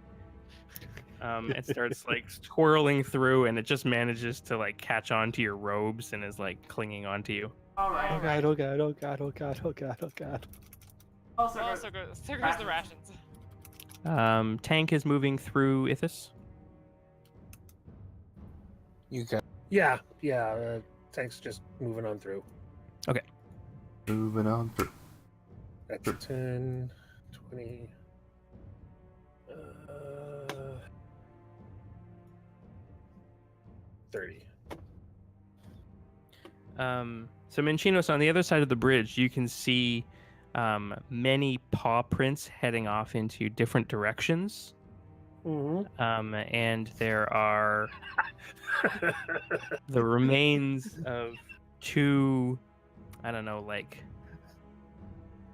It starts like twirling through, and it just manages to like catch onto your robes and is like clinging onto you. Oh god, oh god, oh god, oh god, oh god, oh god. Also goes, there goes the rations. Tank is moving through Ithis. You got. Yeah. Thanks. Just moving on through. Moving on through. That's 10, 20. 30. So Minchinos, on the other side of the bridge, you can see many paw prints heading off into different directions. Mm-hmm. And there are the remains of 2, I don't know, like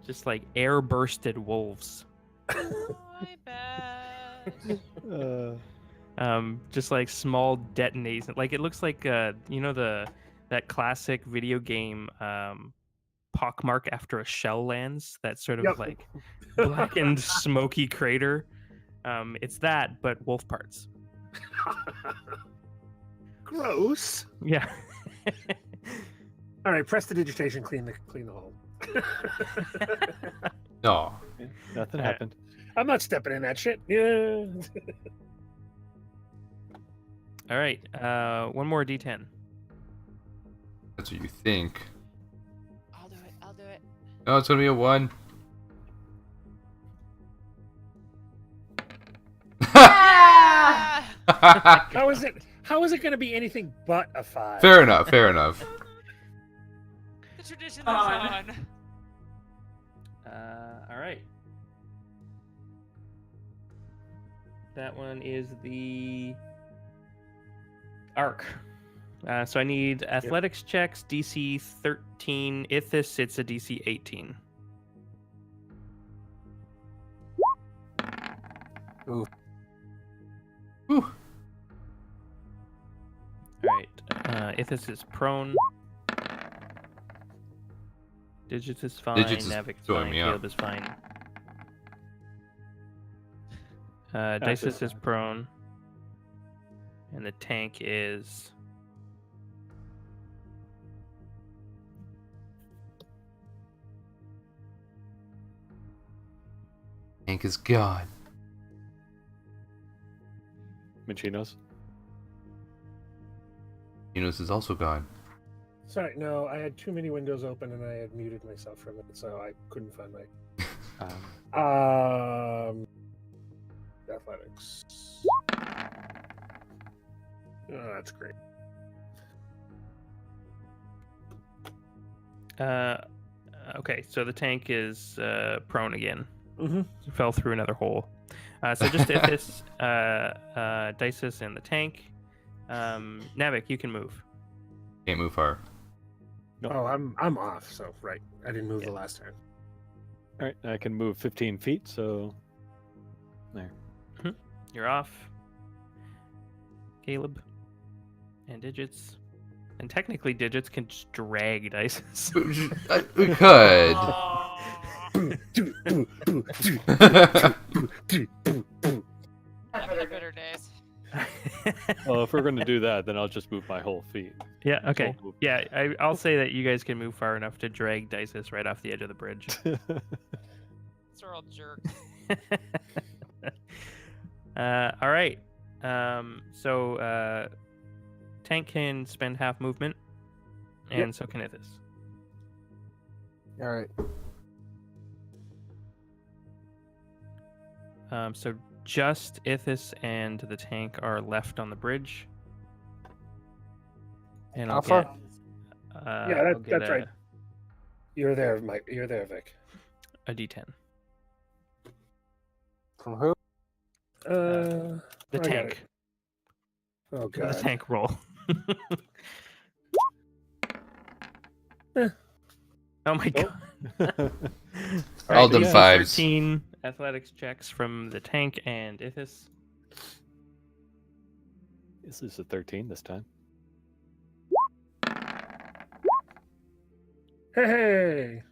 just like air bursted wolves. My bad. Just like small detonations. Like it looks like you know that classic video game pockmark after a shell lands. That sort of Yep. like blackened smoky crater. It's that, but wolf parts. Gross. Yeah. All right, press the digitation. Clean the hole. No. Yeah, nothing Alright. happened. I'm not stepping in that shit. Yeah. All right. One more D10. That's what you think. I'll do it. I'll do it. No, it's gonna be a 1. Ah! How is it? How is it going to be anything but a 5? Fair enough. Fair enough. The tradition lives on. All right. That one is the arc. So I need athletics checks, DC 13. Ithis, it's a DC 18. Ooh. Whew. All right. Ithis is prone. Digits is fine. Digits is Navic is throwing fine. me up. Caleb is fine. Dices is prone. And the tank is... Tank is gone. Machinos. Enos is also gone. Sorry, no, I had too many windows open and I had muted myself from it, so I couldn't find my athletics. Oh, that's great. Okay, so the tank is prone again. Mm-hmm. Fell through another hole. So just Ithis, Dices, and the tank. Navic, you can move. Can't move far. Oh, I'm off. So right, I didn't move Yeah. the last time. All right, I can move 15 feet, so You're off. Caleb. And Digits. And technically Digits can just drag Dices. We could. I've had better days. well, if we're going to do that, then I'll just move my whole feet. Yeah, okay. Whole move. Yeah, I'll say that you guys can move far enough to drag Dices right off the edge of the bridge. These are all jerks. All right. So tank can spend half movement, and so can Ithis. All right. So just Ithis and the tank are left on the bridge. And How I'll far? get, Yeah, I'll get that's right. You're there, Mike. You're there, Vic. A D10. From who? The I got tank. it. Oh The god. tank roll. Eh. Oh my Nope. god. All them DC fives. 13 athletics checks from the tank and Ithis. This is a 13 this time. Hey.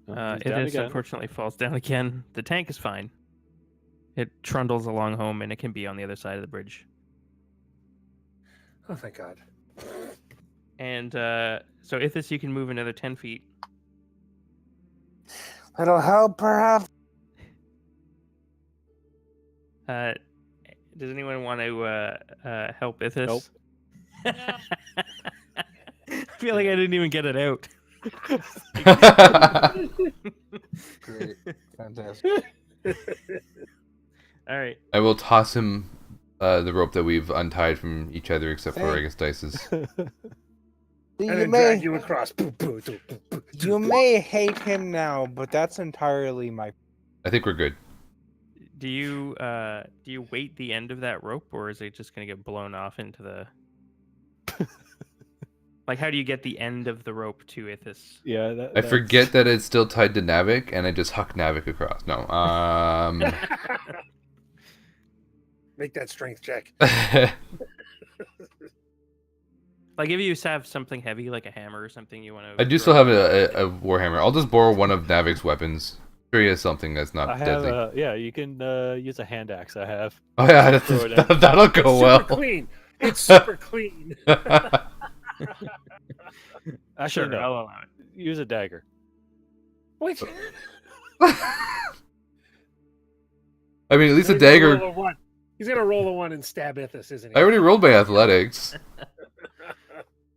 Oh, he's down Ithis again. unfortunately falls down again. The tank is fine. It trundles along home and it can be on the other side of the bridge. Oh, thank God. And so Ithis, you can move another 10 feet. That'll help, perhaps. Does anyone want to help Ithis? Nope. No. I feel like I didn't even get it out. Great. Fantastic. All right. I will toss him the rope that we've untied from each other, except for, I guess, Dice's. And You then may, drag you across. you may hate him now, but that's entirely my. I think we're good. Do you weight the end of that rope, or is it just gonna get blown off into the? Like, how do you get the end of the rope to Ithis? Yeah, I forget that it's still tied to Navik, and I just huck Navik across. No. Make that strength check. Like, if you have something heavy, like a hammer or something, you want to. I do still have a Warhammer. I'll just borrow one of Navik's weapons. Sure, he has something that's not I have, deadly. yeah, you can use a hand axe. I have. Oh yeah, throw it in. that'll It's go super well. clean. It's super clean. Actually, Sure, no. I'll allow it. use a dagger. Wait. I mean, at least a He's gonna dagger. roll a 1. He's gonna roll a 1 and stab Ithis, isn't he? I already rolled my athletics.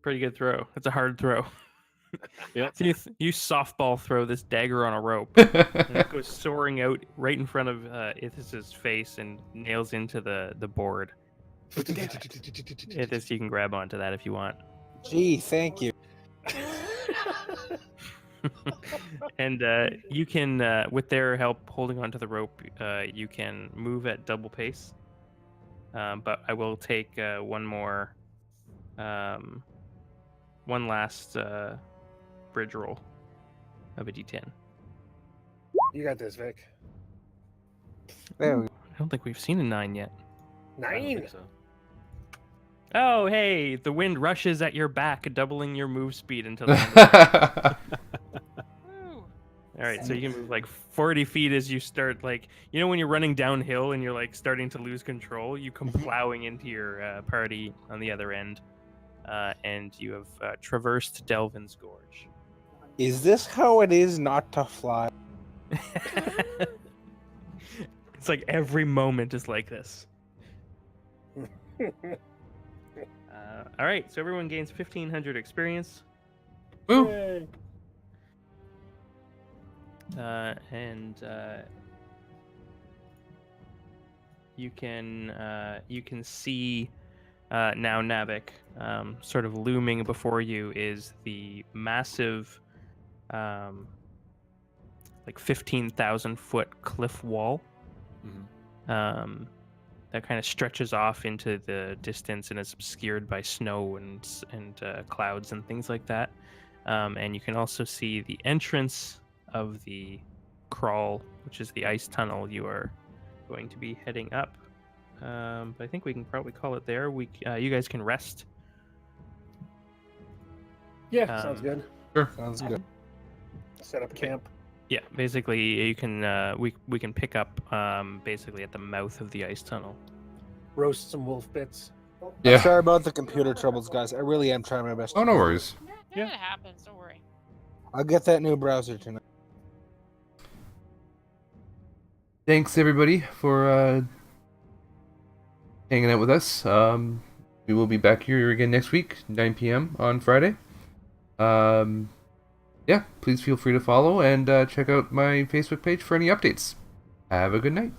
Pretty good throw. It's a hard throw. Yep. So you softball throw this dagger on a rope, and it goes soaring out right in front of Ithis' face and nails into the board. Ithis, you can grab onto that if you want. Gee, thank you. And you can, with their help holding onto the rope, you can move at double pace. But I will take one last bridge roll of a d10. You got this, Vic. There we go. I don't think we've seen a 9 yet. I don't 9. think so. Oh, hey, the wind rushes at your back, doubling your move speed until the end of the Woo. All right, so you can move like 40 feet as you start, like, you know when you're running downhill and you're like starting to lose control, you come plowing into your party on the other end, and you have traversed Delvin's Gorge. Is this how it is not to fly? It's like every moment is like this. All right, so everyone gains 1,500 experience. Woo! Yay. And you can see now Navik, sort of looming before you is the massive, like 15,000 foot cliff wall. Mhm. That kind of stretches off into the distance and is obscured by snow and clouds and things like that. And you can also see the entrance of the crawl, which is the ice tunnel you are going to be heading up. But I think we can probably call it there. You guys can rest. Yeah, sounds good. Sounds good. Set up camp. Yeah, basically you can we can pick up basically at the mouth of the ice tunnel. Roast some wolf bits. Yeah. Sorry about the computer troubles, guys. I really am trying my best. Oh, no worries. Yeah, it happens. Don't worry. I'll get that new browser tonight. Thanks everybody for hanging out with us. We will be back here again next week, 9 p.m. on Friday. Yeah, please feel free to follow and check out my Facebook page for any updates. Have a good night.